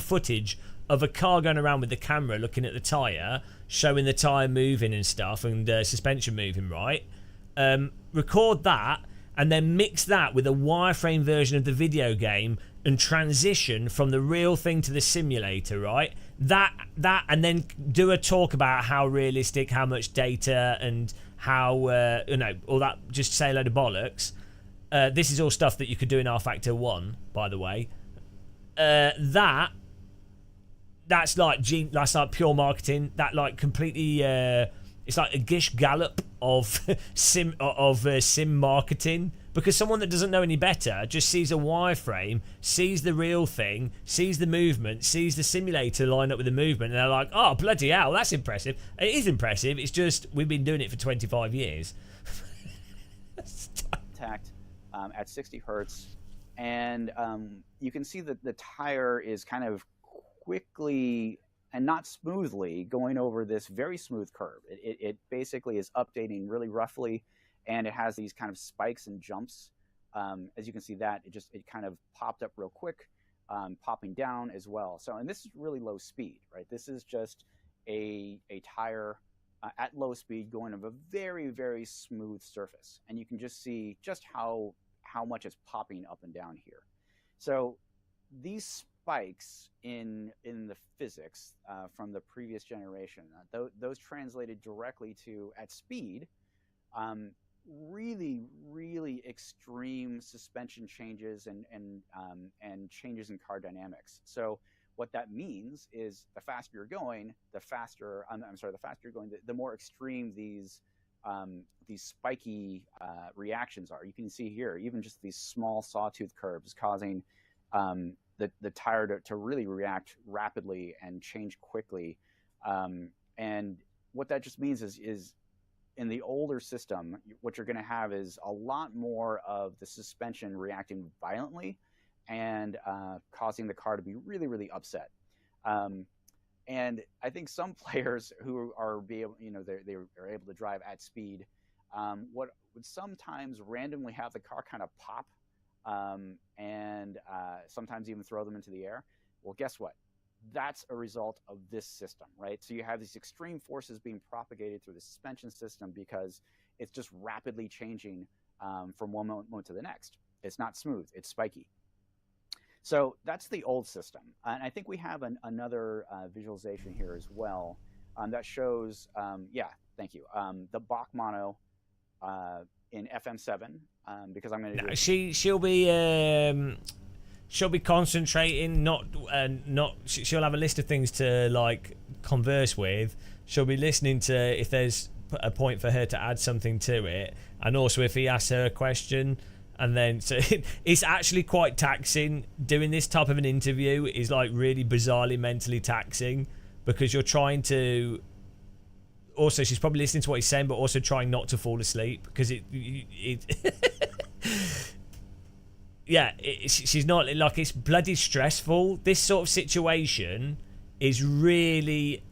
footage of a car going around with the camera looking at the tyre, showing the tyre moving and stuff, and suspension moving, right? Record that, and then mix that with a wireframe version of the video game, and transition from the real thing to the simulator, right? That, and then do a talk about how realistic, how much data, and how all that. Just say a load of bollocks. This is all stuff that you could do in R-Factor 1, by the way. That's like pure marketing. That like completely. It's like a Gish Gallop of sim marketing. Because someone that doesn't know any better just sees a wireframe, sees the real thing, sees the movement, sees the simulator line up with the movement, and they're like, oh, bloody hell, that's impressive. It is impressive, it's just we've been doing it for 25 years. Contact at 60 hertz, and you can see that the tire is kind of quickly and not smoothly going over this very smooth curve. It basically is updating really roughly, and it has these kind of spikes and jumps as you can see that it kind of popped up real quick, popping down as well. So, and this is really low speed, right? This is just a tire at low speed going of a very, very smooth surface. And you can just see just how much it's popping up and down here. So these spikes in the physics from the previous generation, those translated directly to, at speed, really, really extreme suspension changes and changes in car dynamics. So what that means is the faster you're going, the faster you're going, the more extreme these spiky reactions are. You can see here, even just these small sawtooth curves causing the tire to really react rapidly and change quickly. And what that just means is in the older system, what you're going to have is a lot more of the suspension reacting violently and causing the car to be really, really upset. And I think some players who are they are able to drive at speed, what would sometimes randomly have the car kind of pop and sometimes even throw them into the air. Well, guess what? That's a result of this system, right? So you have these extreme forces being propagated through the suspension system because it's just rapidly changing from one moment to the next. It's not smooth, it's spiky. So that's the old system. And I think we have another visualization here as well that shows, thank you, the Bach mono in FM7 because I'm going to she'll be concentrating, she'll have a list of things to like converse with. She'll be listening to if there's a point for her to add something to it, and also if he asks her a question. And then, so it's actually quite taxing. Doing this type of an interview is like really bizarrely mentally taxing because you're trying to. Also, she's probably listening to what he's saying, but also trying not to fall asleep because she's not like, it's bloody stressful. This sort of situation is really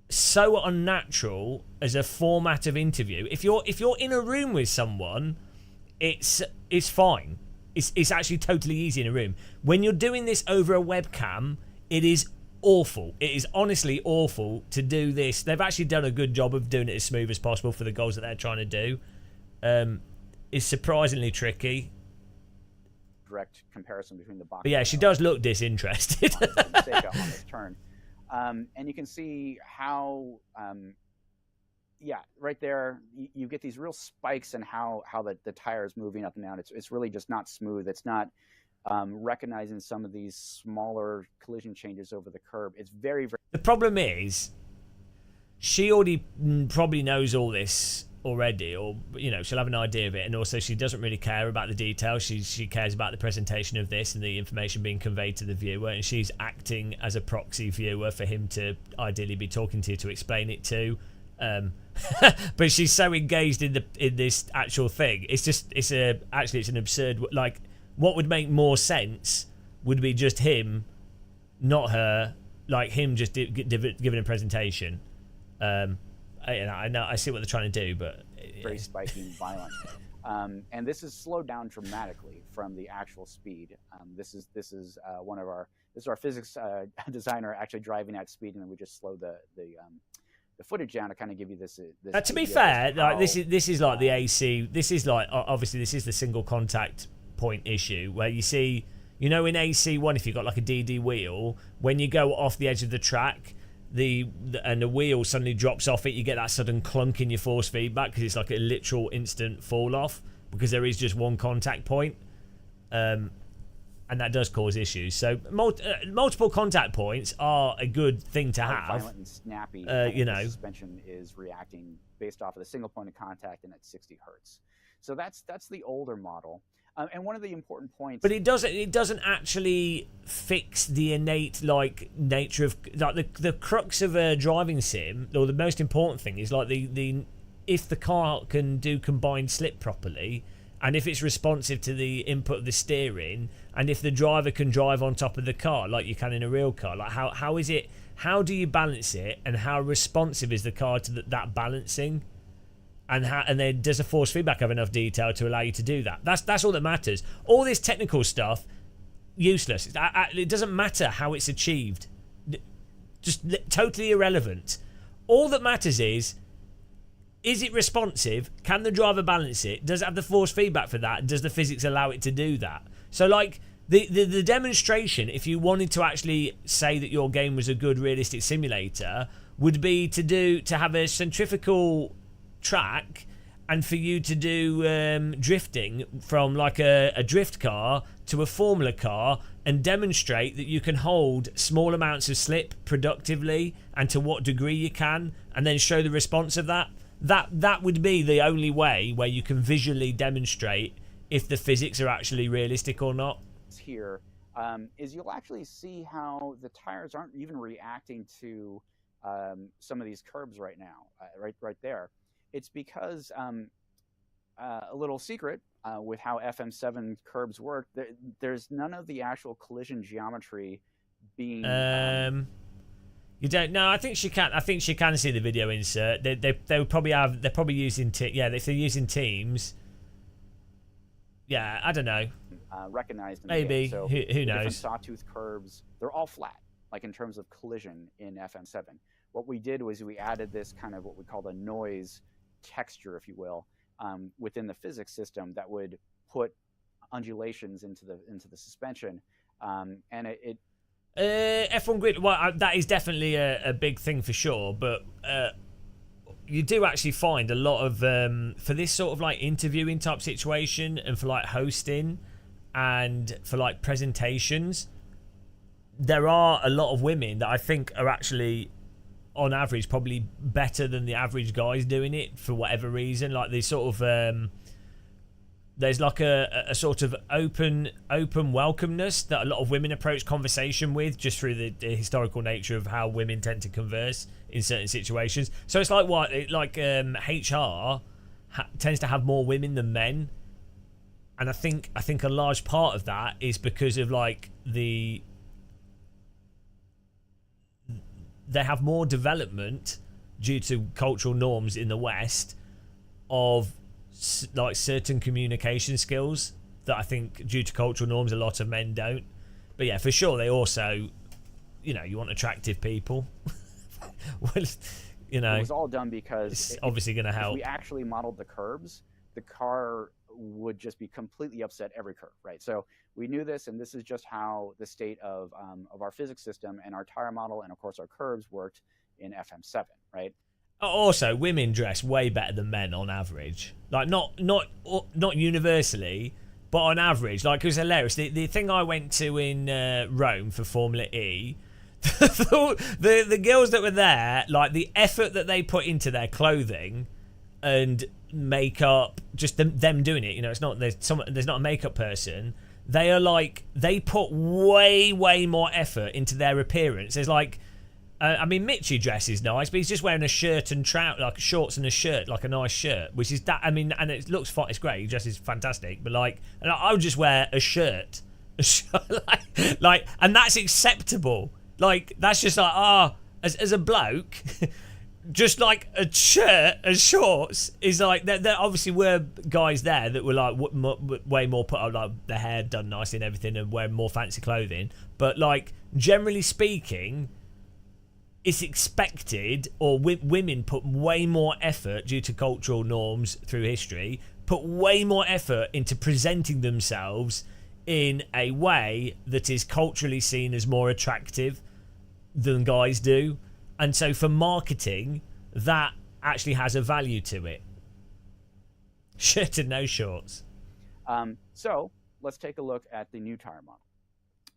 so unnatural as a format of interview. If you're in a room with someone, it's fine. It's actually totally easy in a room. When you're doing this over a webcam, it is awful. It is honestly awful to do this. They've actually done a good job of doing it as smooth as possible for the goals that they're trying to do. It's surprisingly tricky. Direct comparison between the box. But yeah, she does look disinterested. on this turn, and you can see how. Right there, you get these real spikes in how the tire is moving up and down. It's really just not smooth. It's not recognizing some of these smaller collision changes over the curb. It's very, very... The problem is, she already probably knows all this already, or she'll have an idea of it, and also she doesn't really care about the details. She cares about the presentation of this and the information being conveyed to the viewer, and she's acting as a proxy viewer for him to ideally be talking to explain it to. But she's so engaged in this actual thing. It's an absurd. Like, what would make more sense would be just him, not her. Like him just giving a presentation. I know, I see what they're trying to do, but very spiky and violent. And this is slowed down dramatically from the actual speed. This is our physics designer actually driving at speed, and then we just slow the footage down to kind of give you this to be fair, like this is like the AC. This is like, obviously this is the single contact point issue where you see, in AC1, if you've got like a DD wheel, when you go off the edge of the track, and the wheel suddenly drops off it, you get that sudden clunk in your force feedback because it's like a literal instant fall off because there is just one contact point. And that does cause issues. So multiple contact points are a good thing to have. Violent and snappy. The suspension is reacting based off of the single point of contact and at 60 hertz. So that's the older model. And one of the important points. But it doesn't actually fix the innate nature of the crux of a driving sim. Or the most important thing is like if the car can do combined slip properly. And if it's responsive to the input of the steering, and if the driver can drive on top of the car like you can in a real car, like how do you balance it, and how responsive is the car to that balancing? and then does the force feedback have enough detail to allow you to do that? That's all that matters. All this technical stuff, useless. It doesn't matter how it's achieved. Just totally irrelevant. All that matters is it responsive? Can the driver balance it? Does it have the force feedback for that? Does the physics allow it to do that? So like the demonstration, if you wanted to actually say that your game was a good realistic simulator, would be to have a centrifugal track and for you to do drifting from like a drift car to a Formula car and demonstrate that you can hold small amounts of slip productively and to what degree you can, and then show the response of that. That would be the only way where you can visually demonstrate if the physics are actually realistic or not. Here is you'll actually see how the tires aren't even reacting to some of these curbs right now, right there. It's because a little secret with how FM7 curbs work, there's none of the actual collision geometry being. You don't know. I think she can. I think she can see the video insert. They would probably have. They're probably using. If they're using Teams. Yeah, I don't know. Recognized in maybe. So who knows? Different sawtooth curbs. They're all flat, like in terms of collision in FM7. What we did was we added this kind of what we call the noise texture, if you will, within the physics system that would put undulations into the suspension, and it F1 grid. Well, that is definitely a big thing for sure, but you do actually find a lot of for this sort of like interviewing type situation and for like hosting and for like presentations, there are a lot of women that I think are actually on average probably better than the average guys doing it for whatever reason. Like they sort of there's like a sort of open welcomeness that a lot of women approach conversation with, just through the historical nature of how women tend to converse in certain situations. So it's like HR tends to have more women than men, and I think a large part of that is because of like they have more development due to cultural norms in the West of like certain communication skills that I think due to cultural norms a lot of men don't. But yeah, for sure they also, you want attractive people. Well, it was all done because it's obviously going to help. If we actually modeled the curbs, the car would just be completely upset every curve, right? So we knew this, and this is just how the state of our physics system and our tire model and of course our curves worked in FM7, right? Also, women dress way better than men on average. Like not universally, but on average. Like it was hilarious. The thing I went to in Rome for Formula E, the girls that were there, like the effort that they put into their clothing and makeup, just them doing it. It's not there's not a makeup person. They are like they put way more effort into their appearance. There's like. I mean, Mitchie dresses nice, but he's just wearing a shirt and like shorts and a shirt, like a nice shirt, which is that. I mean, and it looks fine. It's great. He dresses fantastic, but like, and I would just wear a shirt, like, and that's acceptable. Like, that's just like, as a bloke, just like a shirt and shorts is like. There obviously were guys there that were like way more put up, like their hair done nice and everything, and wearing more fancy clothing. But like, generally speaking, it's expected, or women put way more effort due to cultural norms through history, put way more effort into presenting themselves in a way that is culturally seen as more attractive than guys do. And so for marketing, that actually has a value to it. Shirt and no shorts. So let's take a look at the new tire model.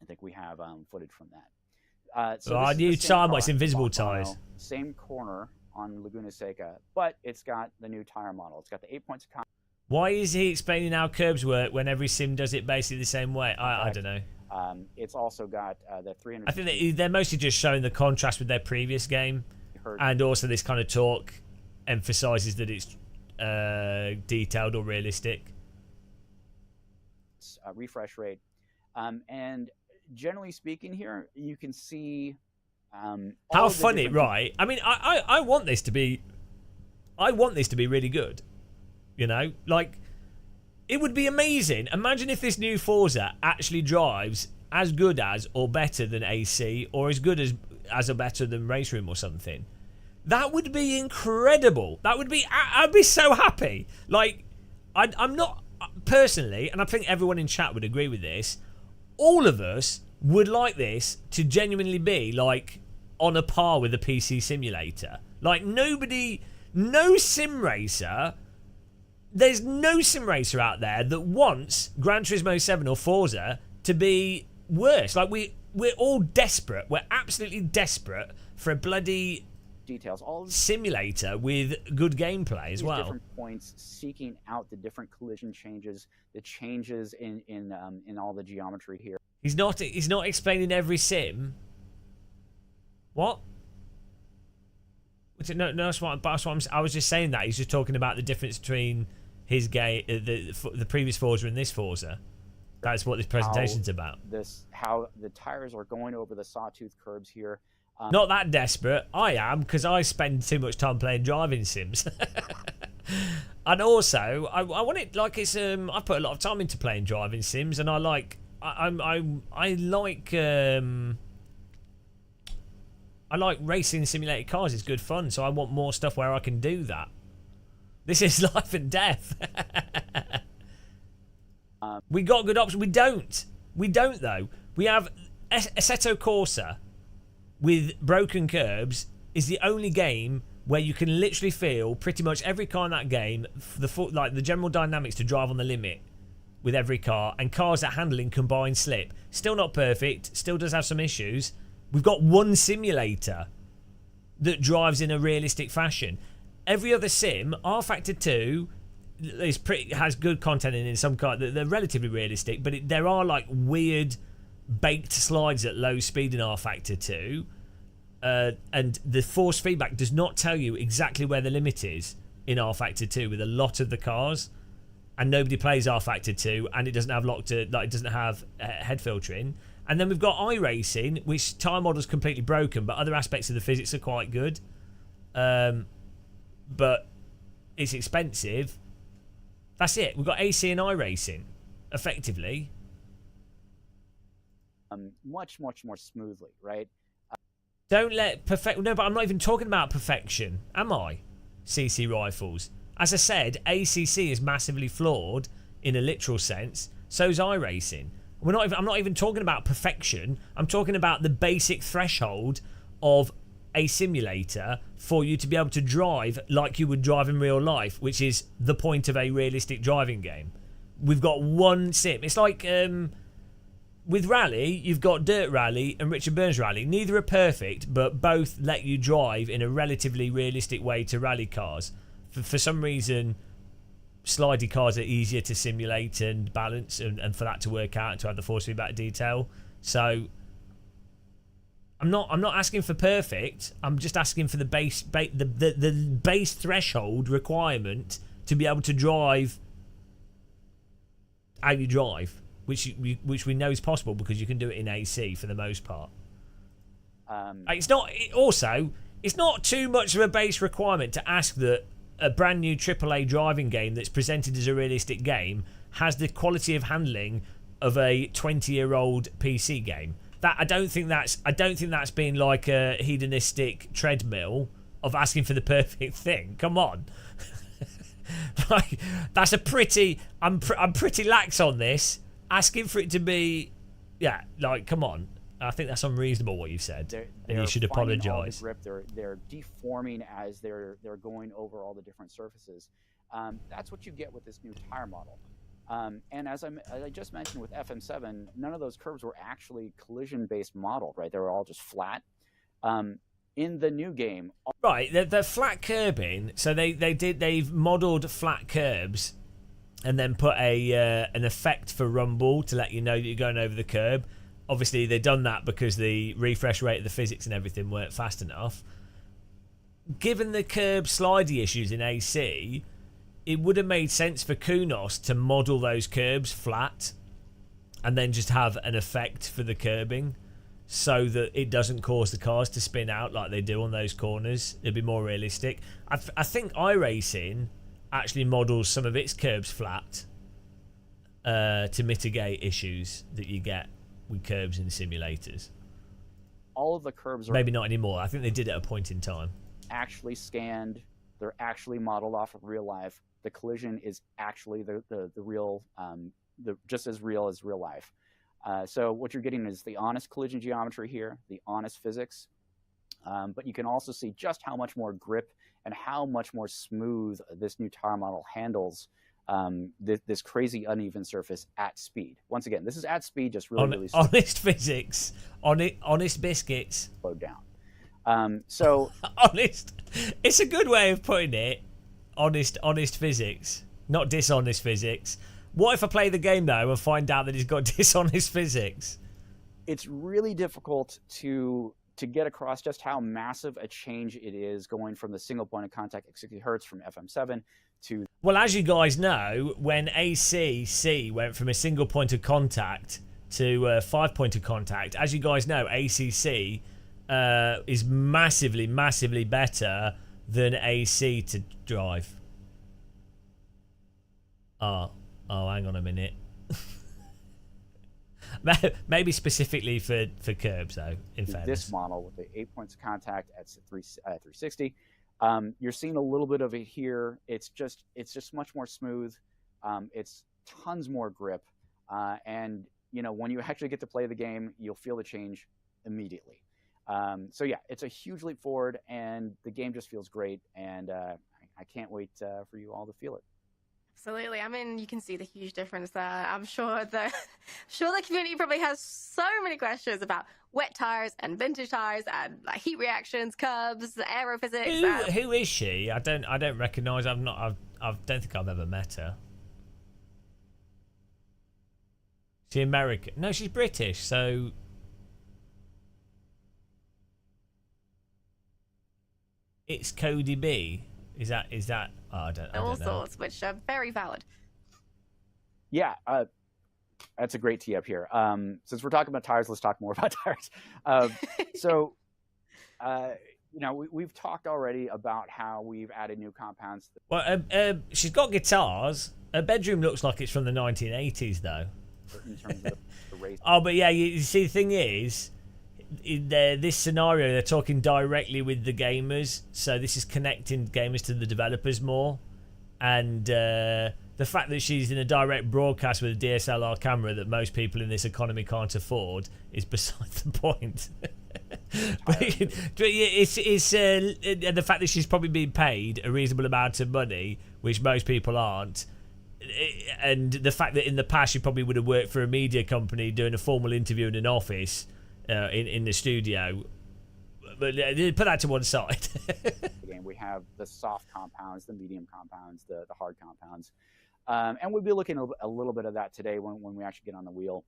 I think we have footage from that. So new tire model, it's invisible tires. Same corner on Laguna Seca, but it's got the new tire model. It's got the 8 points of contact. Why is he explaining how curbs work when every sim does it basically the same way? I don't know. It's also got the 300. I think they're mostly just showing the contrast with their previous game, and also this kind of talk emphasizes that it's detailed or realistic. Refresh rate, and generally speaking, here you can see how funny, right? I mean, I want this to be I want this to be really good. You know, like, it would be amazing. Imagine if this new Forza actually drives as good as or better than AC, or as good as or better than Race Room or something. That would be incredible. That would be, I'd be so happy. Like, I'm not, personally, and I think everyone in chat would agree with this, all of us would like this to genuinely be, like, on a par with a PC simulator. Like, no sim racer, there's no sim racer out there that wants Gran Turismo 7 or Forza to be worse. Like, we're all desperate. We're absolutely desperate for a bloody details, all simulator with good gameplay as well. Different points, seeking out the different collision changes, the changes in all the geometry here. He's not explaining every sim. What? No, that's what I was just saying that he's just talking about the difference between his game, the previous Forza and this Forza. That's what this presentation's about. How the tires are going over the sawtooth curbs here. Not that desperate. I am, because I spend too much time playing driving sims. And also, I want it like it's. I put a lot of time into playing driving sims, and I like. I like racing simulated cars. It's good fun, so I want more stuff where I can do that. This is life and death. We got good options. We don't though. We have Assetto Corsa with broken curbs is the only game where you can literally feel pretty much every car in that game, the general dynamics to drive on the limit with every car, and cars that handle in combined slip. Still not perfect, still does have some issues. We've got one simulator that drives in a realistic fashion. Every other sim, R Factor 2 has good content in some car. They're relatively realistic, but there are like weird baked slides at low speed in R Factor 2, and the force feedback does not tell you exactly where the limit is in R Factor 2 with a lot of the cars, and nobody plays R Factor 2, and it doesn't have it doesn't have head filtering. And then we've got iRacing, which tire model's completely broken, but other aspects of the physics are quite good. But it's expensive. That's it. We've got AC and iRacing, effectively. Much more smoothly, right? Don't let perfect. No, but I'm not even talking about perfection, am I? CC rifles. As I said, ACC is massively flawed in a literal sense. So's iRacing. I'm not even talking about perfection. I'm talking about the basic threshold of a simulator for you to be able to drive like you would drive in real life, which is the point of a realistic driving game. We've got one sim. It's like with Rally, you've got Dirt Rally and Richard Burns Rally. Neither are perfect, but both let you drive in a relatively realistic way to rally cars. For some reason, slidey cars are easier to simulate and balance, and for that to work out and to have the force feedback detail. So I'm not asking for perfect. I'm just asking for the base threshold requirement to be able to drive how you drive, which we know is possible because you can do it in AC for the most part. It's not too much of a base requirement to ask that a brand new AAA driving game that's presented as a realistic game has the quality of handling of a 20-year-old PC game. That I don't think that's been like a hedonistic treadmill of asking for the perfect thing. Come on. Like, that's a pretty I'm pretty lax on this. Asking for it to be come on. I think that's unreasonable what you've said, and you should apologise. They're deforming as they're going over all the different surfaces. That's what you get with this new tire model. And as I just mentioned with FM7, none of those curves were actually collision-based modeled, right? They were all just flat. In the new game, right? They're flat curbing, so they've modelled flat curbs, and then put an effect for rumble to let you know that you're going over the curb. Obviously, they've done that because the refresh rate of the physics and everything weren't fast enough. Given the curb slidey issues in AC, it would have made sense for Kunos to model those curbs flat and then just have an effect for the curbing. so that it doesn't cause the cars to spin out like they do on those corners. It'd be more realistic. I think iRacing actually models some of its curbs flat to mitigate issues that you get with curbs in simulators. All of the curbs are maybe not anymore. I think they did at a point in time. Actually scanned. They're actually modeled off of real life. The collision is actually the real, just as real as real life. So what you're getting is the honest collision geometry here, the honest physics, but you can also see just how much more grip and how much more smooth this new tire model handles this crazy uneven surface at speed. Once again, this is at speed, just really slow. Honest physics, honest biscuits. Slowed down. So honest, it's a good way of putting it. Honest physics, not dishonest physics. What if I play the game though and find out that he's got dishonest physics? It's really difficult to get across just how massive a change it is going from the single point of contact at 60 hertz from FM7 to... Well, as you guys know, when ACC went from a single point of contact to a 5 point of contact, as you guys know, ACC is massively better than AC to drive. Oh, hang on a minute. Maybe specifically for curbs, though, in fairness. This model with the 8 points of contact at 360, you're seeing a little bit of it here. It's just much more smooth. It's tons more grip. And, you know, when you actually get to play the game, you'll feel the change immediately. So, yeah, it's a huge leap forward, and the game just feels great. And I can't wait for you all to feel it. Absolutely. I mean, you can see the huge difference there. I'm sure the community probably has so many questions about wet tires and vintage tires and like heat reactions, curbs, aerophysics. Who is she? I don't recognise. I don't think I've ever met her. She American? No, she's British. So it's Cody B. Is that? Oh, I don't all know. sorts, which are very valid. Yeah, that's a great tee up here. Since we're talking about tires, let's talk more about tires. You know, we've talked already about how we've added new compounds. Well, she's got guitars. Her bedroom looks like it's from the 1980s, though. In terms of the race. Oh, but yeah, you see, the thing is, in this scenario, they're talking directly with the gamers, so this is connecting gamers to the developers more. And the fact that she's in a direct broadcast with a DSLR camera that most people in this economy can't afford is beside the point. But it's the fact that she's probably being paid a reasonable amount of money, which most people aren't. And the fact that in the past she probably would have worked for a media company doing a formal interview in an office in the studio, but put that to one side. Again, we have the soft compounds, the medium compounds, the hard compounds, and we'll be looking at a little bit of that today when we actually get on the wheel.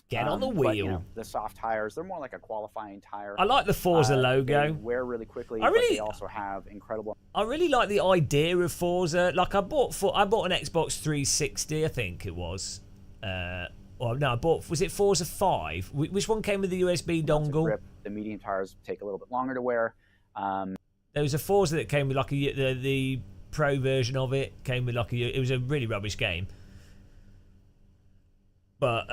Get on the wheel. But, you know, the soft tires, they're more like a qualifying tire. I like the Forza logo. They wear really quickly, but they also have incredible... I really like the idea of Forza. Like, I bought an Xbox 360, I think it was. I bought... Was it Forza 5? Which one came with the USB dongle? Grip. The medium tires take a little bit longer to wear. There was a Forza that came with like the pro version of it. Came with like it was a really rubbish game. But...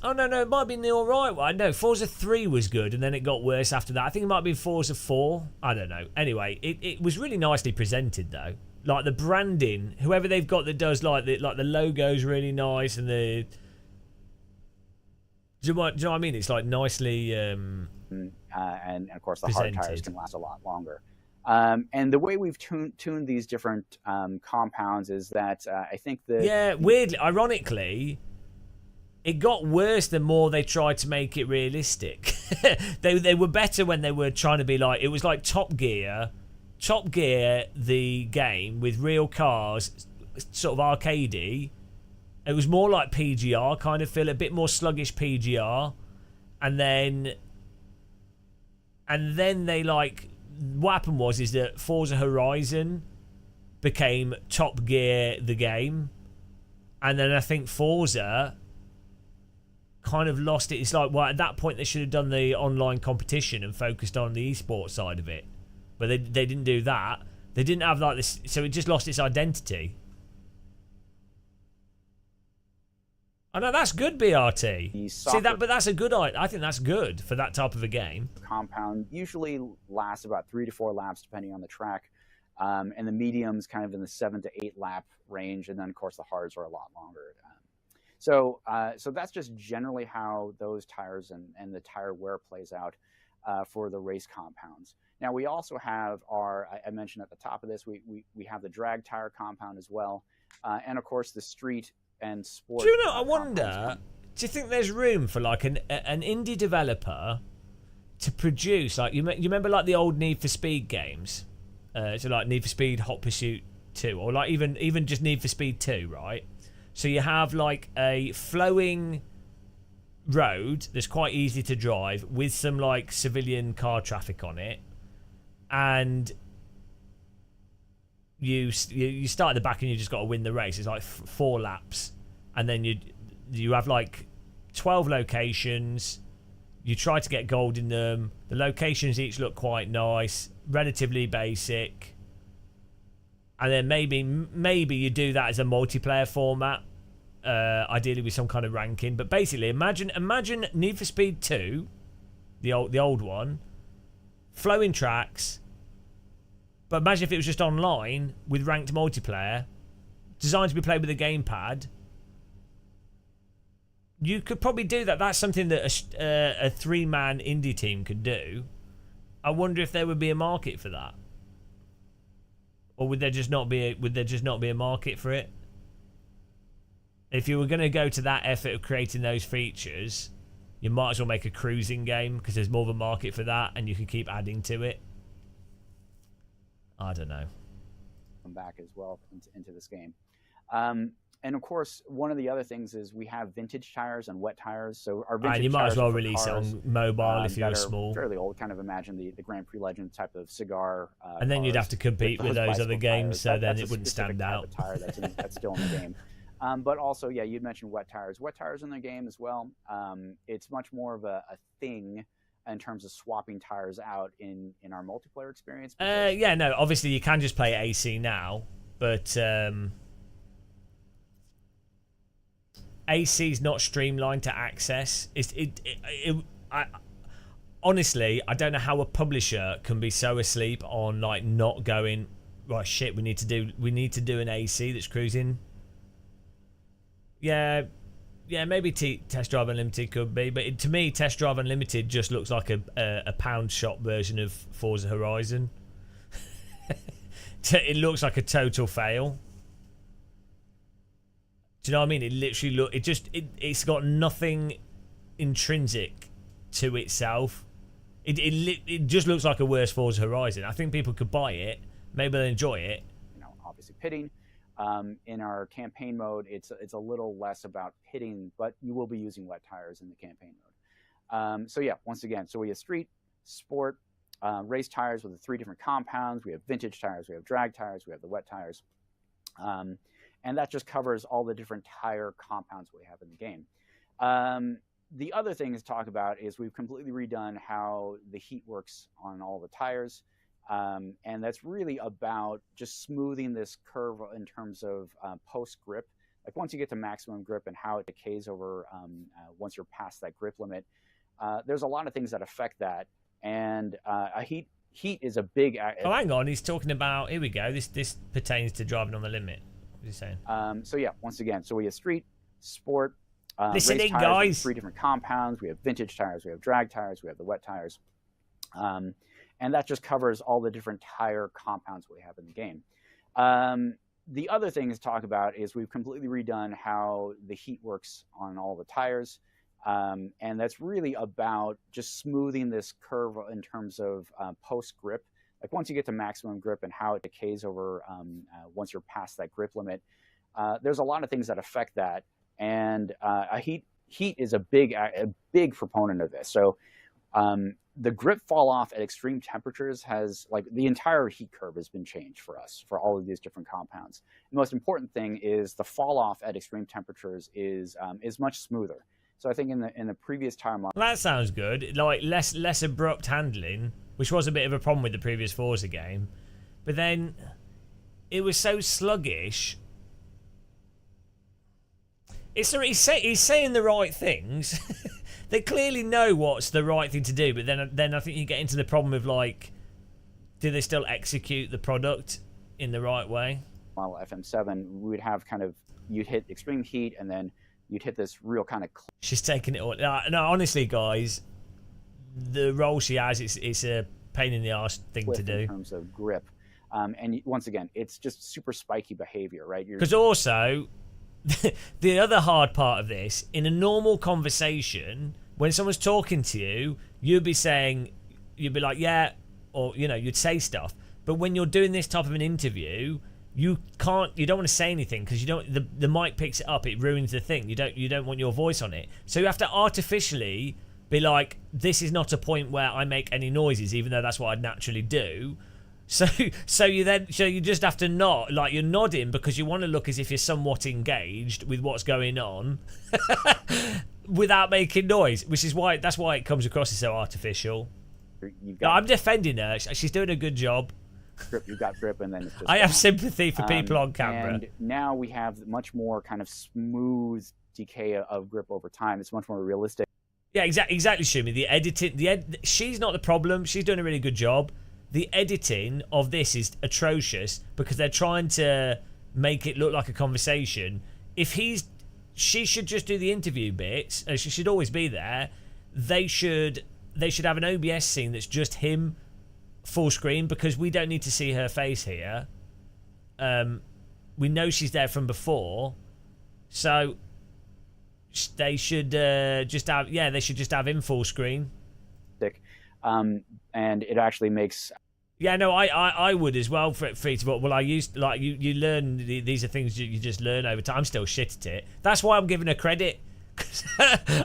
Oh, no, it might have been the alright one. No, Forza 3 was good, and then it got worse after that. I think it might have been Forza 4. I don't know. Anyway, it was really nicely presented, though. Like, the branding, whoever they've got that does, the logo's really nice, and the... Do you know what I mean? It's, like, nicely and, of course, the presented. hard tires can last a lot longer. And the way we've tuned these different compounds is that I think that... Yeah, weirdly, ironically... It got worse the more they tried to make it realistic. They were better when they were trying to be like... It was like Top Gear, the game, with real cars, sort of arcadey. It was more like PGR kind of feel, a bit more sluggish PGR. And then they like... What happened is that Forza Horizon became Top Gear the game. And then I think Forza... kind of lost it. It's like, well, at that point they should have done the online competition and focused on the esports side of it, but they didn't do that. They didn't have like this, so it just lost its identity. I know that's good, BRT. See that, but that's a good. I think that's good for that type of a game. Compound usually lasts about 3 to 4 laps, depending on the track, and the mediums kind of in the 7 to 8 lap range, and then of course the hards are a lot longer. So that's just generally how those tires and the tire wear plays out for the race compounds. Now we also have I mentioned at the top of this, we have the drag tire compound as well, and of course the street and sport. Do you know? I wonder. Do you think there's room for like an indie developer to produce like you remember like the old Need for Speed games, so like Need for Speed Hot Pursuit 2, or like even just Need for Speed 2, right? So you have like a flowing road that's quite easy to drive with some like civilian car traffic on it, and you start at the back and you just got to win the race. It's like 4 laps, and then you have like 12 locations. You try to get gold in them. The locations each look quite nice, relatively basic, and then maybe you do that as a multiplayer format, ideally with some kind of ranking. But basically, imagine Need for Speed 2, the old one, flowing tracks. But imagine if it was just online with ranked multiplayer, designed to be played with a gamepad. You could probably do that. That's something that a 3-man indie team could do. I wonder if there would be a market for that, or would there just not be a market for it? If you were going to go to that effort of creating those features, you might as well make a cruising game, because there's more of a market for that, and you can keep adding to it. I don't know. Come back as well into this game. And of course, one of the other things is we have vintage tires and wet tires. So our vintage and you might tires as well are for release cars, it on mobile if you're that are small. fairly old. Kind of imagine the Grand Prix Legend type of cigar. And then you'd have to compete with those other games, so then that's it wouldn't stand type out. of tire that's still in the game. But also, yeah, you'd mentioned wet tires. Wet tires in the game as well. It's much more of a thing in terms of swapping tires out in our multiplayer experience. Yeah, no, obviously you can just play AC now, but AC is not streamlined to access. Honestly, I don't know how a publisher can be so asleep on like not going, right, shit, we need to do an AC that's cruising. Yeah, maybe Test Drive Unlimited could be, but to me, Test Drive Unlimited just looks like a pound shop version of Forza Horizon. It looks like a total fail. Do you know what I mean? It literally it's got nothing intrinsic to itself. It just looks like a worse Forza Horizon. I think people could buy it, maybe they'll enjoy it. Obviously pitting. In our campaign mode, it's a little less about pitting, but you will be using wet tires in the campaign mode. So yeah, once again, so we have street, sport, race tires with the 3 different compounds. We have vintage tires, we have drag tires, we have the wet tires. And that just covers all the different tire compounds we have in the game. The other thing to talk about is we've completely redone how the heat works on all the tires. And that's really about just smoothing this curve in terms of post grip. Like once you get to maximum grip and how it decays over once you're past that grip limit, there's a lot of things that affect that. And heat is a big. Oh, hang on, he's talking about. Here we go. This pertains to driving on the limit. What are you saying? So yeah, once again, so we have street, sport, listen race in, tires, guys. 3 different compounds. We have vintage tires, we have drag tires, we have the wet tires. And that just covers all the different tire compounds we have in the game. The other thing to talk about is we've completely redone how the heat works on all the tires. And that's really about just smoothing this curve in terms of post grip. Like once you get to maximum grip and how it decays over once you're past that grip limit, there's a lot of things that affect that. And heat is a big proponent of this. So the grip fall off at extreme temperatures has, like, the entire heat curve has been changed for us for all of these different compounds. The most important thing is the fall off at extreme temperatures is much smoother. So I think in the previous tire model, That sounds good. Like less abrupt handling, which was a bit of a problem with the previous Forza game. But then it was so sluggish. He's saying the right things. They clearly know what's the right thing to do, but then I think you get into the problem of like, do they still execute the product in the right way? model FM7, we would have kind of, you'd hit extreme heat and then you'd hit this real kind of. She's taking it all. No, honestly, guys, the role she has, it's a pain in the arse thing to do. In terms of grip. And once again, it's just super spiky behavior, right? Because also, the other hard part of this, in a normal conversation, when someone's talking to you, you'd be like, yeah, or, you know, you'd say stuff. But when you're doing this type of an interview, you don't want to say anything because the mic picks it up, it ruins the thing. You don't want your voice on it. So you have to artificially be like, this is not a point where I make any noises, even though that's what I'd naturally do. So you just have to nod, like you're nodding because you want to look as if you're somewhat engaged with what's going on without making noise, that's why it comes across as so artificial. I'm defending her. She's doing a good job. You've got grip, and then it's just I have sympathy for people on camera. And now we have much more kind of smooth decay of grip over time. It's much more realistic. Yeah, exactly, Shumi. The editing, she's not the problem. She's doing a really good job. The editing of this is atrocious because they're trying to make it look like a conversation. She should just do the interview bits. She should always be there. They should have an OBS scene that's just him full screen because we don't need to see her face here. We know she's there from before, so they should just have him full screen. And it actually makes. Yeah, no, I would as well for it. Well, I used like you learn these are things you just learn over time. I'm still shit at it. That's why I'm giving her credit.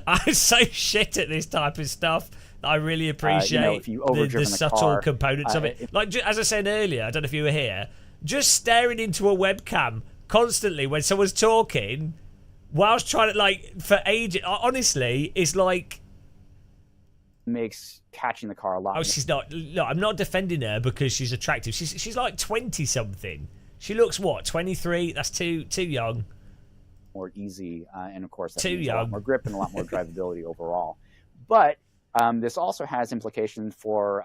I'm so shit at this type of stuff. I really appreciate the subtle components of it. Like as I said earlier, I don't know if you were here, just staring into a webcam constantly when someone's talking, whilst trying to for ages. Honestly, it's like. Makes catching the car a lot. Oh, she's not. No, I'm not defending her because she's attractive. She's like 20 something. She looks what 23. That's too young. More easy, and of course, that too means young. A lot more grip and a lot more drivability overall. But this also has implications for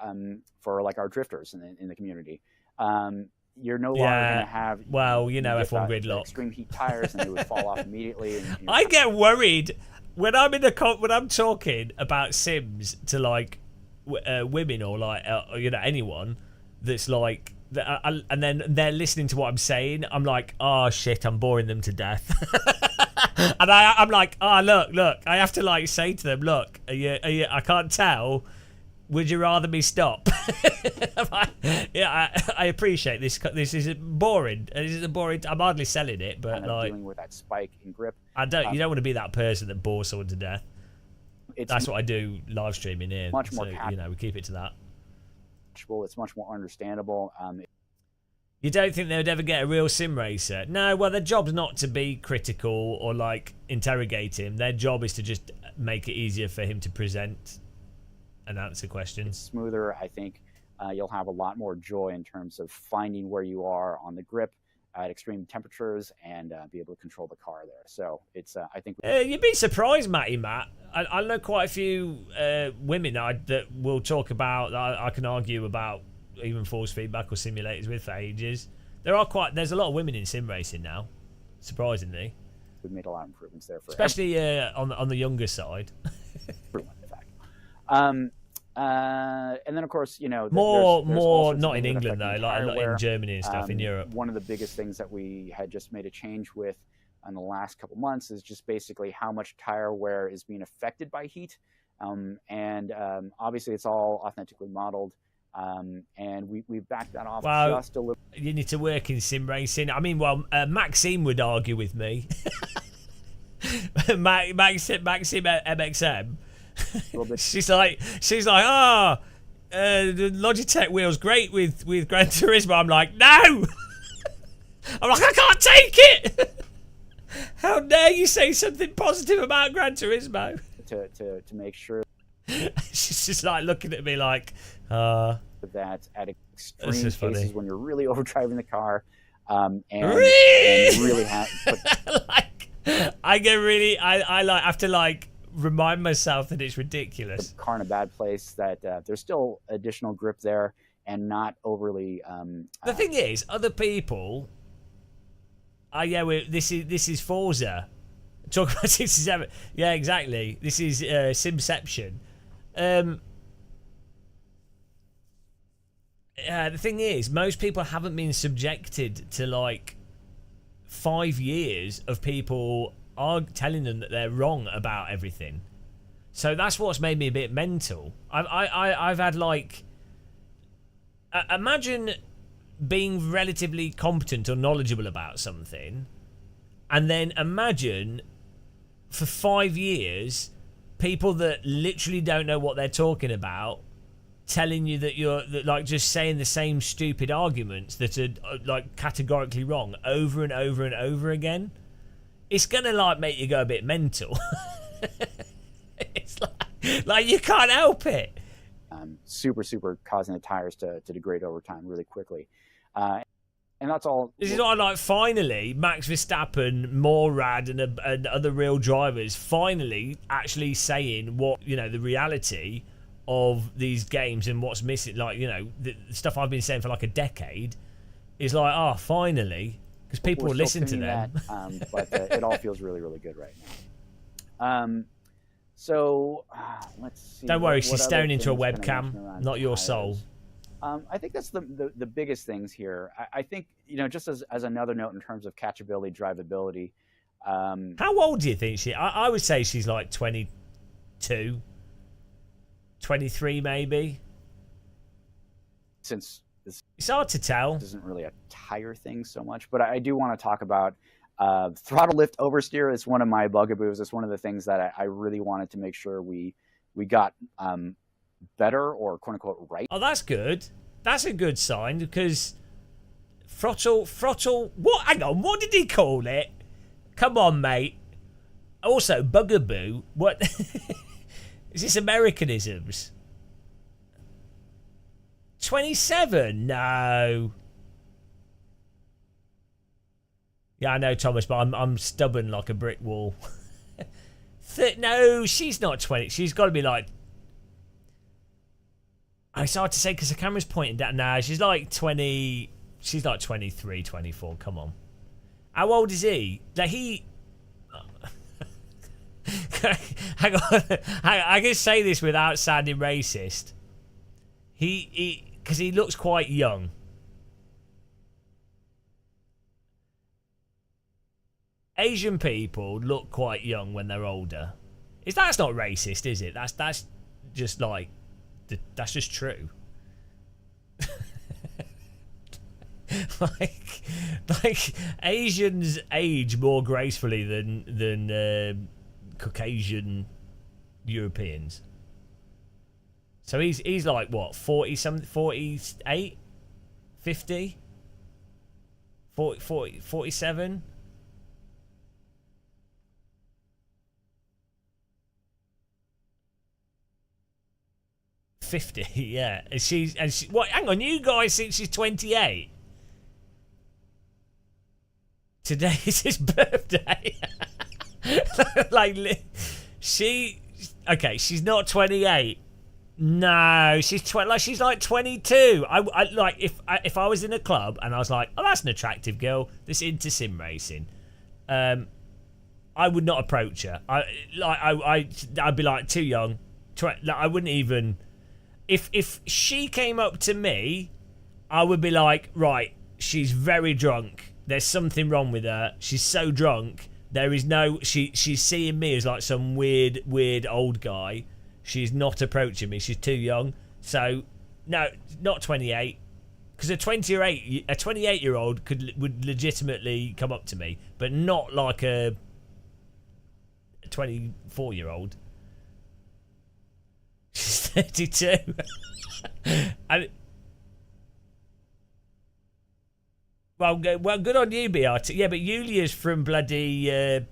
like our drifters in the community. You're no longer going to have F1 gridlock, extreme heat tires, and they would fall off immediately. I get worried. When I'm talking about Sims to women or anyone that's like and then they're listening to what I'm saying, I'm like, oh shit, I'm boring them to death. And I'm like, look, I have to say to them, look, are you, I can't tell. Would you rather me stop? I appreciate this. This is boring. This is boring. I'm hardly selling it, but dealing with that spike in grip. You don't want to be that person that bores someone to death. That's what I do live streaming here. Much more, we keep it to that. It's much more understandable. You don't think they would ever get a real sim racer? No. Well, their job's not to be critical or interrogate him. Their job is to just make it easier for him to present and answer questions. It's smoother. I think you'll have a lot more joy in terms of finding where you are on the grip at extreme temperatures and be able to control the car there. So it's I think you'd be surprised, Matt. I know quite a few women that will talk about. I can argue about even force feedback or simulators with for ages. There's a lot of women in sim racing now, surprisingly. We've made a lot of improvements there, especially on the younger side. Everyone, in fact. And then, of course, more not in England though, like in Germany and stuff, in Europe. One of the biggest things that we had just made a change with in the last couple months is just basically how much tire wear is being affected by heat. Obviously, it's all authentically modeled. And we backed that off just a little. You need to work in sim racing. I mean, Maxime would argue with me. Maxime MXM. she's like, the Logitech wheel's great with Gran Turismo. I'm like, no. I'm like, I can't take it. How dare you say something positive about Gran Turismo? To make sure She's just like looking at me like, that at extreme cases funny. when you're really overdriving the car, and really have like, I get really, I like have to like remind myself that it's ridiculous. the car in a bad place, that there's still additional grip there and not overly. The thing is, other people. Yeah, this is Forza. Talk about 67. Yeah, exactly. This is Simception. The thing is, most people haven't been subjected to like 5 years of people are telling them that they're wrong about everything. So that's what's made me a bit mental. I've had like, imagine being relatively competent or knowledgeable about something, and then imagine for 5 years people that literally don't know what they're talking about telling you that you're like just saying the same stupid arguments that are like categorically wrong over and over and over again. It's gonna like make you go a bit mental. It's like you can't help it. Super causing the tires to degrade over time really quickly, and that's all. This is not like finally Max Verstappen, Morad, and other real drivers finally actually saying what, you know, the reality of these games and what's missing. Like, you know, the stuff I've been saying for like a decade is like, oh, finally, because people will listen to them. That, but it all feels really good right now. So let's see. Don't worry, what she's other staring into a things can I webcam, mention around not your tires? soul. I think that's the biggest things here. I think, you know, just as another note in terms of catchability, drivability. How old do you think she? I would say she's like 22, 23 maybe. Since this It's hard to tell. isn't really a tire thing so much, but I do want to talk about throttle lift oversteer. Is one of my bugaboos. It's one of the things that I really wanted to make sure we got better, or quote unquote right. Oh, that's good. That's a good sign, because throttle. What? Hang on. What did he call it? Come on, mate. Also, bugaboo. What? Is this Americanisms? 27? No. Yeah, I know, Thomas, but I'm stubborn like a brick wall. No, she's not 20. She's got to be like... It's hard to say because the camera's pointing down. Nah, she's like 20... She's like 23, 24. Come on. How old is he? Like, he... Hang on. I can say this without sounding racist. Because he looks quite young. Asian people look quite young when they're older. That's not racist, is it? That's just like, that's just true. like Asians age more gracefully than Caucasian Europeans. So he's like what, 40 something, 48, 50, 40, 47. Yeah. And she what, hang on, you guys think she's 28? Today is his birthday. Okay, she's not 28. No, she's she's like 22. I like, if I was in a club and I was like, oh, that's an attractive girl that's into sim racing, I would not approach her. I'd be like, too young. I wouldn't even. If she came up to me, I would be like, right, she's very drunk. There's something wrong with her. She's so drunk. There is no... She's seeing me as like some weird old guy. She's not approaching me. She's too young. So, no, not 28. Because a 28-year-old would legitimately come up to me. But not like a 24-year-old. She's 32. Well, good on you, BRT. Yeah, but Yulia's from bloody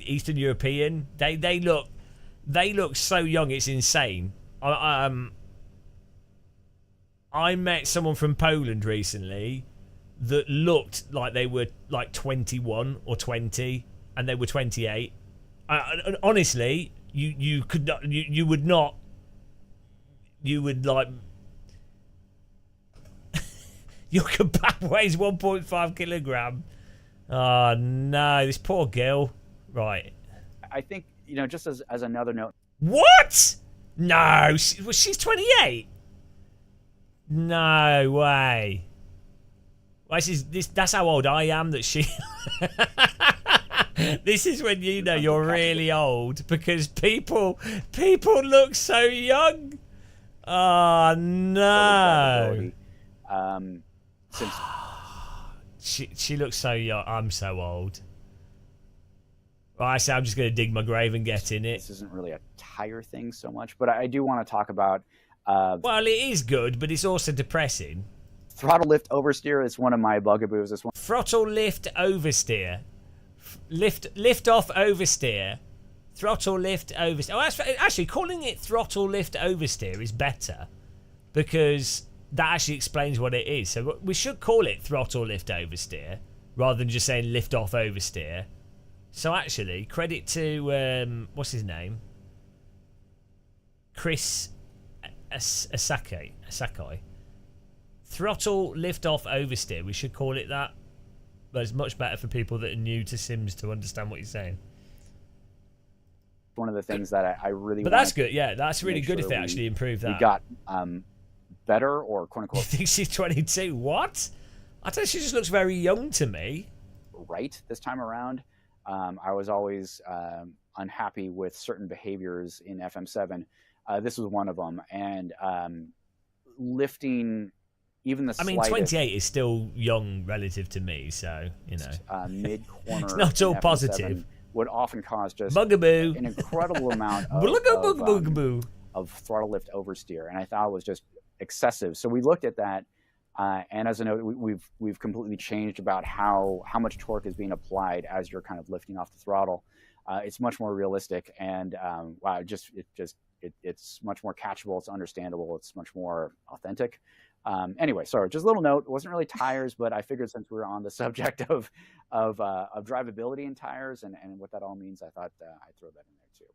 Eastern European. They look so young, it's insane. I met someone from Poland recently that looked like they were like 21 or 20, and they were 28. Honestly, you could not, you would not, you would like. Your kebab weighs 1.5 kilogram. Oh no, this poor girl. Right. I think, just as another note. What? No, she's 28. No way. Well, that's how old I am. That she. This is when you're really old, because people look so young. Oh no. Since she looks so young. I'm so old. Well, I say I'm just going to dig my grave and get in it. This isn't really a tire thing so much, but I do want to talk about. Well, it is good, but it's also depressing. Throttle lift oversteer is one of my bugaboos. This one. Throttle lift oversteer. Lift off oversteer. Throttle lift oversteer. Oh, actually, calling it throttle lift oversteer is better, because that actually explains what it is. So we should call it throttle lift oversteer rather than just saying lift off oversteer. So actually, credit to what's his name? Chris Asakai. Throttle lift off oversteer. We should call it that. But it's much better for people that are new to Sims to understand what you're saying. One of the things that I really. But that's good. Yeah, that's really good if they actually improve that. We got better, or quote unquote. You think she's 22? What? I think she just looks very young to me. Right this time around. I was always unhappy with certain behaviors in FM7. This was one of them, and lifting even the. I mean, 28 is still young relative to me, so mid corner. It's not all positive. Would often cause just bugaboo. An incredible amount of throttle lift oversteer, and I thought it was just excessive. So we looked at that, and as a note, we've completely changed about how much torque is being applied as you're kind of lifting off the throttle. It's much more realistic, and wow, it's much more catchable. It's understandable. It's much more authentic. Anyway, sorry, just a little note. It wasn't really tires, but I figured since we were on the subject of drivability in tires and what that all means, I thought I'd throw that in there too.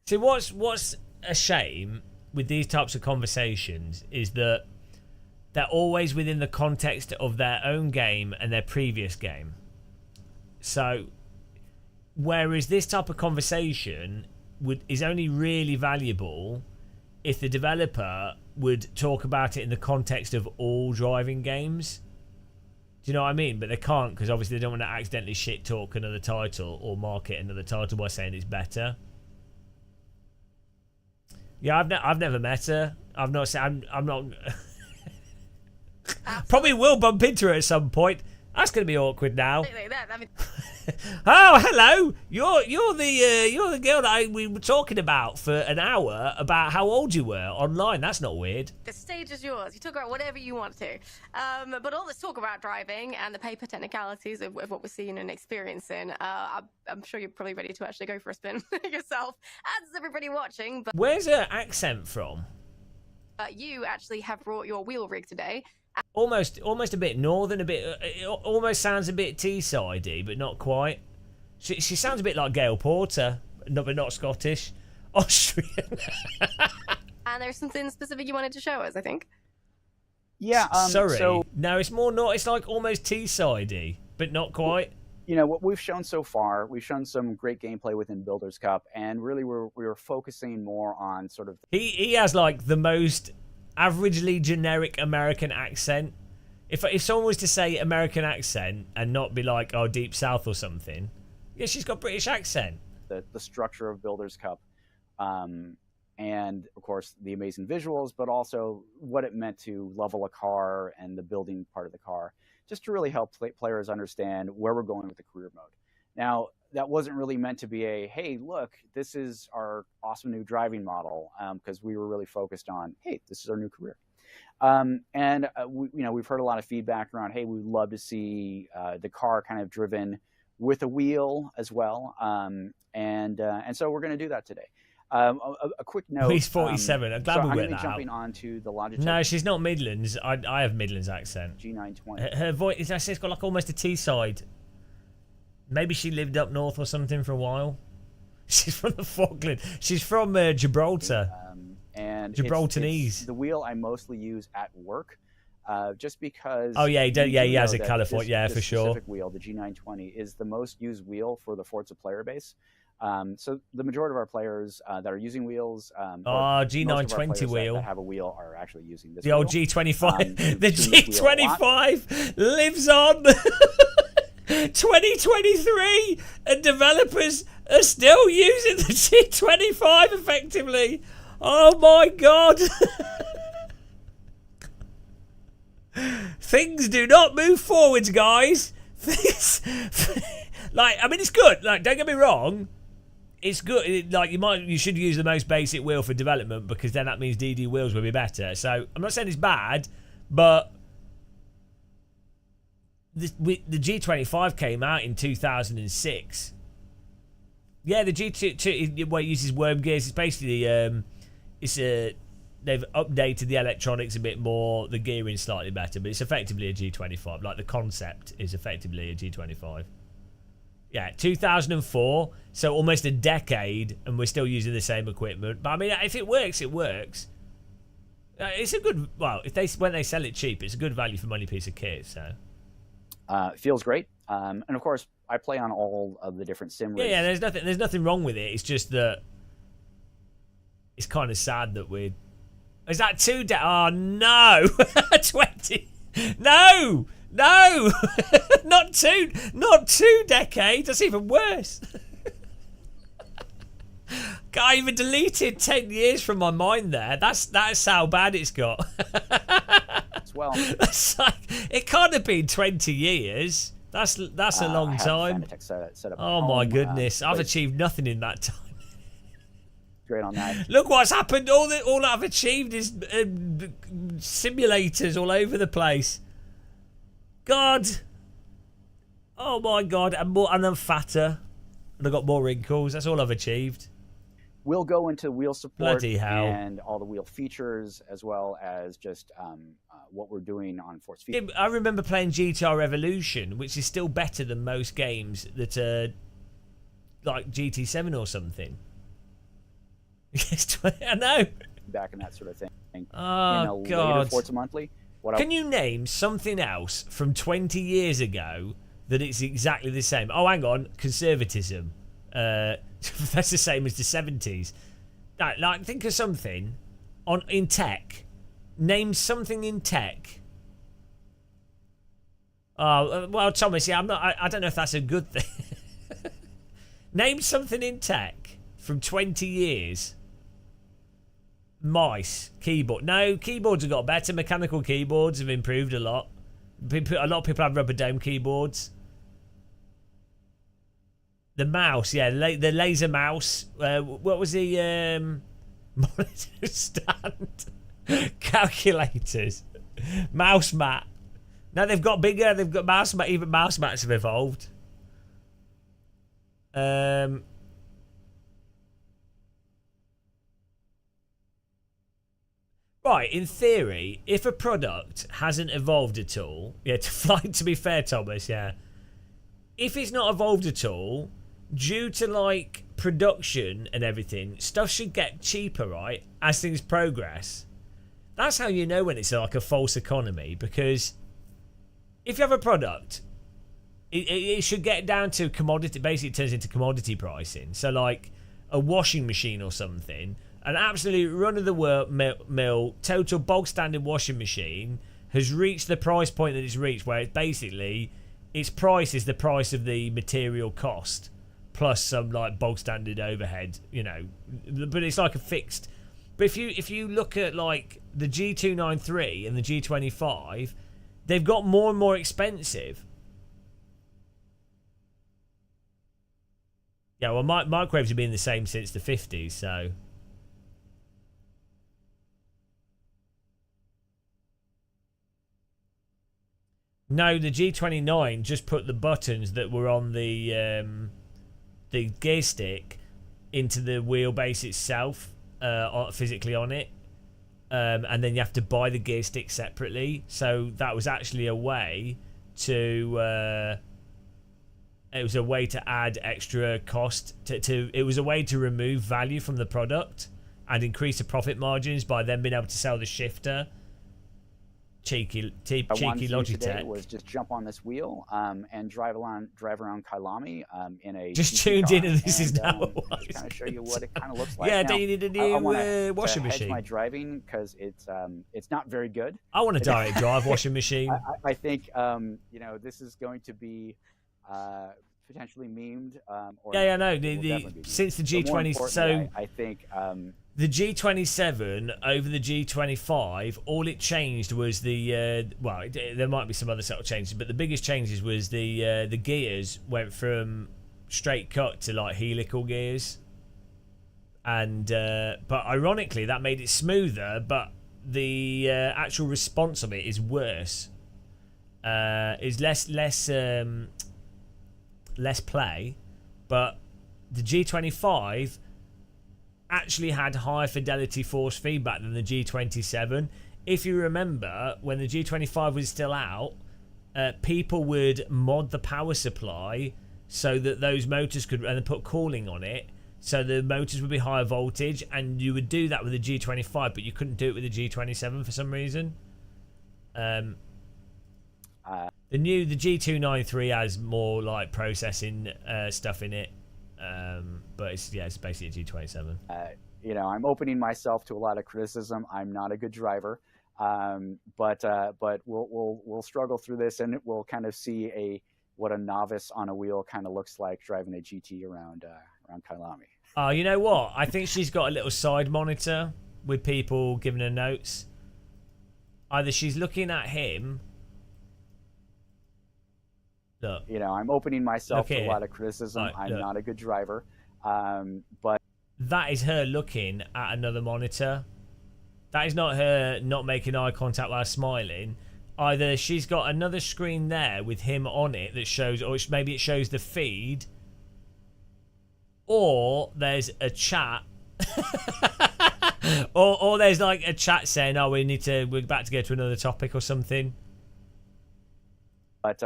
See, what's a shame with these types of conversations is that they're always within the context of their own game and their previous game. So, whereas this type of conversation is only really valuable if the developer would talk about it in the context of all driving games. Do you know what I mean? But they can't, because obviously they don't want to accidentally shit talk another title or market another title by saying it's better. Yeah, I've never met her. I've not said I'm not. Probably will bump into her at some point. That's going to be awkward now. Oh, hello! You're the girl that we were talking about for an hour about how old you were online. That's not weird. The stage is yours. You talk about whatever you want to. But all this talk about driving and the paper technicalities of what we're seeing and experiencing, I'm sure you're probably ready to actually go for a spin yourself, as is everybody watching. But where's her accent from? You actually have brought your wheel rig today. Almost a bit northern, a bit. It almost sounds a bit Teessidey, but not quite. She sounds a bit like Gail Porter, but not Scottish. Austrian. And there's something specific you wanted to show us, I think. Yeah. Sorry. So, no, it's more not. It's like almost Teessidey, but not quite. What we've shown so far, we've shown some great gameplay within Builders Cup, and really we were focusing more on sort of. He has like the most averagely generic American accent. If someone was to say American accent and not be like, oh, Deep South or something, yeah, she's got British accent. The structure of Builders Cup, and of course the amazing visuals, but also what it meant to level a car and the building part of the car, just to really help players understand where we're going with the career mode. Now, that wasn't really meant to be a, hey, look, this is our awesome new driving model, because we were really focused on, hey, this is our new career. We've heard a lot of feedback around, hey, we'd love to see the car kind of driven with a wheel as well. And so we're going to do that today. A quick note. He's 47. I'm glad we went that jumping onto the Logitech. No, she's not Midlands. I have Midlands accent. G920. Her voice, it's got like almost a T-side. Maybe she lived up north or something for a while. She's from the Falkland. She's from Gibraltar. And Gibraltarese. It's the wheel I mostly use at work, just because. Oh yeah, he has a California. Yeah, for sure. Specific wheel, the G920, is the most used wheel for the Forza player base. So the majority of our players that are using wheels, G920 wheel, that have a wheel, are actually using this. The wheel. old G25. The G25 lives on. 2023, and developers are still using the G25 effectively. Oh my god. Things do not move forwards, guys. It's good. Like, don't get me wrong. It's good. You should use the most basic wheel for development, because then that means DD wheels will be better. So I'm not saying it's bad, but the G25 came out in 2006. Yeah, the G2 it uses worm gears. It's basically they've updated the electronics a bit more, the gearing slightly better, but it's effectively a G25. Like, the concept is effectively a G25. Yeah, 2004, so almost a decade, and we're still using the same equipment. But I mean, if it works, it works. It's a good, when they sell it cheap, it's a good value for money piece of kit. So it feels great, and of course, I play on all of the different sim rigs. Yeah, there's nothing wrong with it. It's just that it's kind of sad that we're. Is that oh no, 20? No, not two decades. That's even worse. I even deleted 10 years from my mind there. That's how bad it's got. Well, that's like, it can't have been 20 years. That's a long time. Fanatec set up oh my goodness, I've achieved nothing in that time. Great on that. Look what's happened. All I've achieved is simulators all over the place. God. Oh my God. And I'm fatter. And I've got more wrinkles. That's all I've achieved. We'll go into wheel support Bloody hell. And all the wheel features, as well as just what we're doing on Force Feature. I remember playing GTR Evolution, which is still better than most games that are like GT7 or something. Yes, I know. Back and that sort of thing. Oh, God. Later Forza Monthly. Can you name something else from 20 years ago that it's exactly the same? Oh, hang on. Conservatism. That's the same as the 70s. Like, think of something in tech. Name something in tech. Oh, well, Thomas, yeah, I don't know if that's a good thing. Name something in tech from 20 years. Mice, keyboard. No, keyboards have got better. Mechanical keyboards have improved a lot. A lot of people have rubber dome keyboards. The mouse, yeah, the laser mouse. What was the monitor stand? Calculators. Mouse mat. Now they've got bigger. They've got mouse mat. Even mouse mats have evolved. Right, in theory, if a product hasn't evolved at all, yeah, to be fair, Thomas, yeah, if it's not evolved at all, due to like production and everything, stuff should get cheaper, right, as things progress. That's how you know when it's like a false economy, because if you have a product, it should get down to commodity. Basically, it turns into commodity pricing. So like a washing machine or something, an absolute run-of-the-mill, total bog-standard washing machine has reached the price point that it's reached, where it's basically its price is the price of the material cost plus some like bog-standard overhead, you know. But it's like a fixed. But if you look at like the G293 and the G25, they've got more and more expensive. Yeah, well, microwaves have been the same since the 50s, so. No, the G29 just put the buttons that were on the gear stick into the wheelbase itself, physically on it. And then you have to buy the gear stick separately. So that was actually a way to it was a way to add extra cost it was a way to remove value from the product and increase the profit margins by then being able to sell the shifter. Cheeky Logitech was just jump on this wheel and drive around Kailami in a just GT tuned car in and this is now kind of show you what it kind of looks like. Yeah, now, do you need a new washing hedge machine? my driving because it's not very good. I want a direct drive washing machine. I think you know, this is going to be potentially memed. Since the G20, so I think the G27 over the G25, all it changed was the there might be some other subtle changes, but the biggest changes was the gears went from straight cut to like helical gears, and but ironically that made it smoother, but the actual response of it is worse. Is less play, but the G25 actually had higher fidelity force feedback than the G27. If you remember, when the G25 was still out, people would mod the power supply so that those motors could, and put cooling on it, so the motors would be higher voltage, and you would do that with the G25, but you couldn't do it with the G27 for some reason. The G293 has more like processing stuff in it, but it's basically a G27. You know, I'm opening myself to a lot of criticism. I'm not a good driver, but we'll struggle through this, and we'll kind of see what a novice on a wheel kind of looks like driving a GT around Kailami. Oh, you know what? I think she's got a little side monitor with people giving her notes. Either she's looking at him. Look, you know, I'm opening myself to a lot of criticism. Right, I'm not a good driver, but that is her looking at another monitor. That is not her not making eye contact while smiling. Either she's got another screen there with him on it that shows, or maybe it shows the feed, or there's a chat, or there's like a chat saying, "Oh, we're about to go to another topic" or something. But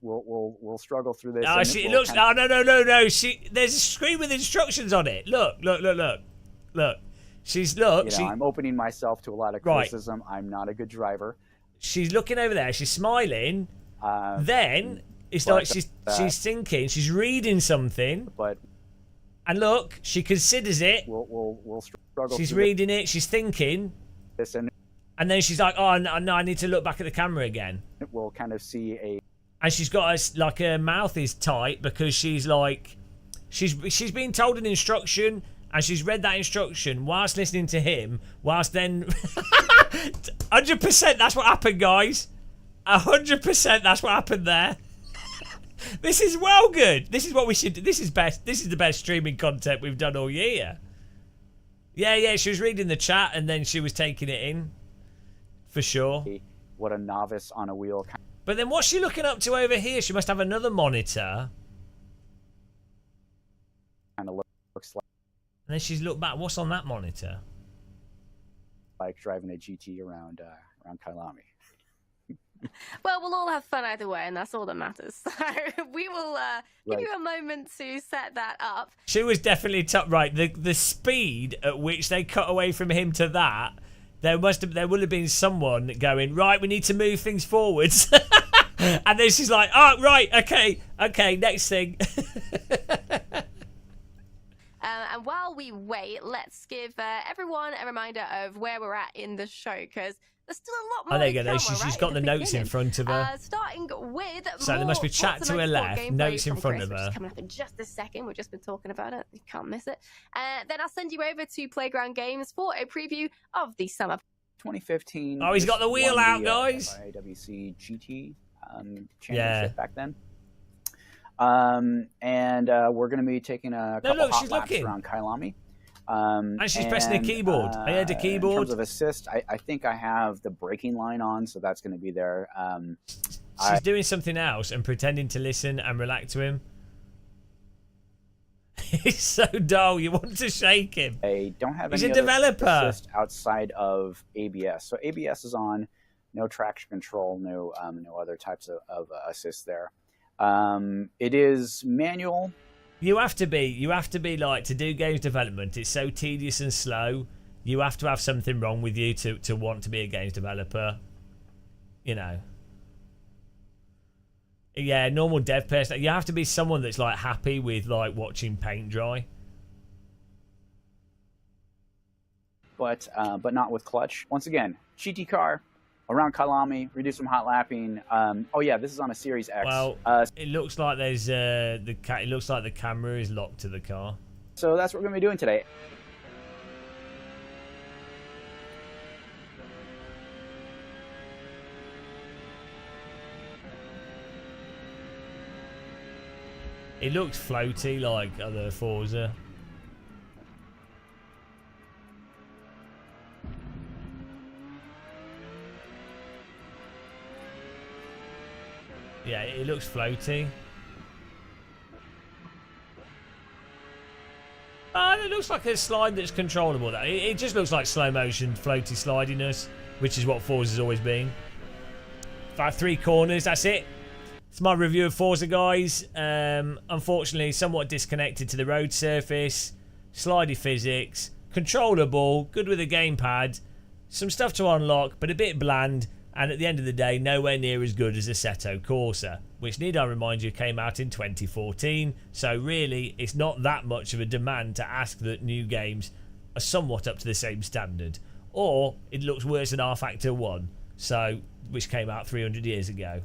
we'll struggle through this. No, no. There's a screen with instructions on it. Look. I'm opening myself to a lot of criticism. Right. I'm not a good driver. She's looking over there. She's smiling. Then it's like she's thinking. She's reading something. And look, she considers it. We'll struggle. She's reading it. She's thinking. And then she's like, "Oh no, I need to look back at the camera again." We'll kind of see and she's got her mouth is tight because she's like, she's been told an instruction and she's read that instruction whilst listening to him, whilst then 100% that's what happened, guys. 100% that's what happened there. This is well good. This is what we should do. This is best. This is the best streaming content we've done all year. Yeah, she was reading the chat and then she was taking it in. For sure. What a novice on a wheel. But then what's she looking up to over here? She must have another monitor. Kind of looks like. And then she's looked back. What's on that monitor? Like driving a GT around Kailami. Well, we'll all have fun either way, and that's all that matters. So we will give you a moment to set that up. She was definitely right. The speed at which they cut away from him to that. There would have been someone going, right, we need to move things forwards. And then she's like, oh, right, okay, next thing. And while we wait, let's give everyone a reminder of where we're at in the show, because there's still a lot more. Oh, there you go. She's got the notes in front of her. Starting with so there must be chat to her left, notes in front of her. Coming up in just a second. We've just been talking about it. You can't miss it. Then I'll send you over to Playground Games for a preview of the summer 2015. Oh, he's got the wheel out, guys. IWC GT championship back then. And we're going to be taking a couple hot laps around Kailami. And she's pressing a keyboard. I heard a keyboard. In terms of assist, I think I have the braking line on, so that's going to be there. She's doing something else and pretending to listen and relax to him. He's so dull. You want to shake him. I don't have He's any a other developer. assist outside of ABS. So ABS is on. No traction control. No other types of assist there. It is manual. You have to be like, to do games development, it's so tedious and slow. You have to have something wrong with you to want to be a games developer. You know. Yeah, normal dev person. You have to be someone that's like happy with like watching paint dry. But not with clutch. Once again, GT car. Around Kailami, we do some hot lapping. Oh yeah, this is on a Series X. Well, it looks like there's it looks like the camera is locked to the car. So that's what we're gonna be doing today. It looks floaty like other Forza. Yeah, it looks floaty. It looks like a slide that's controllable. It just looks like slow motion, floaty slidiness, which is what Forza's always been. 3 corners, that's it. It's my review of Forza, guys. Unfortunately, somewhat disconnected to the road surface. Slidey physics. Controllable, good with a gamepad. Some stuff to unlock, but a bit bland. And at the end of the day, nowhere near as good as Assetto Corsa, which, need I remind you, came out in 2014. So really, it's not that much of a demand to ask that new games are somewhat up to the same standard. Or it looks worse than R-Factor 1, which came out 300 years ago.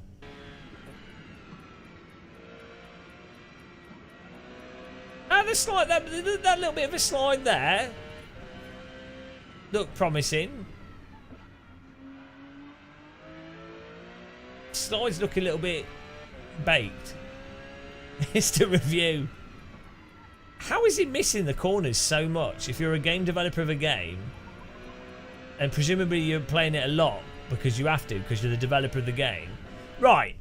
And the slide, that little bit of a slide there looked promising. Slides look a little bit baked. It's to review. How is he missing the corners so much? If you're a game developer of a game, and presumably you're playing it a lot because you have to, because you're the developer of the game. Right.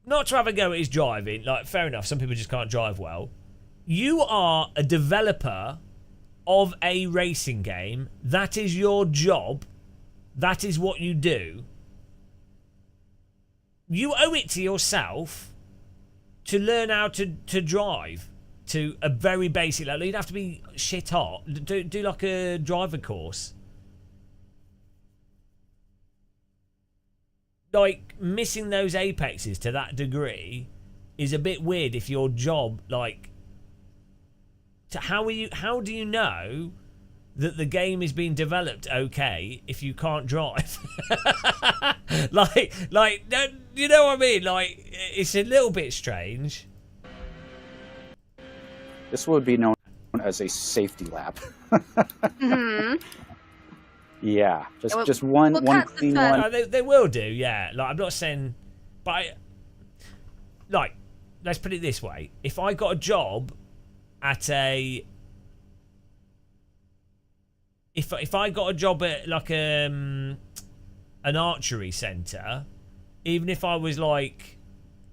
Not to have a go at his driving. Like, fair enough, some people just can't drive well. You are a developer of a racing game. That is your job. That is what you do. You owe it to yourself to learn how to drive to a very basic level. You'd have to be shit hot. Do like a driver course. Like, missing those apexes to that degree is a bit weird if your job, like... How do you know that the game is being developed okay if you can't drive? like, you know what I mean? Like, it's a little bit strange. This would be known as a safety lap. Mm-hmm. Yeah, just one clean one. They will do, yeah. Like, I'm not saying, but like, let's put it this way: if I got a job at a if I got a job at like an archery centre, even if I was like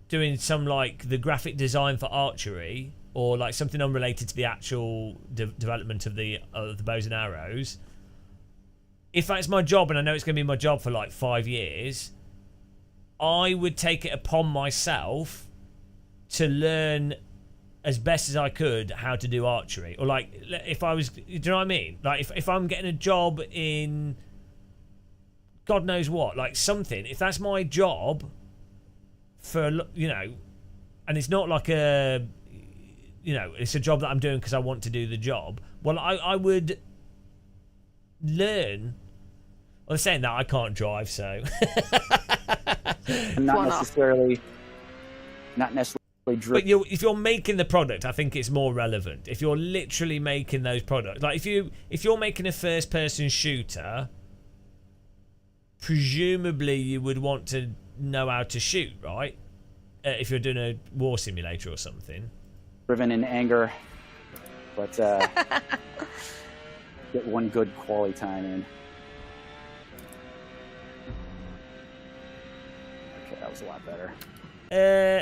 doing some like the graphic design for archery or like something unrelated to the actual development of the bows and arrows, if that's my job and I know it's going to be my job for like 5 years, I would take it upon myself to learn as best as I could how to do archery. Or like, if I was, do you know what I mean? Like, if I'm getting a job in God knows what, like something, if that's my job for, you know, and it's not like a, you know, it's a job that I'm doing because I want to do the job, well, I would learn. Well, saying that, I can't drive, so. not necessarily. But if you're making the product, I think it's more relevant. If you're literally making those products, like if you're making a first-person shooter, presumably you would want to know how to shoot, right? if you're doing a war simulator or something. Driven in anger, but get one good quality time in. Okay, that was a lot better.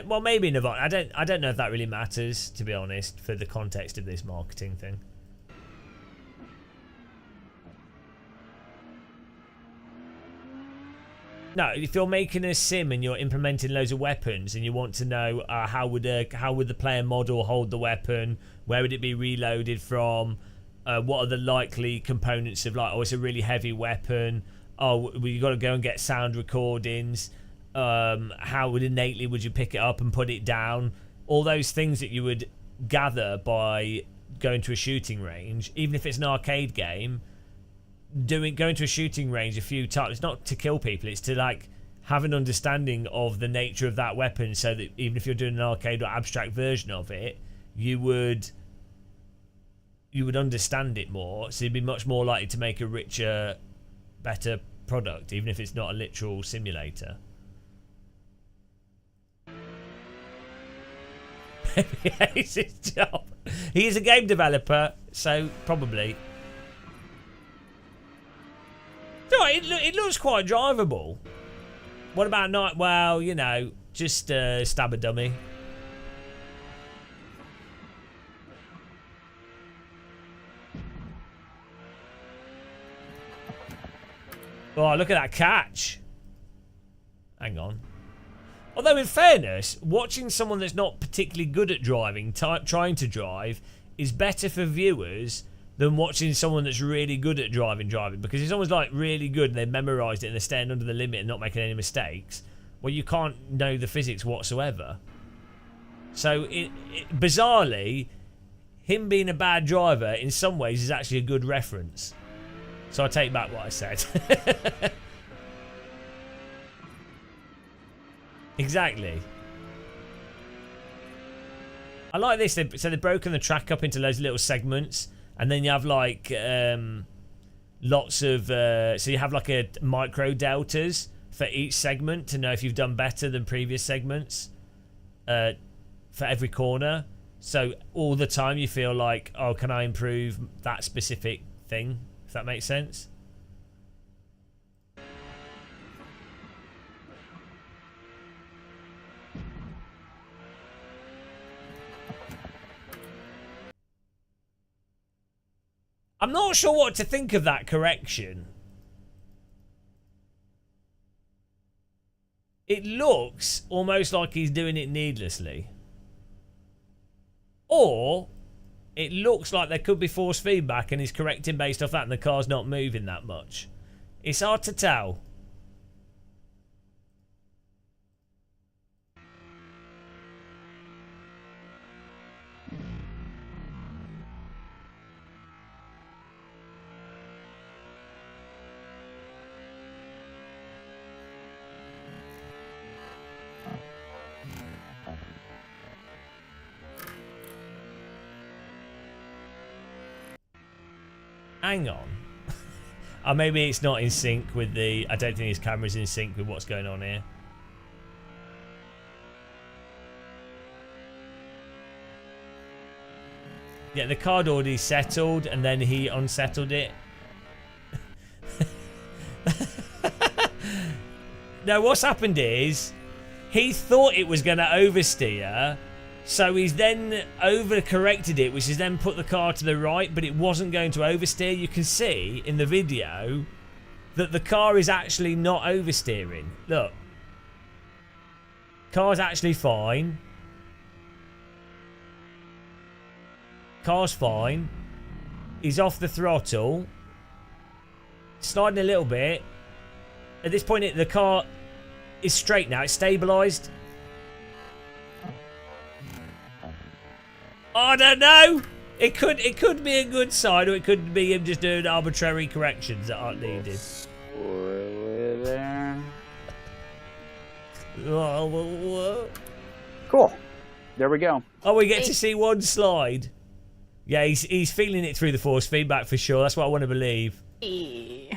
Well, maybe Nirvana. I don't know if that really matters, to be honest, for the context of this marketing thing. No, if you're making a sim and you're implementing loads of weapons and you want to know how would the player model hold the weapon, where would it be reloaded from, what are the likely components of, like, oh, it's a really heavy weapon, oh, well, you got to go and get sound recordings, how innately would you pick it up and put it down, all those things that you would gather by going to a shooting range, even if it's an arcade game. Going to a shooting range a few times, it's not to kill people, it's to like have an understanding of the nature of that weapon, so that even if you're doing an arcade or abstract version of it, you would understand it more, so you'd be much more likely to make a richer, better product, even if it's not a literal simulator. He hates his job. He is a game developer, so probably. No, it looks quite drivable. What about night? Well, you know, just stab a dummy. Oh, look at that catch. Hang on. Although, in fairness, watching someone that's not particularly good at driving, trying to drive, is better for viewers than watching someone that's really good at driving, because if someone's like really good and they've memorized it and they're staying under the limit and not making any mistakes, well, you can't know the physics whatsoever. So bizarrely, him being a bad driver in some ways is actually a good reference. So I take back what I said. Exactly. I like this. So they've broken the track up into loads of little segments. And then you have like lots of, so you have like a micro deltas for each segment to know if you've done better than previous segments for every corner. So all the time you feel like, oh, can I improve that specific thing? If that makes sense. I'm not sure what to think of that correction. It looks almost like he's doing it needlessly. Or it looks like there could be force feedback and he's correcting based off that and the car's not moving that much. It's hard to tell. Hang on. Or maybe it's not in sync with the... I don't think his camera's in sync with what's going on here. Yeah, the card already settled and then he unsettled it. No, what's happened is he thought it was going to oversteer, so he's then overcorrected it, which has then put the car to the right, but it wasn't going to oversteer. You can see in the video that the car is actually not oversteering. Look. Car's actually fine. Car's fine. He's off the throttle. Sliding a little bit. At this point, the car is straight now. It's stabilised. I don't know. It could be a good sign, or it could be him just doing arbitrary corrections that aren't needed. Cool. There we go. Oh, we get to see one slide. Yeah, he's feeling it through the force feedback for sure. That's what I want to believe. Leave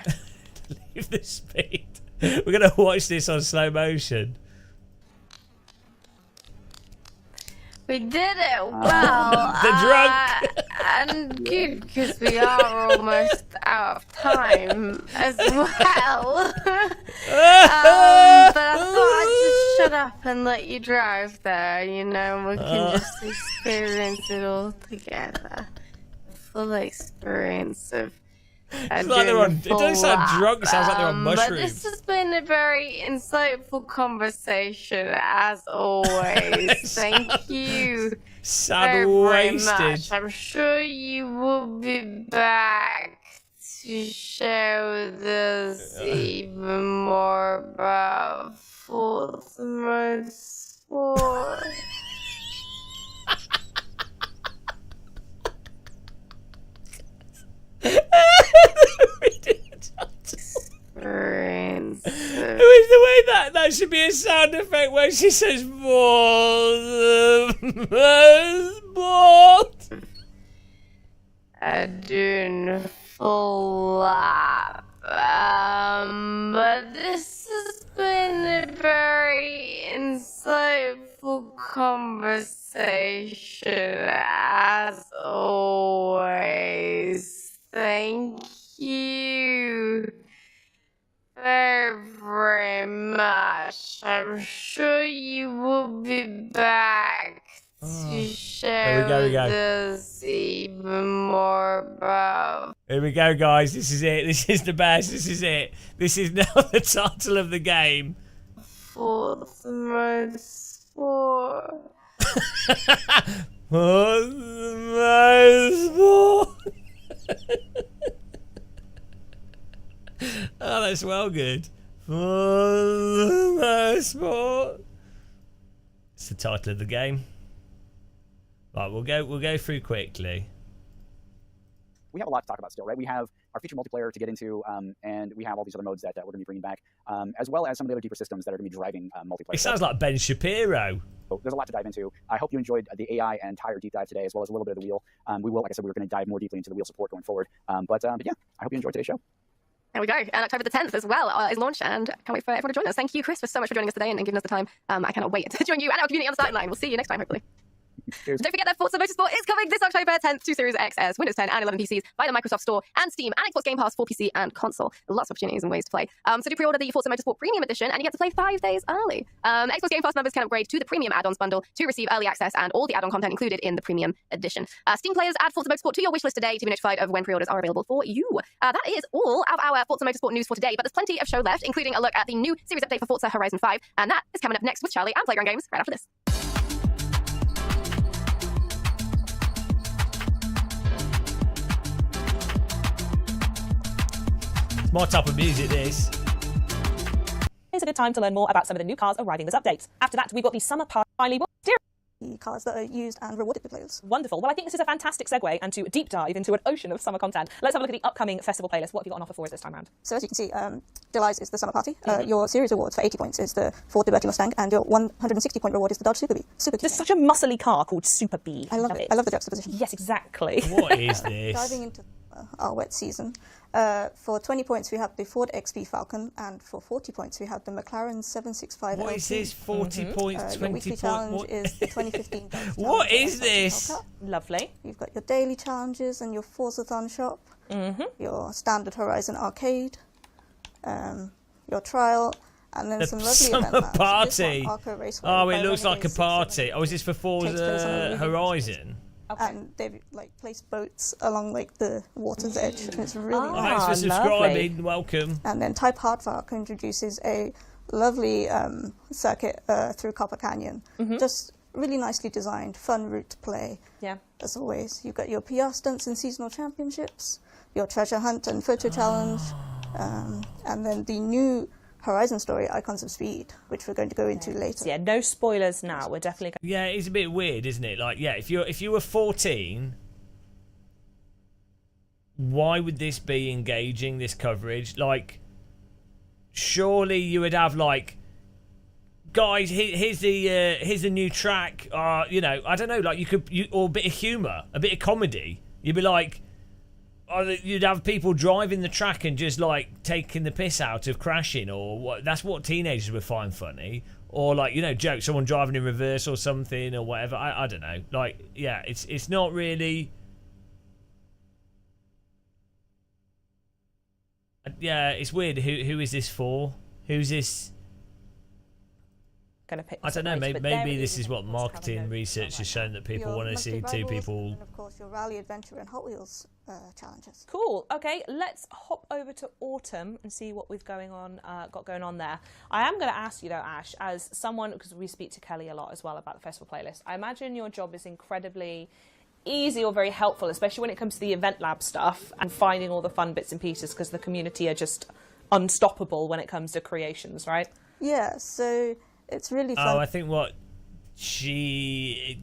the speed. We're gonna watch this on slow motion. We did it well. The drunk. And good, because we are almost out of time as well. But I thought I'd just shut up and let you drive there, you know, we can just experience it all together. The full experience of It's like they're on, it doesn't sound drunk, it sounds like they're on mushrooms. But this has been a very insightful conversation, as always. Thank you Sad very wasted. much. I'm sure you will be back to share with us even more about Fourth Motorsport. Who is the way that should be a sound effect when she says sport. I do full lap. But this has been a very insightful conversation, as always. Thank you very, very much. I'm sure you will be back to share with us even more about. Here we go, guys. This is it. This is the best. This is it. This is now the title of the game. Fourth Motorsport. Fourth Motorsport. Oh, that's well good. Motorsport. It's the title of the game. Right, we'll go through quickly. We have a lot to talk about still, right? We have our feature multiplayer to get into, and we have all these other modes that we're going to be bringing back, as well as some of the other deeper systems that are going to be driving multiplayer. It sounds like Ben Shapiro. So there's a lot to dive into. I hope you enjoyed the AI and tire deep dive today, as well as a little bit of the wheel. We will, like I said, we're going to dive more deeply into the wheel support going forward. But yeah, I hope you enjoyed today's show. There we go. And October the 10th as well is launch, and can't wait for everyone to join us. Thank you, Chris, so much for joining us today and giving us the time. I cannot wait to join you and our community on the sideline. We'll see you next time, hopefully. Cheers. Don't forget that Forza Motorsport is coming this October 10th to Series X as Windows 10 and 11 PCs via the Microsoft Store and Steam and Xbox Game Pass for PC and console. Lots of opportunities and ways to play. So do pre-order the Forza Motorsport Premium Edition and you get to play 5 days early. Xbox Game Pass members can upgrade to the Premium add-ons bundle to receive early access and all the add-on content included in the Premium Edition. Steam players add Forza Motorsport to your wishlist today to be notified of when pre-orders are available for you. That is all of our Forza Motorsport news for today, but there's plenty of show left, including a look at the new series update for Forza Horizon 5, and that is coming up next with Charlie and Playground Games right after this. My type of music, this. Here's a good time to learn more about some of the new cars arriving as updates. After that, we've got the summer party finally. The cars that are used and rewarded the players. Wonderful. Well, I think this is a fantastic segue and to deep dive into an ocean of summer content. Let's have a look at the upcoming festival playlist. What have you got on offer for us this time around? So as you can see, Delight is the summer party. Your series rewards for 80 points is the Ford Liberty Mustang, and your 160-point reward is the Dodge Super Bee. There's such a muscly car called Super Bee. I love it. I love the juxtaposition. Yes, exactly. What is this? Diving into our wet season. For 20 points, we have the Ford XP Falcon, and for 40 points, we have the McLaren 765 What LT. is this? 40 points, 20 Your weekly points. challenge is the 2015 Dodge What Challenger is this? Hellcat. Lovely. You've got your daily challenges and your Forzathon shop, your standard Horizon arcade, your trial, and then some lovely summer event maps. party. This one, Arco Raceway, Oh, it by looks like a Renegade party. 678. Oh, is this for Takes place on Forza a really Horizon? Okay. And they've placed boats along the water's edge, and it's really Oh, nice. thanks for lovely. subscribing. Welcome. And then Type Hardvark introduces a lovely circuit through Copper Canyon. Just really nicely designed, fun route to play. Yeah. As always, you've got your PR stunts and seasonal championships, your treasure hunt and photo challenge, and then the new Horizon story, Icons of Speed, which we're going to go into later. Yeah, no spoilers now. We're definitely Yeah, it's a bit weird, isn't it? Like, yeah, if you were 14, why would this be engaging, this coverage? Like, surely you would have like, guys, here's the new track. You know, I don't know, like or a bit of humour, a bit of comedy. You'd be like, you'd have people driving the track and just like taking the piss out of crashing, or what? That's what teenagers would find funny. or like, you know, joke someone driving in reverse or something or whatever. I don't know. Like, yeah, it's not really. Yeah, it's weird. Who is this for? Who's this? Gonna pick I don't know. Maybe this is what marketing research has shown, that people want to see two people. And of course, your Rally Adventure and Hot Wheels challenges. Cool. Okay, let's hop over to autumn and see what we've got going on there. I am going to ask you though, Ash, as someone, because we speak to Kelly a lot as well about the festival playlist. I imagine your job is incredibly easy or very helpful, especially when it comes to the event lab stuff and finding all the fun bits and pieces, because the community are just unstoppable when it comes to creations, right? Yeah. So it's really fun. Oh, I think what she's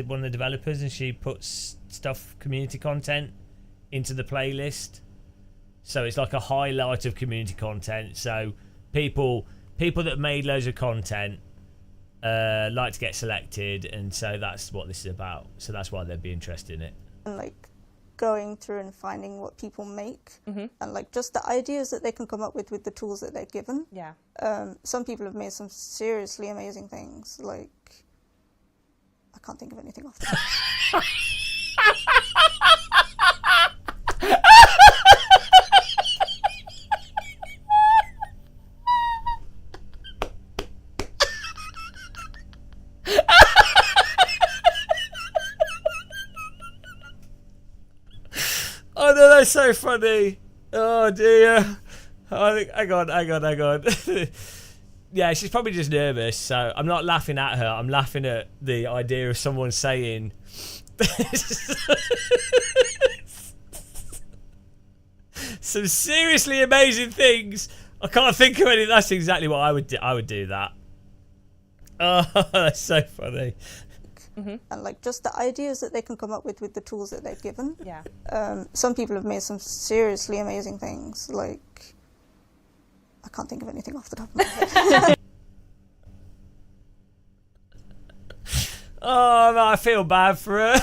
one of the developers, and she puts community content into the playlist. So it's like a highlight of community content. So people that have made loads of content like to get selected, and so that's what this is about. So that's why they'd be interested in it. And like going through and finding what people make, and like just the ideas that they can come up with the tools that they're given. Yeah. Some people have made some seriously amazing things. Like, I can't think of anything off the top. Oh no, that's so funny. Oh dear. Hang on. Yeah, she's probably just nervous, so I'm not laughing at her. I'm laughing at the idea of someone saying some seriously amazing things. I can't think of any. That's exactly what I would do. I would do that. Oh, that's so funny. And like just the ideas that they can come up with the tools that they're given. Yeah. Some people have made some seriously amazing things. Like, I can't think of anything off the top of my head. Oh, no, I feel bad for her.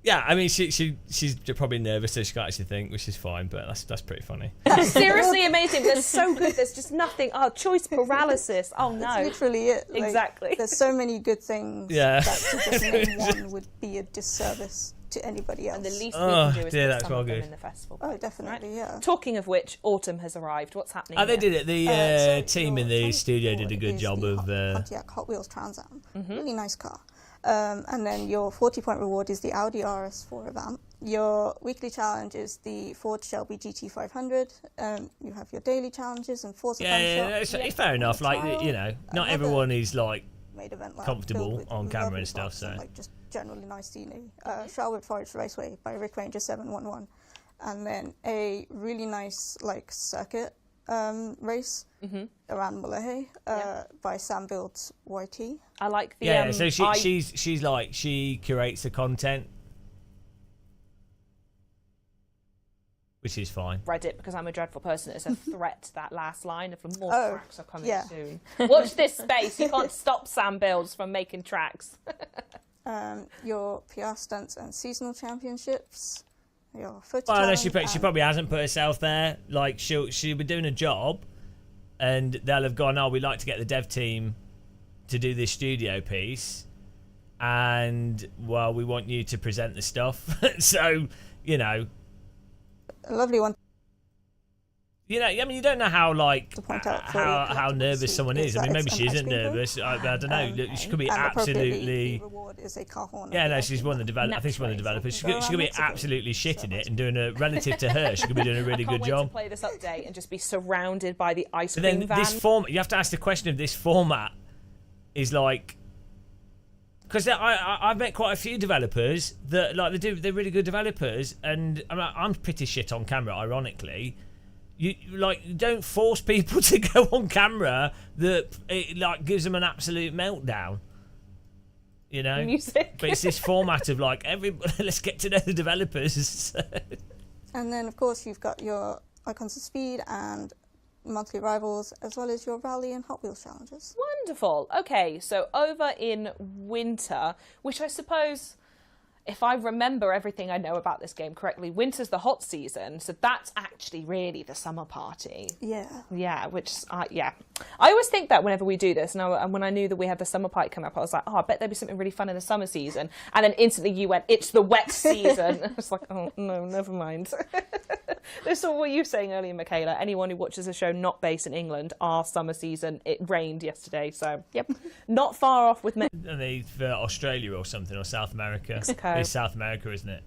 Yeah, I mean, she's probably nervous, so she can't actually think, which is fine, but that's pretty funny. Seriously amazing. They're so good. There's just nothing. Oh, choice paralysis. Oh, no. That's literally it. Like, exactly. There's so many good things that to just name one would be a disservice to anybody else. And the least we can do is put that's some well of them good. in the festival. Oh, definitely, right? yeah. Talking of which, autumn has arrived. What's happening Oh, they here? did it. The So team in the studio did a good job of... Pontiac Hot Wheels Trans Am. Really nice car. And then your 40-point reward is the Audi RS4 Avant. Your weekly challenge is the Ford Shelby GT500. You have your daily challenges and Forza it's fair enough. Like, you know, not everyone is like comfortable on camera and stuff. So like just generally nice scenery. Sherwood Forest Raceway by Rick Ranger 711, and then a really nice like circuit race around Mullehay by Sam Builds YT. I like the so she's like, she curates the content, which is fine. Read it because I'm a dreadful person. It's a threat, that last line of more tracks are coming soon. Watch this space. You can't stop Sam Builds from making tracks. Your PR stunts and seasonal championships. Your footage. Well, no, she probably hasn't put herself there. Like she'll be doing a job, and they'll have gone, oh, we'd like to get the dev team to do this studio piece, and well, we want you to present the stuff. So, you know, a lovely one. You know, I mean, you don't know how like to point out how nervous someone is. I mean, maybe she isn't nervous. I don't know. She could be absolutely. The reward is a car horn. Yeah, no, she's one of the developers. I think she's one of the developers. She could be absolutely shitting it and doing a relative to her. She could be doing a really good job. To play this update and just be surrounded by the ice cream then van. This form, you have to ask the question of this format is like, because I've met quite a few developers that like they're really good developers, and I'm pretty shit on camera, ironically. You like don't force people to go on camera that it like gives them an absolute meltdown. You know, music. But it's this format of like let's get to know the developers. And then of course you've got your Icons of Speed and monthly rivals, as well as your rally and Hot Wheels challenges. Wonderful. Okay, so over in winter, which I suppose if I remember everything I know about this game correctly, winter's the hot season, so that's actually really the summer party. Yeah. Yeah, I always think that whenever we do this, and when I knew that we had the summer party coming up, I was like, oh, I bet there'd be something really fun in the summer season. And then instantly you went, it's the wet season. I was like, oh, no, never mind. This is what you were saying earlier, Michaela. Anyone who watches a show not based in England, our summer season, it rained yesterday, so, yep, not far off with me. And they for Australia or something, or South America. Mexico. It's South America, isn't it?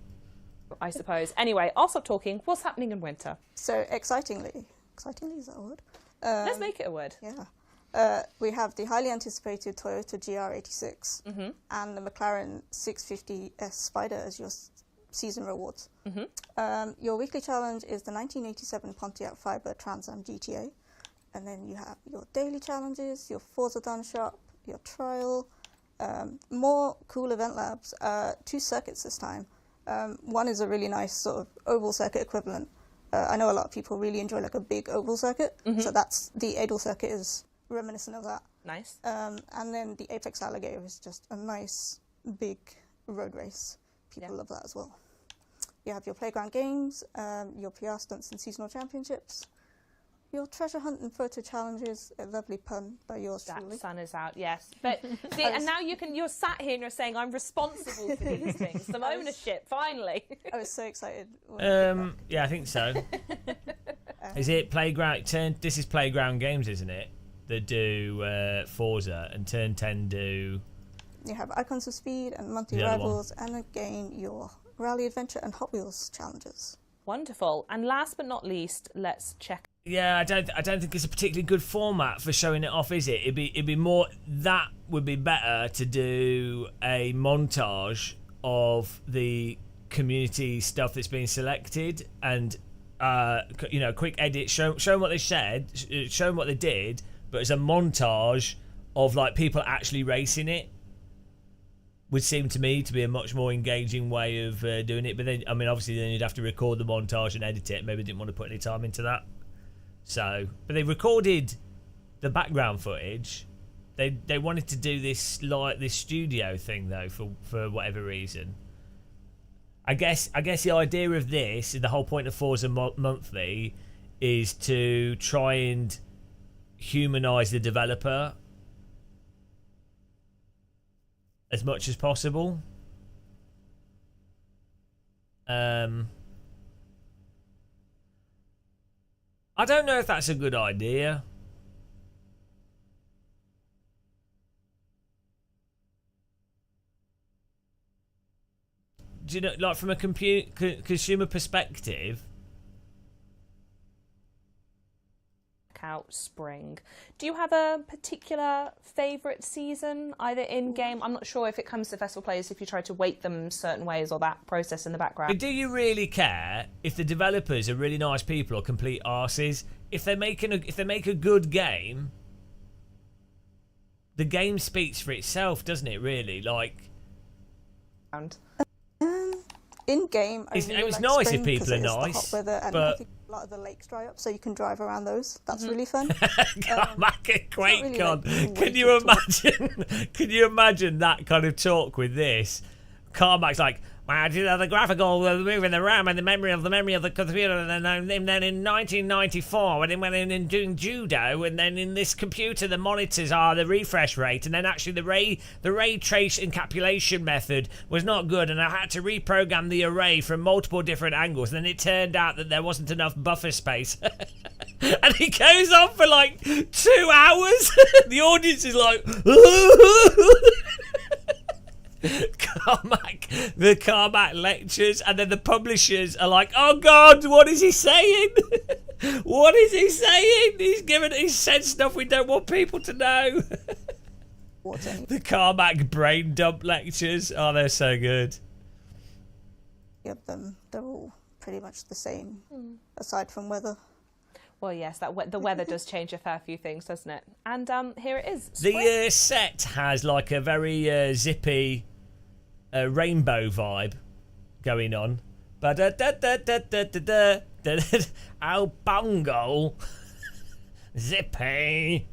I suppose. Anyway, I'll stop talking. What's happening in winter? So excitingly, is that a word? Let's make it a word. Yeah. We have the highly anticipated Toyota GR86 and the McLaren 650S Spider as your season rewards. Your weekly challenge is the 1987 Pontiac Fiber Trans Am GTA. And then you have your daily challenges, your Forza Done Shop, your trial, more cool event labs, 2 circuits this time. One is a really nice sort of oval circuit equivalent. I know a lot of people really enjoy like a big oval circuit, so that's the Adel circuit is reminiscent of that. Nice. And then the Apex Alligator is just a nice big road race. People love that as well. You have your playground games, your PR stunts and seasonal championships, your treasure hunt and photo challenges, a lovely pun by yours truly. That sun is out, yes. But see, and now you're sat here and you're saying I'm responsible for these things. Some ownership, finally. I was so excited. Yeah, I think so. Is it Playground? This is Playground Games, isn't it? That do Forza, and Turn 10 do. You have Icons of Speed and Monthly Rivals, and again your Rally Adventure and Hot Wheels challenges. Wonderful. And last but not least, let's check. Yeah, I don't think it's a particularly good format for showing it off, is it? It'd be more, that would be better to do a montage of the community stuff that's been selected, and quick edit, show them what they said, show them what they did, but as a montage of like people actually racing it would seem to me to be a much more engaging way of doing it. But then, I mean, obviously then you'd have to record the montage and edit it. Maybe they didn't want to put any time into that. So, but they recorded the background footage. They wanted to do this like this studio thing though for whatever reason. I guess the idea of this, the whole point of Forza Monthly, is to try and humanize the developer as much as possible. I don't know if that's a good idea. Do you know, like from a consumer perspective? Out spring. Do you have a particular favourite season, either in game? I'm not sure if it comes to festival players, if you try to weight them certain ways or that process in the background. But do you really care if the developers are really nice people or complete arses? If they're making a good game, the game speaks for itself, doesn't it? Really, like. In game, it's nice if people are nice, hot weather, and but I think a lot of the lakes dry up, so you can drive around those. That's really fun. QuakeCon. Really can you imagine? Can you imagine that kind of talk with this? Carmack's like, well, the graphical moving the RAM and the memory of the computer, and then in 1994 when went in and doing judo, and then in this computer the monitors are the refresh rate, and then actually the ray trace encapsulation method was not good, and I had to reprogram the array from multiple different angles, and then it turned out that there wasn't enough buffer space. And he goes on for like 2 hours. The audience is like the Carmack lectures, and then the publishers are like, oh god, what is he saying? What is he saying? He's said stuff we don't want people to know. The Carmack brain dump lectures, oh, they're so good. Yep, they're all pretty much the same, aside from weather. Well, yes, the weather does change a fair few things, doesn't it? And here it is. The set has like a very zippy rainbow vibe going on. Oh, bungle. Zippy.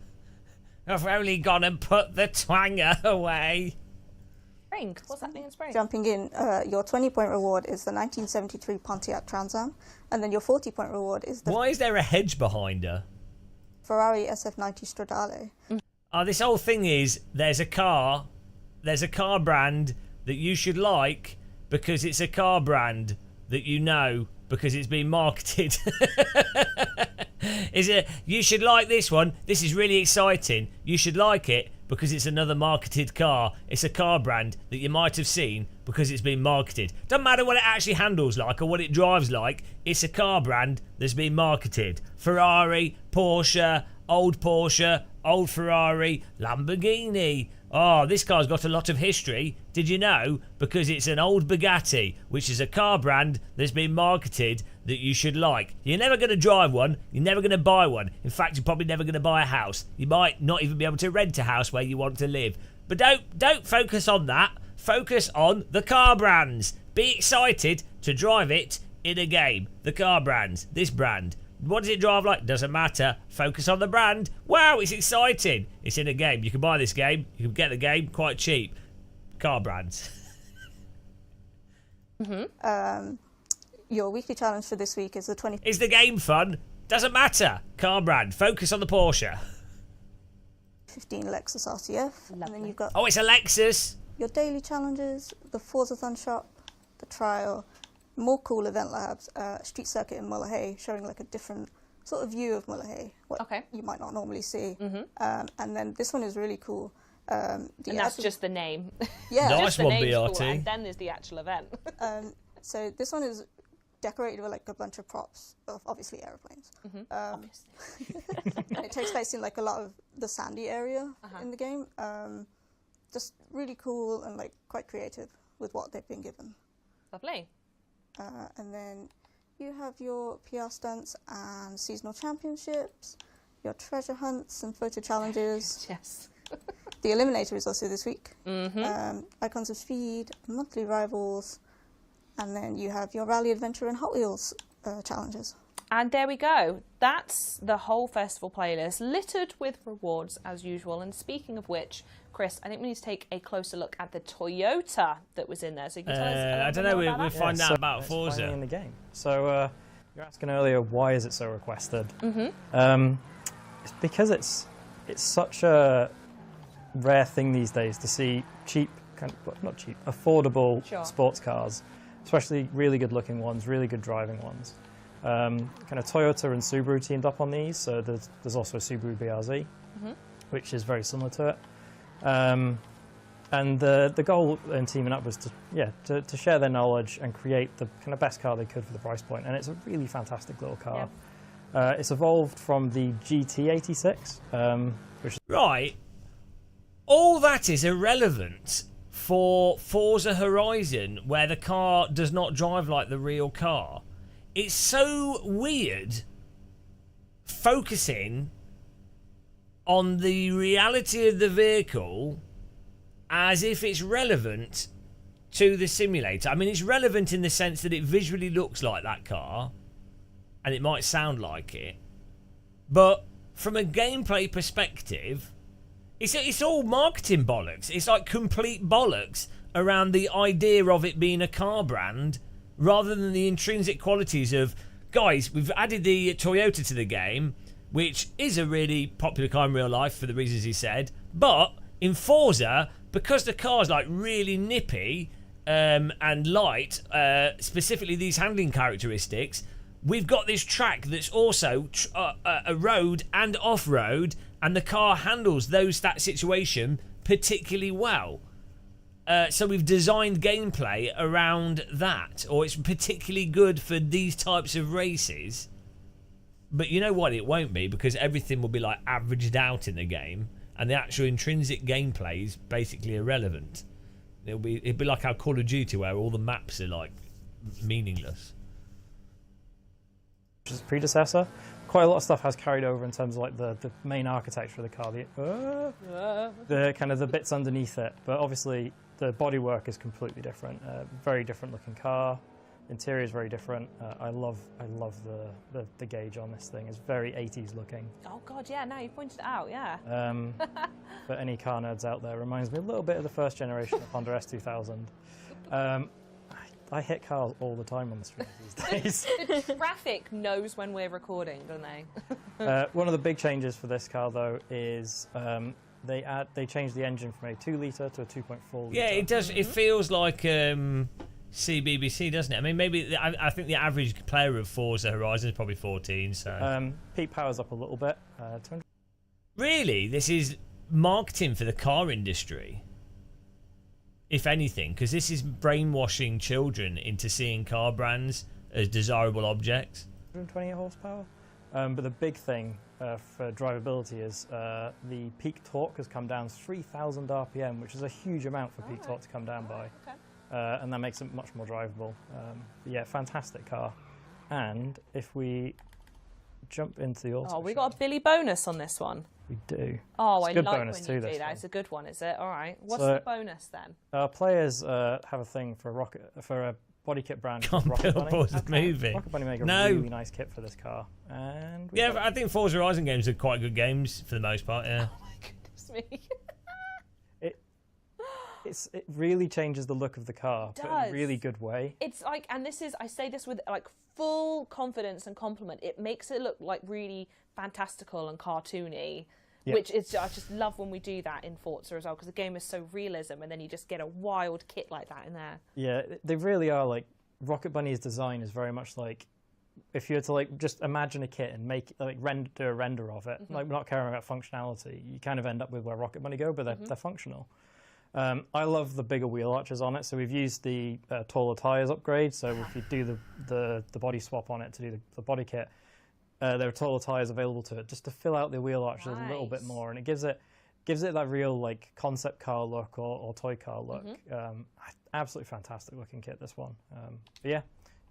I've only gone and put the twanger away. Spring. What's happening in Spring? Jumping in, your 20-point reward is the 1973 Pontiac Trans Am, and then your 40-point reward is the Why is there a hedge behind her? Ferrari SF90 Stradale. Oh, this whole thing is there's a car brand that you should like because it's a car brand that you know because it's been marketed. You should like this one. This is really exciting. You should like it because it's another marketed car. It's a car brand that you might have seen because it's been marketed. Doesn't matter what it actually handles like or what it drives like. It's a car brand that's been marketed. Ferrari, Porsche, old Ferrari, Lamborghini. Oh, this car's got a lot of history. Did you know? Because it's an old Bugatti, which is a car brand that's been marketed that you should like. You're never going to drive one. You're never going to buy one. In fact, you're probably never going to buy a house. You might not even be able to rent a house where you want to live. But don't focus on that. Focus on the car brands. Be excited to drive it in a game. The car brands. This brand. What does it drive like? Doesn't matter. Focus on the brand. Wow, it's exciting. It's in a game. You can buy this game. You can get the game quite cheap. Car brands. Your weekly challenge for this week is the 20. Is the game fun? Doesn't matter. Car brand. Focus on the Porsche. 15 Lexus RCF. And then you've got Oh, it's a Lexus. your daily challenges, the Forza-thon shop, the trial, more cool event labs, street circuit in Mullahay, showing like a different sort of view of Mullahay, what you might not normally see. And then this one is really cool. And that's just the name. Yeah. Nice one, BRT. cool, and then there's the actual event. So this one is decorated with like a bunch of props, obviously airplanes. And it takes place in like a lot of the sandy area in the game. Just really cool and like quite creative with what they've been given. Lovely. And then you have your PR stunts and seasonal championships, your treasure hunts and photo challenges. Yes. The Eliminator is also this week. Icons of Speed, monthly rivals, and then you have your Rally Adventure and Hot Wheels challenges. And there we go. That's the whole festival playlist, littered with rewards as usual. And speaking of which, Chris, I think we need to take a closer look at the Toyota that was in there. So you can tell us a little I don't know. bit more We'll about find that. out about Forza. Finally in the game. So you're asking earlier, why is it so requested? It's because it's such a rare thing these days to see cheap, not cheap, affordable sports cars, especially really good-looking ones, really good driving ones. Kind of Toyota and Subaru teamed up on these, so there's also a Subaru BRZ, which is very similar to it. And the goal in teaming up was to share their knowledge and create the kind of best car they could for the price point. And it's a really fantastic little car. It's evolved from the GT86, which Right. All that is irrelevant for Forza Horizon, where the car does not drive like the real car. It's so weird focusing on the reality of the vehicle as if it's relevant to the simulator. I mean, it's relevant in the sense that it visually looks like that car and it might sound like it, but from a gameplay perspective, it's all marketing bollocks. It's like complete bollocks around the idea of it being a car brand rather than the intrinsic qualities of, guys, we've added the Toyota to the game, which is a really popular car in real life for the reasons he said, but in Forza, because the car's like really nippy and light, specifically these handling characteristics, we've got this track that's also a road and off-road, and the car handles that situation particularly well. So we've designed gameplay around that, or it's particularly good for these types of races. But you know what? It won't be, because everything will be like averaged out in the game, and the actual intrinsic gameplay is basically irrelevant. It'll be like our Call of Duty, where all the maps are like meaningless. is predecessor. Quite a lot of stuff has carried over in terms of like the main architecture of the car, the kind of the bits underneath it. But obviously the bodywork is completely different. Very different looking car. Interior is very different. I love the gauge on this thing. It's very 80s looking. Oh God, yeah. Now you pointed it out, yeah. For any car nerds out there, reminds me a little bit of the first generation of Honda S2000. I hit cars all the time on the street these days. The traffic knows when we're recording, don't they? One of the big changes for this car, though, is they changed the engine from a 2-litre to a 2.4 litre. Yeah, it does. It feels like CBBC, doesn't it? I mean, maybe I think the average player of Forza Horizon is probably 14. So peak power's up a little bit. 200. Really, this is marketing for the car industry, if anything, because this is brainwashing children into seeing car brands as desirable objects. 128 horsepower. But the big thing for drivability is the peak torque has come down 3,000 RPM, which is a huge amount for peak torque to come down by. Okay. And that makes it much more drivable. Yeah, fantastic car. And if we jump into the auto we got a Billy bonus on this one. We do. Oh, it's I a good like bonus when too, you do this that. one. It's a good one, is it? All right. What's So, the bonus then? Players have a thing for a body kit brand called Rocket Bunny. Pause the movie. Rocket Bunny make a really nice kit for this car. And yeah, I think Forza Horizon games are quite good games for the most part. Yeah. Oh my goodness me. It really changes the look of the car, but in a really good way. It's like, and I say this with like full confidence and compliment. It makes it look like really fantastical and cartoony. Yep. Which is, I just love when we do that in Forza as well, because the game is so realism, and then you just get a wild kit like that in there. Yeah, they really are. Like Rocket Bunny's design is very much like if you were to like just imagine a kit and make like do a render of it, like not caring about functionality, you kind of end up with where Rocket Bunny go, but they're functional. I love the bigger wheel arches on it, so we've used the taller tyres upgrade. So if you do the body swap on it to do the body kit. There are taller tyres available to it, just to fill out the wheel arches a little bit more, and it gives it that real like concept car look or toy car look. Absolutely fantastic looking kit, this one. But yeah,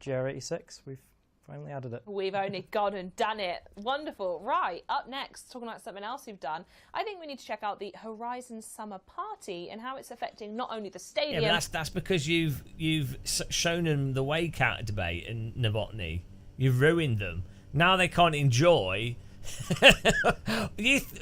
GR86, we've finally added it. We've only gone and done it. Wonderful. Right, up next, talking about something else we've done, I think we need to check out the Horizon Summer Party and how it's affecting not only the stadium. Yeah, but that's because you've shown them the way cat debate in Novotny. You've ruined them. Now they can't enjoy.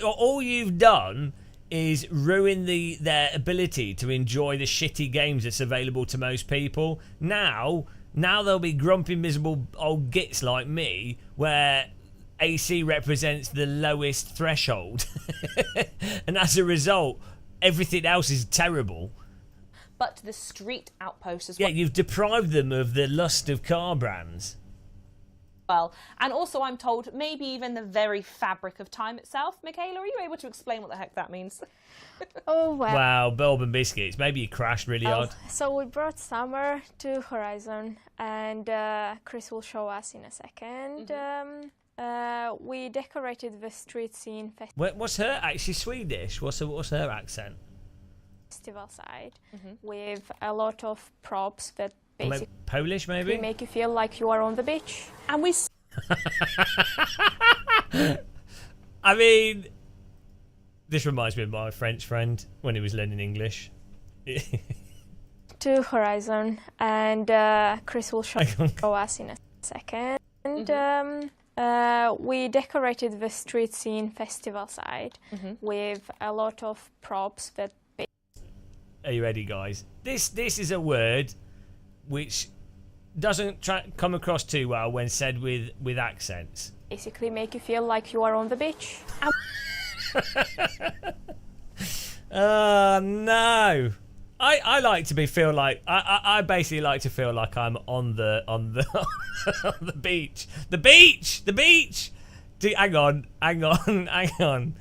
All you've done is ruin their ability to enjoy the shitty games that's available to most people. Now they'll be grumpy, miserable old gits like me, where AC represents the lowest threshold. And as a result, everything else is terrible. But the street outpost as well. Yeah, you've deprived them of the lust of car brands. Well, and also I'm told maybe even the very fabric of time itself. Michaela, are you able to explain what the heck that means? Oh, well. Wow, Bulb and Biscuits. Maybe you crashed really hard. So we brought summer to Horizon, and Chris will show us in a second. We decorated the street scene What's her accent? She's Swedish. What's her accent? Festival side with a lot of props that basically Polish, maybe? make you feel like you are on the beach. And we... I mean, this reminds me of my French friend when he was learning English. To Horizon, and Chris will show us in a second. We decorated the street scene festival side with a lot of props that... Are you ready, guys? This is a word which doesn't come across too well when said with accents. Basically make you feel like you are on the beach. No. I like to feel like I basically like to feel like I'm on the on the beach. The beach. Hang on.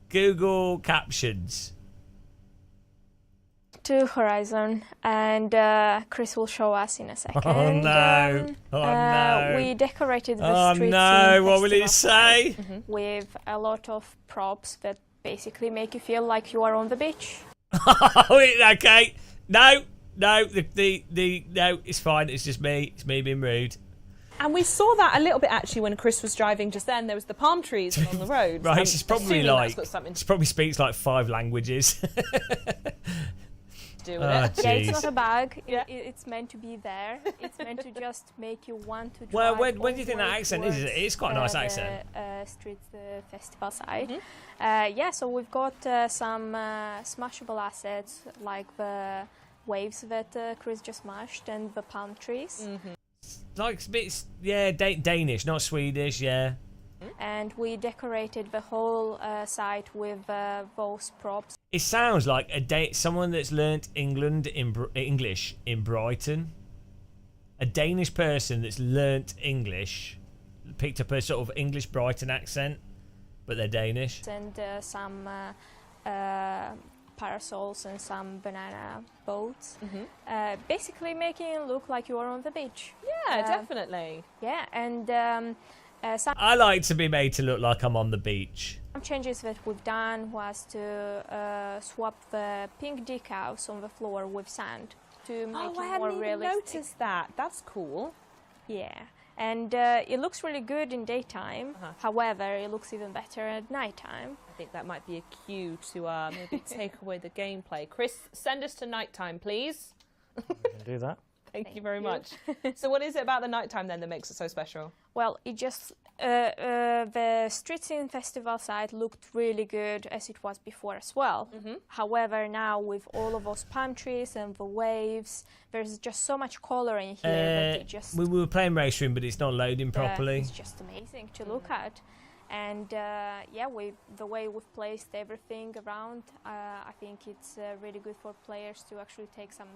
Google captions. To Horizon, and Chris will show us in a second. Oh no! No! We decorated the street scene what will it say? With a lot of props that basically make you feel like you are on the beach. Okay. No. No, it's fine. It's just me. It's me being rude. And we saw that a little bit actually when Chris was driving just then. There was the palm trees along the road. Right, it's probably like she probably speaks like 5 languages. Do with Oh, it. Yeah, it's jeez. not a bug. Yeah. It's meant to be there. It's meant to just make you want to drive. Well, where do all you think that the way accent is? towards, It's quite a nice the, accent. Street festival side. Mm-hmm. Yeah, so we've got some smashable assets like the waves that Chris just smashed and the palm trees. Like bits, yeah, Danish, not Swedish, yeah. And we decorated the whole site with those props. It sounds like someone that's learnt English in Brighton. A Danish person that's learnt English, picked up a sort of English Brighton accent, but they're Danish. And some parasols and some banana boats. Basically making it look like you are on the beach. Yeah, definitely. Yeah, and some I like to be made to look like I'm on the beach. changes that we've done was to swap the pink decals on the floor with sand to make Oh, I it hadn't more even realistic. noticed that. That's cool. Yeah, and it looks really good in daytime. However, it looks even better at nighttime. I think that might be a cue to maybe take away the gameplay. Chris, send us to nighttime, please. We can do that. Thank you very much. So what is it about the nighttime then that makes it so special? Well, it just the Street Scene Festival site looked really good as it was before as well. However, now with all of those palm trees and the waves, there's just so much color in here that it just We were playing Race Room, but it's not loading properly. it's just amazing to look at. And yeah, the way we've placed everything around, I think it's really good for players to actually take some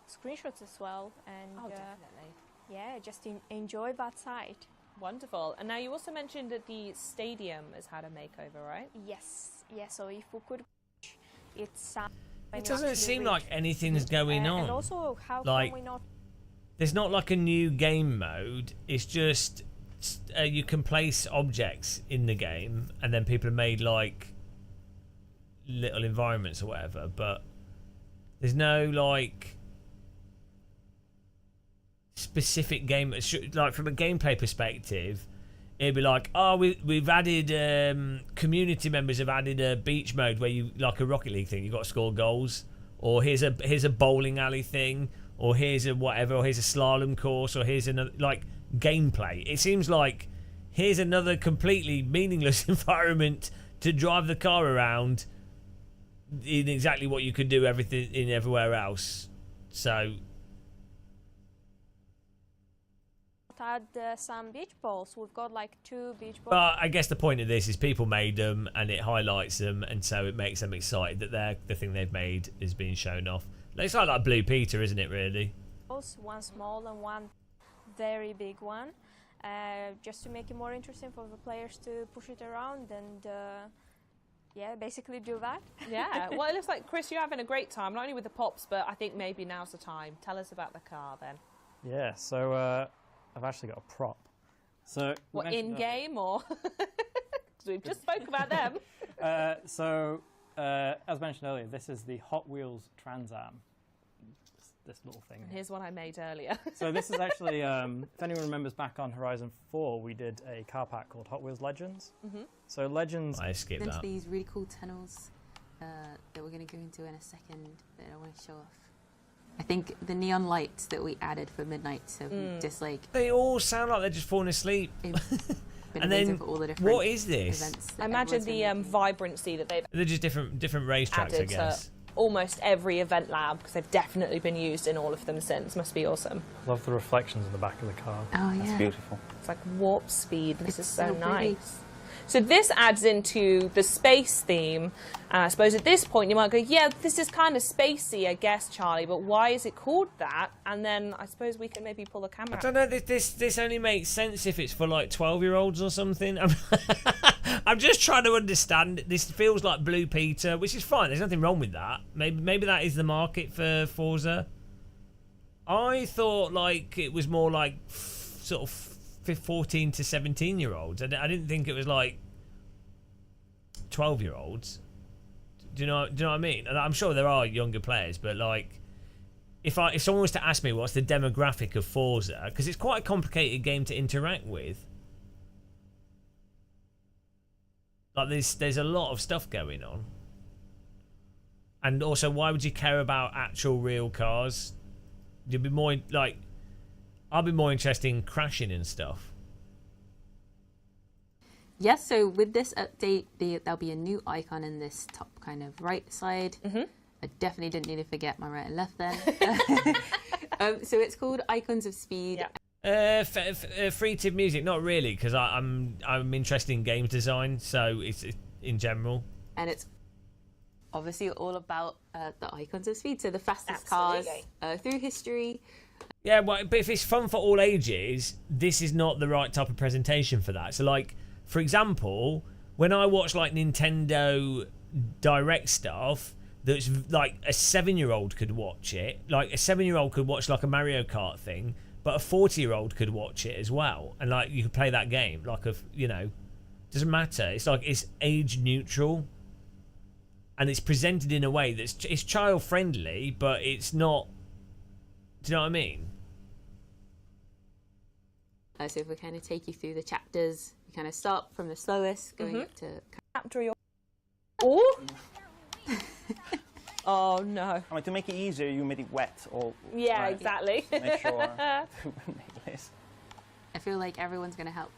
screenshots as well. And Definitely. yeah, just enjoy that site. Wonderful. And now you also mentioned that the stadium has had a makeover, right? Yes, yeah. So if we could, it's. It doesn't seem like anything's going on. And also, how Like, can we not? There's not like a new game mode. It's just you can place objects in the game, and then people have made like little environments or whatever. But there's no like specific game. Like from a gameplay perspective, it'd be like, oh, we've added community members have added a beach mode where you like a Rocket League thing. You've got to score goals, or here's a bowling alley thing, or here's a whatever, or here's a slalom course, or here's another like gameplay. It seems like here's another completely meaningless environment to drive the car around in exactly what you could do everything in everywhere else. So Add some beach balls. We've got like 2 beach balls. but I guess the point of this is people made them and it highlights them, and so it makes them excited that the thing they've made is being shown off. It's like Blue Peter, isn't it, really? One small and one very big one, just to make it more interesting for the players to push it around and yeah, basically do that. Yeah. Well, it looks like, Chris, you're having a great time, not only with the pops, but I think maybe now's the time. Tell us about the car then. Yeah, so I've actually got a prop. So What, in-game or? Because we've just spoke about them. As mentioned earlier, this is the Hot Wheels Trans Am. This little thing. And here's one I made earlier. So this is actually, if anyone remembers back on Horizon 4, we did a car pack called Hot Wheels Legends. So Legends... I skipped that. These really cool tunnels that we're going to go into in a second that I want to show off. I think the neon lights that we added for midnight have just like... They all sound like they're just falling asleep. And then, for all the different what is this? events that I imagine everyone's the been making. vibrancy that they've They're just different racetracks, I added guess. to almost every event lab, because they've definitely been used in all of them since. Must be awesome. Love the reflections in the back of the car. Oh, yeah. That's beautiful. It's like warp speed. This It's is so so pretty. nice. So this adds into the space theme. I suppose at this point you might go, yeah, this is kind of spacey, I guess, Charlie, but why is it called that? And then I suppose we can maybe pull the camera. I don't know. This only makes sense if it's for like 12-year-olds or something. I'm just trying to understand. This feels like Blue Peter, which is fine. There's nothing wrong with that. Maybe that is the market for Forza. I thought like it was more like sort of 14 to 17-year-olds. I didn't think it was like 12-year-olds. Do you know what I mean? And I'm sure there are younger players, but like if someone was to ask me what's the demographic of Forza, because it's quite a complicated game to interact with. Like there's a lot of stuff going on. And also, why would you care about actual real cars? You'd be more like, I'd be more interested in crashing and stuff. Yes, so with this update, there'll be a new icon in this top kind of right side. I definitely didn't need to forget my right and left then. So it's called Icons of Speed. Freetive music, not really, because I'm interested in games design, so it's in general. And it's obviously all about the icons of speed, so the fastest cars through history. Yeah, well, but if it's fun for all ages, this is not the right type of presentation for that. So, like, for example, when I watch like Nintendo Direct stuff, that's like a 7-year-old could watch it. Like a 7-year-old could watch like a Mario Kart thing, but a 40-year-old could watch it as well, and like you could play that game. Like, doesn't matter. It's like it's age neutral, and it's presented in a way it's child friendly, but it's not. Do you know what I mean? So if we kind of take you through the chapters, you kind of start from the slowest, going up to chapter your. Oh. Oh no! I mean, to make it easier, you made it wet. Or yeah, right? Exactly. Make sure to make this. I feel like everyone's going to help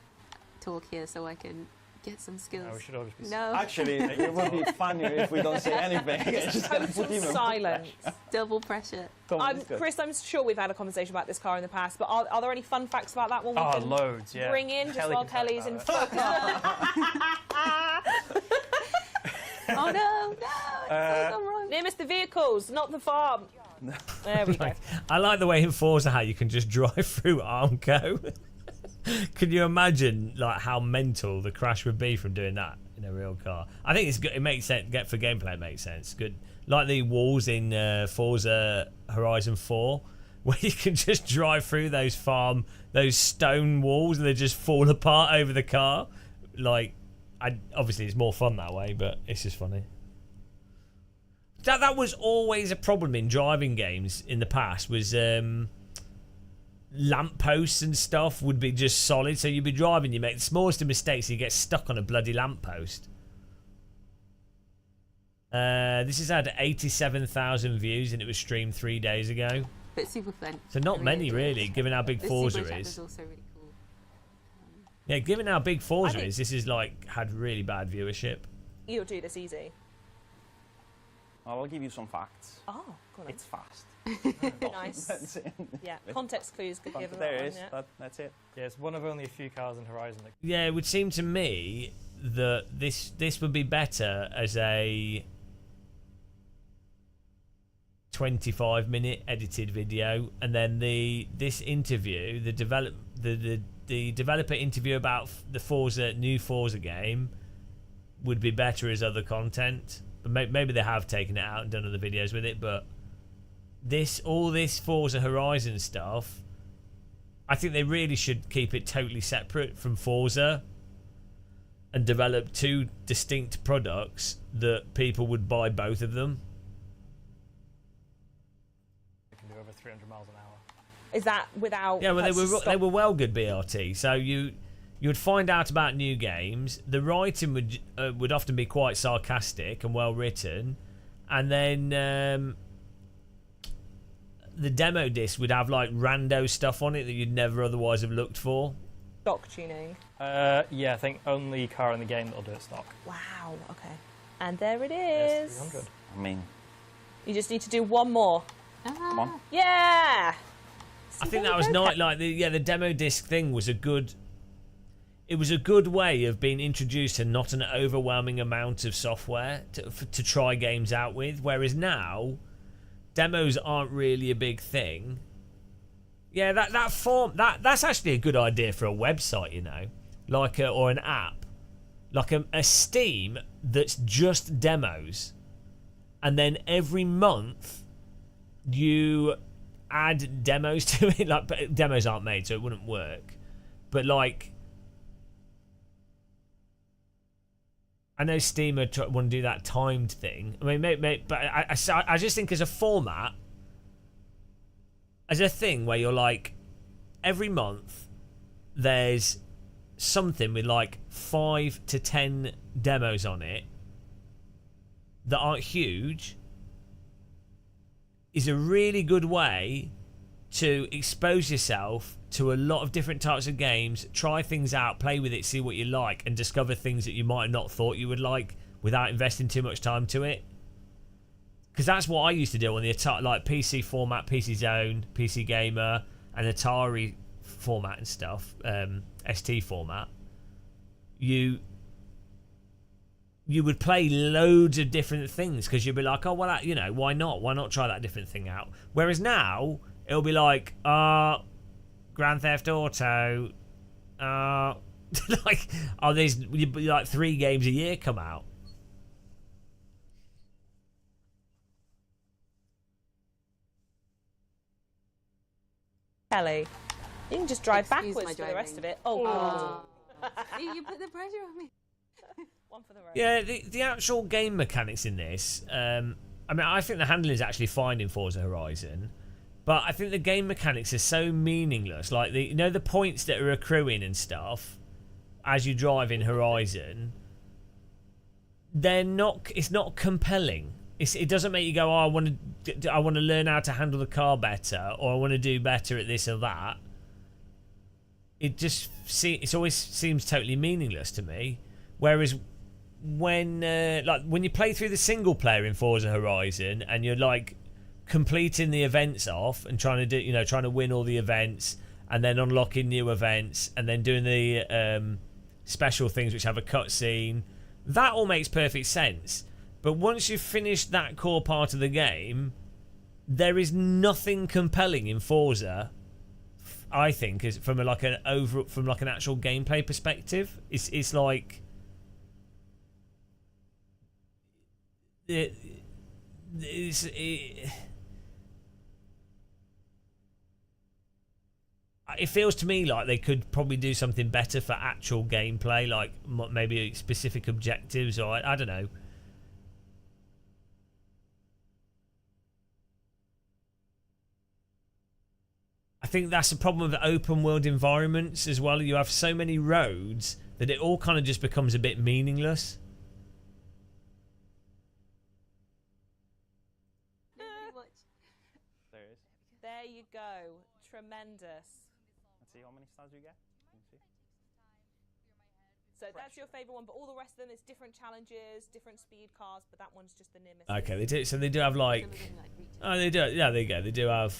talk here, so I can get some skills. No, we should all just be Actually, it would be funnier if we don't say anything. It's just total silence. Double pressure. Chris, I'm sure we've had a conversation about this car in the past, but are there any fun facts about that one? We can loads. Yeah. Bring in just while Kelly's in focus. Oh no! No! Wrong. Near the vehicles, not the farm. There we go. I like the way in Forza how you can just drive through Armco. Can you imagine like how mental the crash would be from doing that in a real car? I think it's good. It makes sense. For gameplay, it makes sense. Good, like the walls in Forza Horizon 4, where you can just drive through those stone walls and they just fall apart over the car. Like, obviously it's more fun that way, but it's just funny. That was always a problem in driving games in the past. Was lampposts and stuff would be just solid, so you'd be driving, you make the smallest of mistakes, and you get stuck on a bloody lamppost. This has had 87,000 views, and it was streamed 3 days ago. But super fun. So not many, really, given how big Forza is. Also really cool. Yeah, given how big Forza is, this is like had really bad viewership. You'll do this easy. I'll give you some facts. Oh, go on. It's fast. Nice. That's it. Yeah, context clues could give There it is. That's it. Yeah, it's one of only a few cars in Horizon. Yeah, it would seem to me that this would be better as a 25-minute edited video, and then this interview, the developer interview about the new Forza game would be better as other content. But maybe they have taken it out and done other videos with it, but all this Forza Horizon stuff, I think they really should keep it totally separate from Forza and develop two distinct products that people would buy both of them. They can do over 300 miles an hour. Is that without? Yeah, well, they were well good BRT. So you would find out about new games. The writing would often be quite sarcastic and well written, and then the demo disc would have like rando stuff on it that you'd never otherwise have looked for. Stock tuning. Yeah, I think only car in the game that'll do it stock. Wow. Okay. And there it Yes, is. 300. I mean, You just need to do one more. come on. Yeah. I think that was not like the demo disc thing was a good. It was a good way of being introduced to not an overwhelming amount of software to try games out with. Whereas now, demos aren't really a big thing. Yeah, that's actually a good idea for a website, you know, like or an app, like a Steam that's just demos, and then every month you add demos to it. Like demos aren't made, so it wouldn't work. But like, I know Steam want to do that timed thing. I mean, but I just think as a format, as a thing where you're like, every month there's something with like 5 to 10 demos on it that aren't huge, is a really good way to expose yourself to a lot of different types of games, try things out, play with it, see what you like, and discover things that you might have not thought you would like without investing too much time to it. Because that's what I used to do on the like PC format, PC Zone, PC Gamer, and Atari format and stuff, ST format. You would play loads of different things because you'd be like, oh, well, you know, why not? Why not try that different thing out? Whereas now, it'll be like, Grand Theft Auto, like, there's like 3 games a year come out. Kelly, you can just drive Excuse backwards my for the rest driving. of it. Oh, God. You put the pressure on me. One for the road. Yeah, the actual game mechanics in this, I mean, I think the handling is actually fine in Forza Horizon, but I think the game mechanics are so meaningless. Like, the points that are accruing and stuff as you drive in Horizon, it's not compelling. It doesn't make you go, I want to learn how to handle the car better, or I want to do better at this or that. It always seems totally meaningless to me. Whereas when you play through the single player in Forza Horizon and you're like completing the events off and trying to win all the events and then unlocking new events and then doing the special things which have a cutscene, that all makes perfect sense. But once you've finished that core part of the game, there is nothing compelling in Forza, I think, from an actual gameplay perspective. It's like it feels to me like they could probably do something better for actual gameplay, like maybe specific objectives, or I don't know. I think that's the problem with open world environments as well. You have so many roads that it all kind of just becomes a bit meaningless. There you go. Tremendous. Let's see how many stars you get. So that's your favourite one, but all the rest of them is different challenges, different speed cars, but that one's just the near miss. Okay, they do. So they do have like, they do. Yeah, there you go. They do have.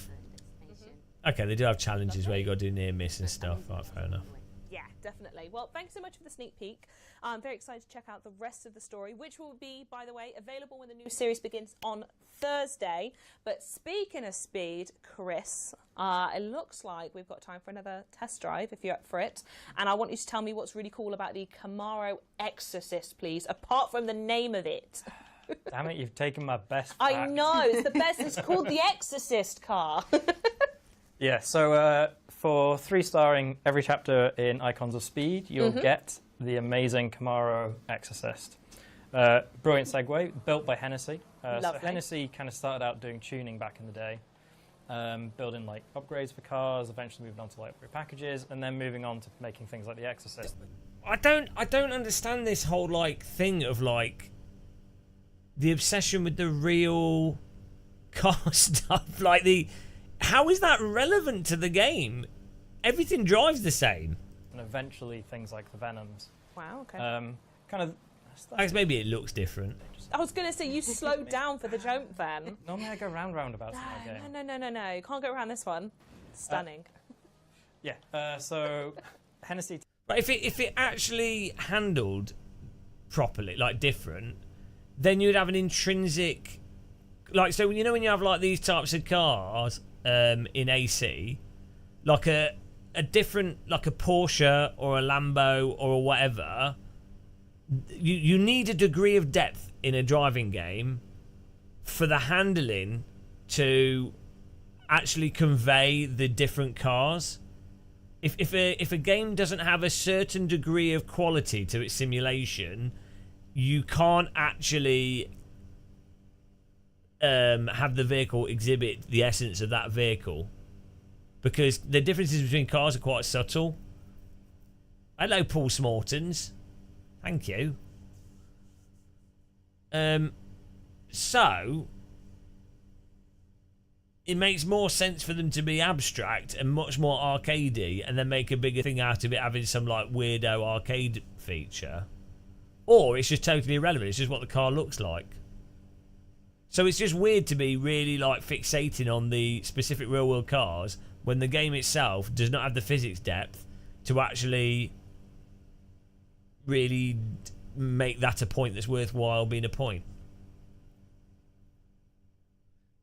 Okay, they do have challenges where you got to do near miss and stuff. Right, fair enough. Yeah, definitely. Well, thanks so much for the sneak peek. I'm very excited to check out the rest of the story, which will be, by the way, available when the new series begins on Thursday. But speaking of speed, Chris, it looks like we've got time for another test drive, if you're up for it. And I want you to tell me what's really cool about the Camaro Exorcist, please, apart from the name of it. Damn it, you've taken my best I fact. know, it's the best. It's called the Exorcist car. Yeah, so for 3-starring every chapter in Icons of Speed, you'll get the amazing Camaro Exorcist. Brilliant segue, built by Hennessy. So Hennessy kind of started out doing tuning back in the day, building like upgrades for cars, eventually moving on to like packages, and then moving on to making things like the Exorcist. I don't understand this whole like thing of like the obsession with the real car stuff. Like how is that relevant to the game? Everything drives the same. And eventually things like the Venoms. Wow, okay. Kind of. I guess maybe it looks different. I was going to say, you slowed down for the jump then. Normally I go roundabouts in my game. No. You can't go around this one. Stunning. So Hennessy. But if it actually handled properly, like different, then you'd have an intrinsic, like, so when you have like these types of cars in AC, like a different, like a Porsche or a Lambo or whatever, you need a degree of depth in a driving game for the handling to actually convey the different cars. If a game doesn't have a certain degree of quality to its simulation, you can't actually have the vehicle exhibit the essence of that vehicle, because the differences between cars are quite subtle. Hello, Paul Smortons. Thank you. So it makes more sense for them to be abstract and much more arcadey, and then make a bigger thing out of it having some like weirdo arcade feature, or it's just totally irrelevant. It's just what the car looks like. So it's just weird to be really like fixating on the specific real world cars when the game itself does not have the physics depth to actually really make that a point that's worthwhile being a point.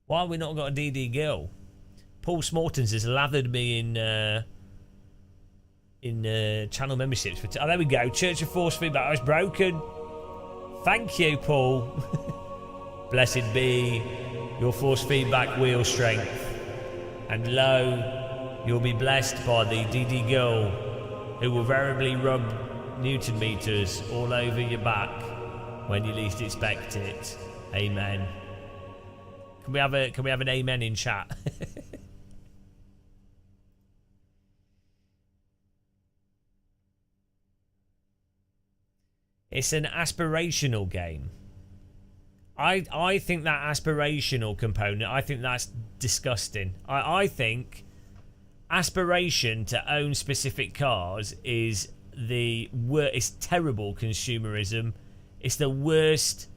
Why have we not got a DD Girl? Paul Smortons has lathered me in channel memberships. Oh, there we go. Church of Force Feedback. I was broken. Thank you, Paul. Blessed be your force feedback wheel strength. And lo, you'll be blessed by the DD Girl, who will variably rub Newton meters all over your back when you least expect it. Amen. Can we have an amen in chat? It's an aspirational game. I think that aspirational component, I think that's disgusting. I think aspiration to own specific cars is it's terrible consumerism. It's the worst.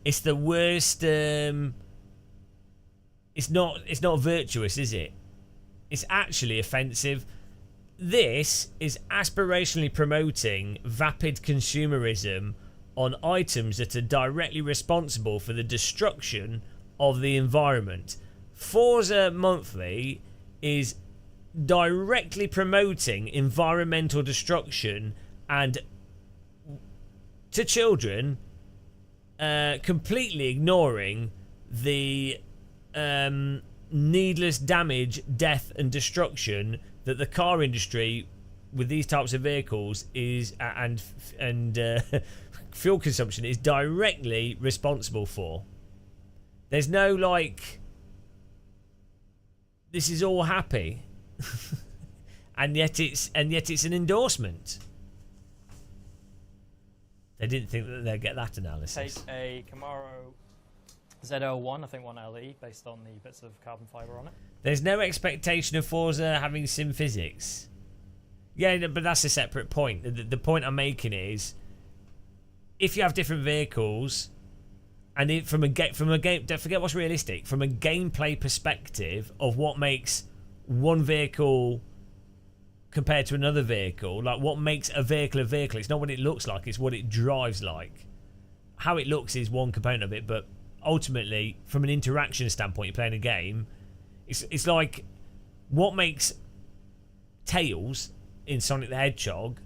It's the worst. It's not virtuous, is it? It's actually offensive. This is aspirationally promoting vapid consumerism on items that are directly responsible for the destruction of the environment. Forza Monthly is directly promoting environmental destruction and to children, completely ignoring the needless damage, death and destruction that the car industry with these types of vehicles is and fuel consumption is directly responsible for. There's no like this is all happy and yet it's an endorsement. They didn't think that they'd get that analysis. Take a Camaro Z01, I think 1LE, based on the bits of carbon fibre on it. There's no expectation of Forza having sim physics. Yeah, but that's a separate point. The point I'm making is, if you have different vehicles, and from a game, don't forget what's realistic. From a gameplay perspective of what makes one vehicle compared to another vehicle, like what makes a vehicle, it's not what it looks like, it's what it drives like. How it looks is one component of it, but ultimately, from an interaction standpoint, you're playing a game. It's like what makes Tails in Sonic the Hedgehog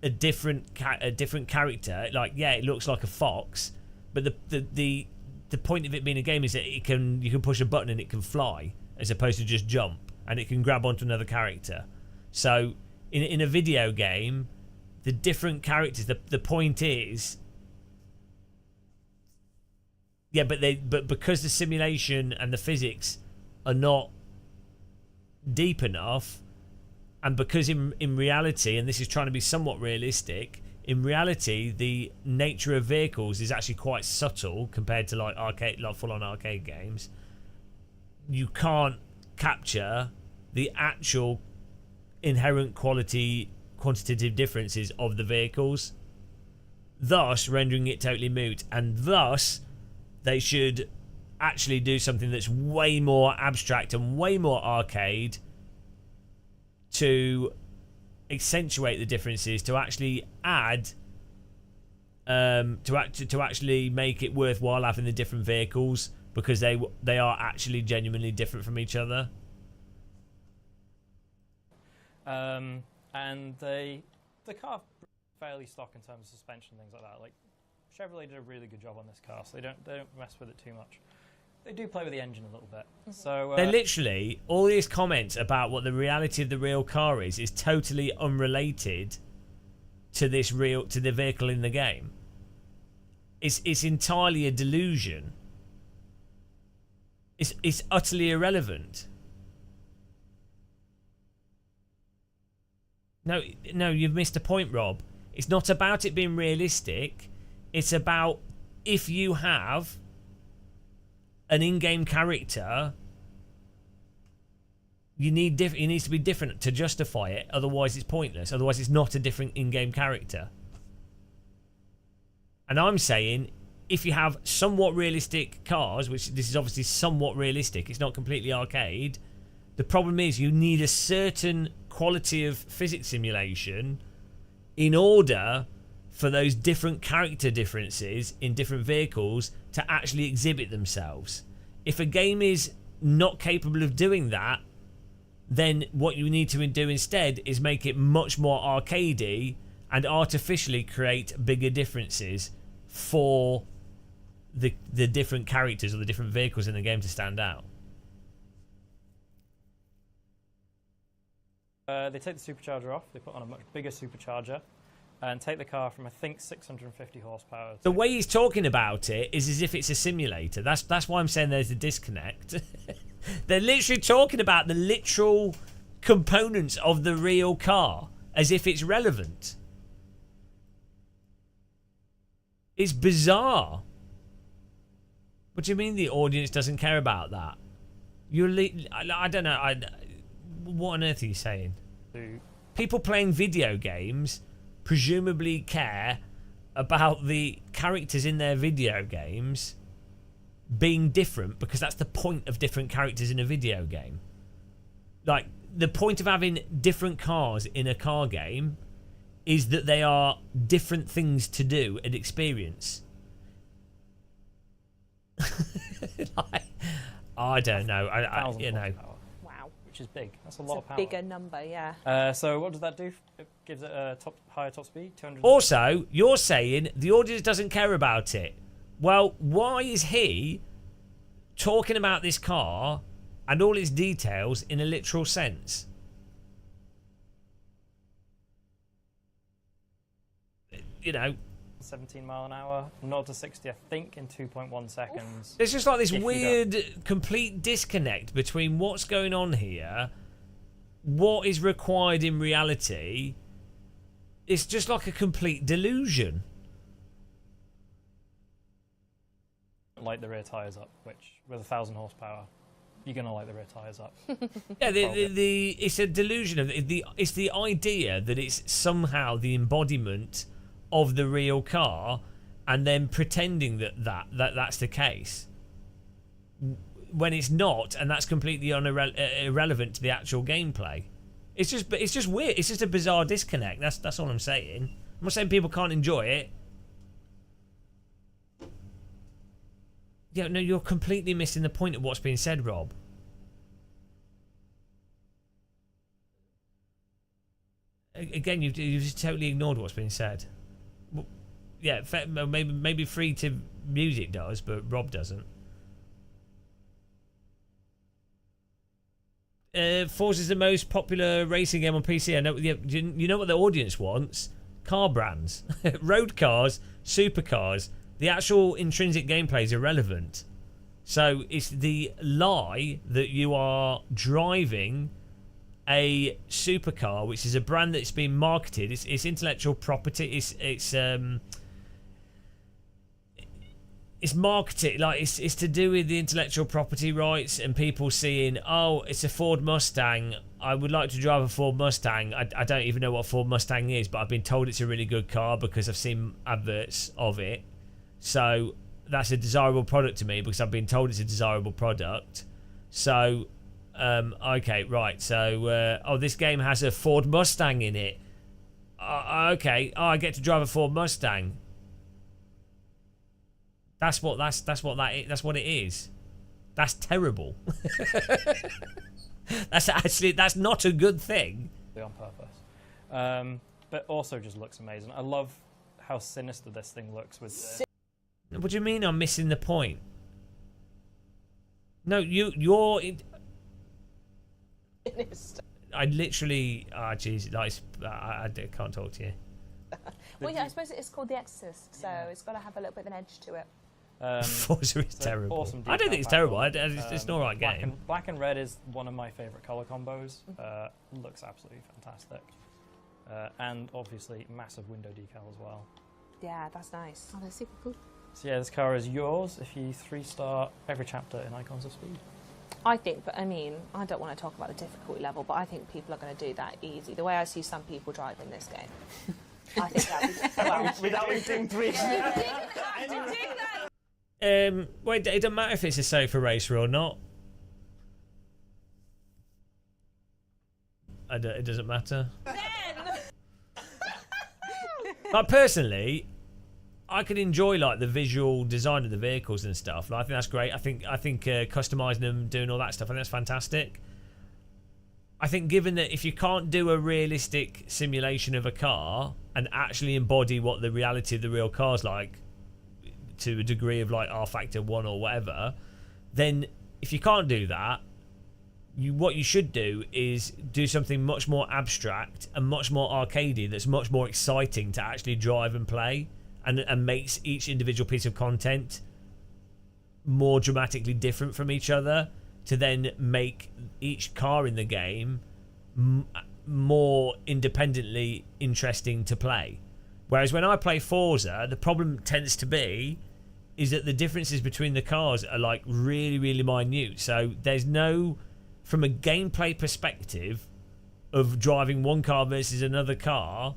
a different character. Like, yeah, it looks like a fox, but the point of it being a game is that you can push a button and it can fly as opposed to just jump, and it can grab onto another character. So in a video game, the different characters. The point is, yeah, but because the simulation and the physics are not deep enough, and because in reality, and this is trying to be somewhat realistic, in reality the nature of vehicles is actually quite subtle compared to like full-on arcade games. You can't capture the actual inherent quantitative differences of the vehicles, thus rendering it totally moot, and thus they should actually do something that's way more abstract and way more arcade to accentuate the differences, to actually add to actually make it worthwhile having the different vehicles, because they are actually genuinely different from each other. And the car fairly stock in terms of suspension, things like that. Like Chevrolet did a really good job on this car, so they don't mess with it too much. They do play with the engine a little bit. So they're literally all these comments about what the reality of the real car is totally unrelated to the vehicle in the game. It's entirely a delusion. It's utterly irrelevant. No, you've missed a point, Rob. It's not about it being realistic. It's about if you have an in-game character, it needs to be different to justify it. Otherwise, it's pointless. Otherwise, it's not a different in-game character. And I'm saying, if you have somewhat realistic cars, which this is obviously somewhat realistic, it's not completely arcade. The problem is you need a certain quality of physics simulation in order for those different character differences in different vehicles to actually exhibit themselves. If a game is not capable of doing that, then what you need to do instead is make it much more arcadey and artificially create bigger differences for the different characters or the different vehicles in the game to stand out. They take the supercharger off, they put on a much bigger supercharger, and take the car from, I think, 650 horsepower. The way he's talking about it is as if it's a simulator. That's why I'm saying there's a disconnect. They're literally talking about the literal components of the real car as if it's relevant. It's bizarre. What do you mean the audience doesn't care about that? I don't know. What on earth are you saying? People playing video games presumably care about the characters in their video games being different because that's the point of different characters in a video game. Like, the point of having different cars in a car game is that they are different things to do and experience. I don't know. You know. Which is big. That's a lot of power. Bigger number, yeah. So what does that do? It gives it a higher top speed, 200. Also, you're saying the audience doesn't care about it. Well, why is he talking about this car and all its details in a literal sense? You know, 17 mile an hour, 0 to 60, I think, in 2.1 seconds. There's just like this weird, complete disconnect between what's going on here, what is required in reality. It's just like a complete delusion. Light the rear tyres up, which, with 1,000 horsepower, you're going to light the rear tyres up. Yeah, it's a delusion of it's the idea that it's somehow the embodiment of the real car, and then pretending that's the case when it's not, and that's completely irrelevant to the actual gameplay. It's just weird. It's just a bizarre disconnect. That's all I'm saying. I'm not saying people can't enjoy it. Yeah, no, you're completely missing the point of what's being said, Rob. Again, you've just totally ignored what's being said. Yeah, maybe free to music does, but Rob doesn't. Forza is the most popular racing game on PC. I know. Yeah, you know what the audience wants? Car brands, road cars, supercars. The actual intrinsic gameplay is irrelevant. So it's the lie that you are driving a supercar, which is a brand that's been marketed. It's intellectual property. It's marketed, like it's to do with the intellectual property rights and people seeing, oh, it's a Ford Mustang. I would like to drive a Ford Mustang. I don't even know what a Ford Mustang is, but I've been told it's a really good car because I've seen adverts of it. So that's a desirable product to me because I've been told it's a desirable product. So, okay, right. So, this game has a Ford Mustang in it. Okay, I get to drive a Ford Mustang. That's what it is. That's terrible. That's not a good thing. On purpose, but also just looks amazing. I love how sinister this thing looks with. What do you mean I'm missing the point? No, you're. I literally. Oh, jeez, I can't talk to you. Well, yeah, I suppose it's called The Exorcist, so it's got to have a little bit of an edge to it. Forza is terrible. Awesome, I don't think it's terrible. It's an alright game. Black and red is one of my favourite colour combos. Looks absolutely fantastic. And obviously massive window decal as well. Yeah, that's nice. Oh, that's super cool. So yeah, this car is yours if you 3-star every chapter in Icons of Speed. I think, but I mean, I don't want to talk about the difficulty level, but I think people are going to do that easy. The way I see some people driving this game, I think that would Without hitting 3. Wait, it doesn't matter if it's a safer racer or not. It doesn't matter. Like personally, I could enjoy like the visual design of the vehicles and stuff. Like, I think that's great. I think customizing them, doing all that stuff, I think that's fantastic. I think given that if you can't do a realistic simulation of a car and actually embody what the reality of the real car's like to a degree of like R factor 1 or whatever, then if you can't do that, what you should do is do something much more abstract and much more arcadey that's much more exciting to actually drive and play, and makes each individual piece of content more dramatically different from each other, to then make each car in the game more independently interesting to play. Whereas when I play Forza, the problem tends to be is that the differences between the cars are like really, really minute. So there's no, from a gameplay perspective of driving one car versus another car,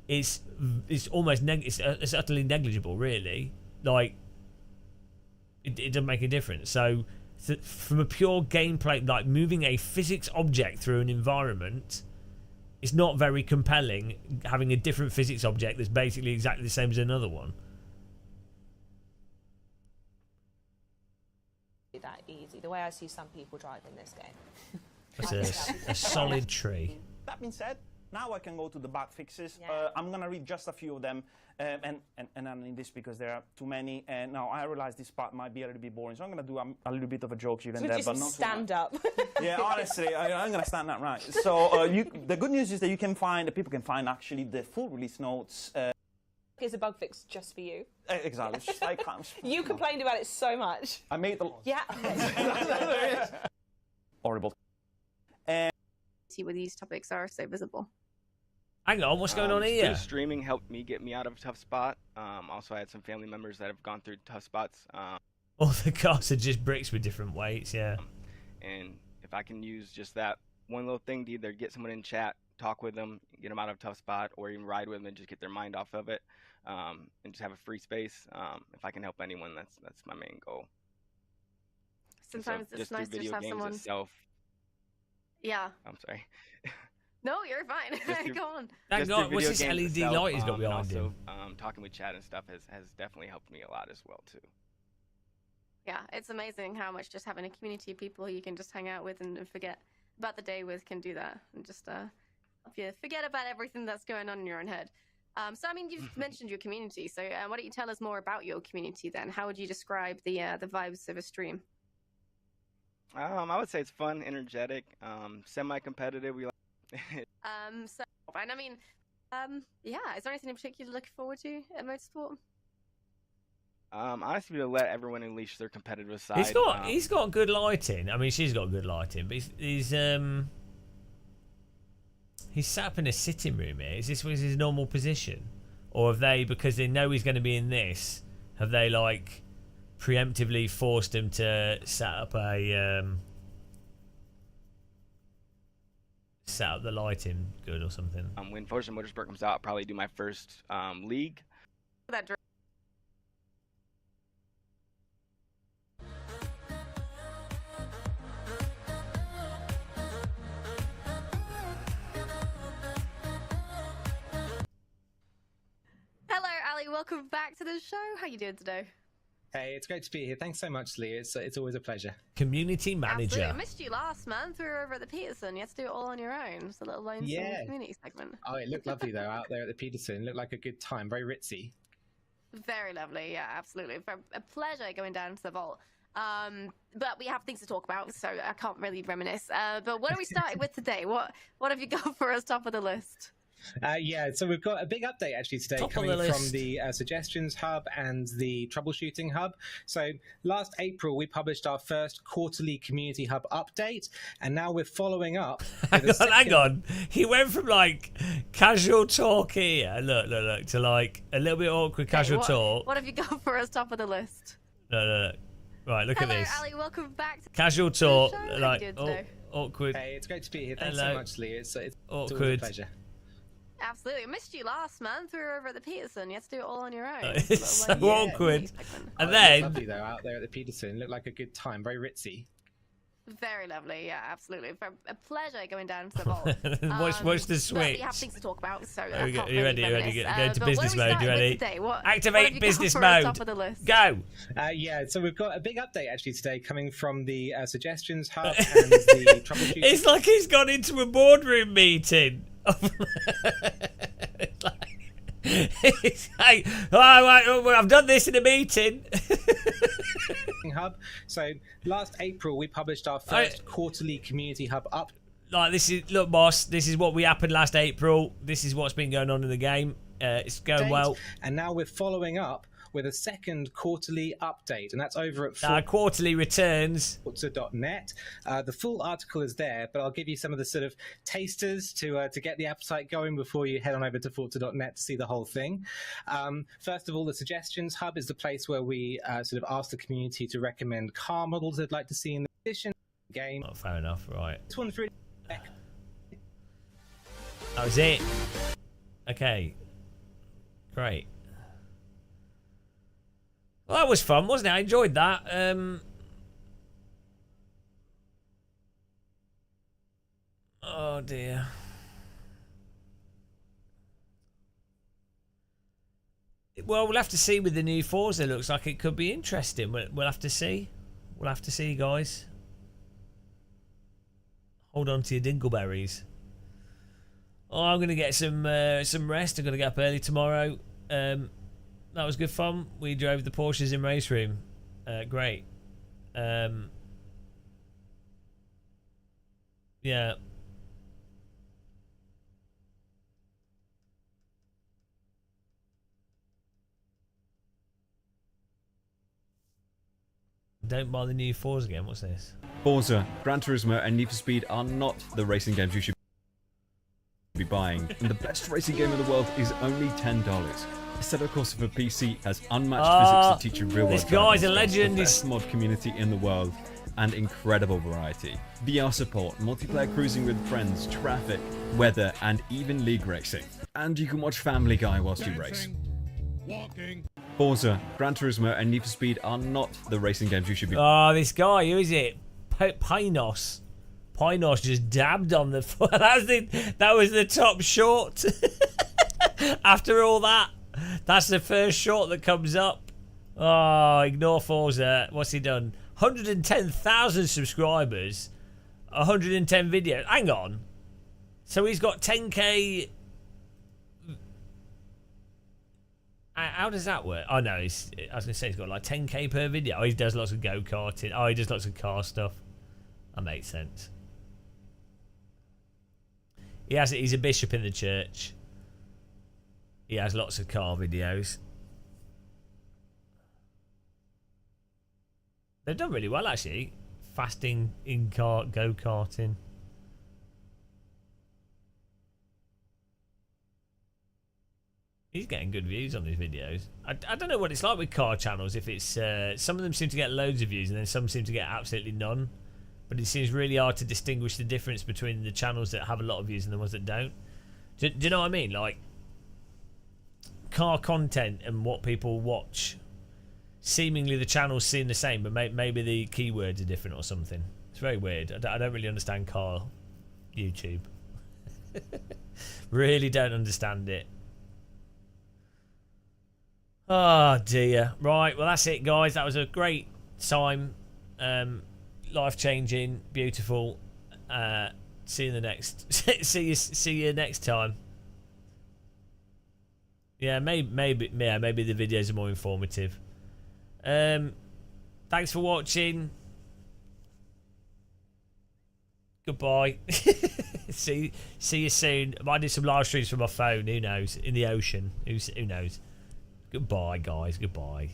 it's almost it's utterly negligible, really. Like it doesn't make a difference. So from a pure gameplay, like moving a physics object through an environment, it's not very compelling having a different physics object that's basically exactly the same as another one. that easy. The way I see some people driving this game. It's a solid tree. That being said, now I can go to the bug fixes. Yeah. I'm gonna read just a few of them, and I need this because there are too many. And now I realize this part might be a little bit boring, so I'm gonna do a little bit of a joke here and there, but not stand too much. up. Yeah, honestly, I'm gonna stand up right. So the good news is that people can find actually the full release notes. It's a bug fix just for you. Exactly. It's just like, You complained about it so much. I made the Yeah. horrible. See where these topics are so visible. Hang on, what's going on here? Still streaming helped me get me out of a tough spot. Also, I had some family members that have gone through tough spots. All the cars are just bricks with different weights, yeah. And if I can use just that one little thing to either get someone in chat, talk with them, get them out of a tough spot, or even ride with them and just get their mind off of it, and just have a free space. If I can help anyone, that's my main goal. Sometimes so it's nice to just have someone. Itself, Yeah. I'm sorry. No, you're fine. Go on. That guy, what's this LED light he's got behind also, him? Talking with chat and stuff has definitely helped me a lot as well too. Yeah, it's amazing how much just having a community of people you can just hang out with and forget about the day with can do that, and just help you forget about everything that's going on in your own head. So I mean, you've mentioned your community. So why don't you tell us more about your community then? How would you describe the vibes of a stream? I would say it's fun, energetic, semi-competitive. We like. So and I mean, yeah. Is there anything in particular you're looking forward to at Motorsport? Honestly, to let everyone unleash their competitive side. He's got good lighting. I mean, she's got good lighting, but he's sat up in a sitting room here. Is this his normal position, or have they, because they know he's going to be in this, have they like preemptively forced him to set up the lighting good or something? When Porsche Motorsport comes out, I'll probably do my first league. That Hello, Ali. Welcome back to the show. How you doing today? Hey, it's great to be here. Thanks so much, Lee. It's always a pleasure. Community manager. Absolutely. I missed you last month. We were over at the Peterson. You had to do it all on your own. It's a little lonesome community segment. Oh, it looked lovely, though, out there at the Peterson. It looked like a good time. Very ritzy. Very lovely. Yeah, absolutely. A pleasure going down to the vault. But we have things to talk about, so I can't really reminisce. But what are we starting with today? What have you got for us top of the list? Yeah, so we've got a big update actually today Top coming of the from list. the Suggestions Hub and the Troubleshooting Hub. So last April, we published our first quarterly Community Hub update, and now we're following up. Hang on. He went from like casual talk here, look, to like a little bit awkward casual talk. What have you got for us top of the list? Look. Right, look Hello, at this. Ali. Welcome back to Casual talk, the show. like Good today. awkward. Hey, it's great to be here. Thanks Hello. so much, Lee. It's always a Awkward. pleasure. Absolutely. I missed you last month. We were over at the Peterson. You had to do it all on your own. It's so Yeah. awkward. And It then was lovely though out there at the Peterson. Looked like a good time. Very ritzy. Very lovely. Yeah, absolutely. A pleasure going down to the vault. watch the But switch. we have things to talk about, so There we I go. can't Are you really ready? reminisce. Go into But business where are we mode. You starting ready? with today? What Activate have you got business for us mode. top of the list? Go. Yeah, so we've got a big update actually today coming from the Suggestions Hub and the Troubleshooting. It's like he's gone into a boardroom meeting. It's like, I've done this in a meeting. Hub. So last April we published our first quarterly Community Hub up. Like look, boss. This is what we happened last April. This is what's been going on in the game. It's going well. And now we're following up with a second quarterly update, and that's over at quarterly returns. Forza.net. The full article is there, but I'll give you some of the sort of tasters to get the appetite going before you head on over to Forza.net to see the whole thing. First of all, the Suggestions Hub is the place where we sort of ask the community to recommend car models they'd like to see in the edition game. Oh, fair enough, right. This one's really. That was it. Okay. Great. Well, that was fun, wasn't it? I enjoyed that. Oh dear. Well, we'll have to see with the new Forza. It looks like it could be interesting. We'll have to see. We'll have to see, guys. Hold on to your dingleberries. Oh, I'm gonna get some rest. I'm gonna get up early tomorrow. That was good fun. We drove the Porsches in race room. Great. Yeah. Don't buy the new Forza again. What's this? Forza, Gran Turismo, and Need for Speed are not the racing games you should be buying, and the best racing game in the world is only $10. The setup course for PC has unmatched physics to teach you real world. This guy's a driving skills, legend. the best mod community in the world, and incredible variety. VR support, multiplayer cruising with friends, traffic, weather, and even league racing. And you can watch Family Guy whilst you race. Forza, Gran Turismo, and Need for Speed are not the racing games you should be. Oh, this guy, who is it? Pinos. Pinos just dabbed on the. That was the top short. After all that, that's the first short that comes up. Oh, ignore Forza. What's he done? 110,000 subscribers, 110 videos. Hang on. So he's got 10k. How does that work? Oh no, I was gonna say he's got like 10k per video. Oh, he does lots of go-karting. Oh, he does lots of car stuff. That makes sense. He's a bishop in the church. He has lots of car videos. They've done really well actually. Fasting in go-karting. He's getting good views on his videos. I don't know what it's like with car channels. If it's some of them seem to get loads of views and then some seem to get absolutely none. But it seems really hard to distinguish the difference between the channels that have a lot of views and the ones that don't. Do you know what I mean? Like car content and what people watch. Seemingly the channels seem the same, but maybe the keywords are different or something. It's very weird. I don't really understand car YouTube. Really don't understand it. Oh dear. Right, well that's it guys. That was a great time. Life-changing, beautiful. See you in the next see you next time. Yeah, maybe the videos are more informative. Thanks for watching. Goodbye. See you soon. I might do some live streams from my phone. Who knows? In the ocean. Who knows? Goodbye, guys. Goodbye.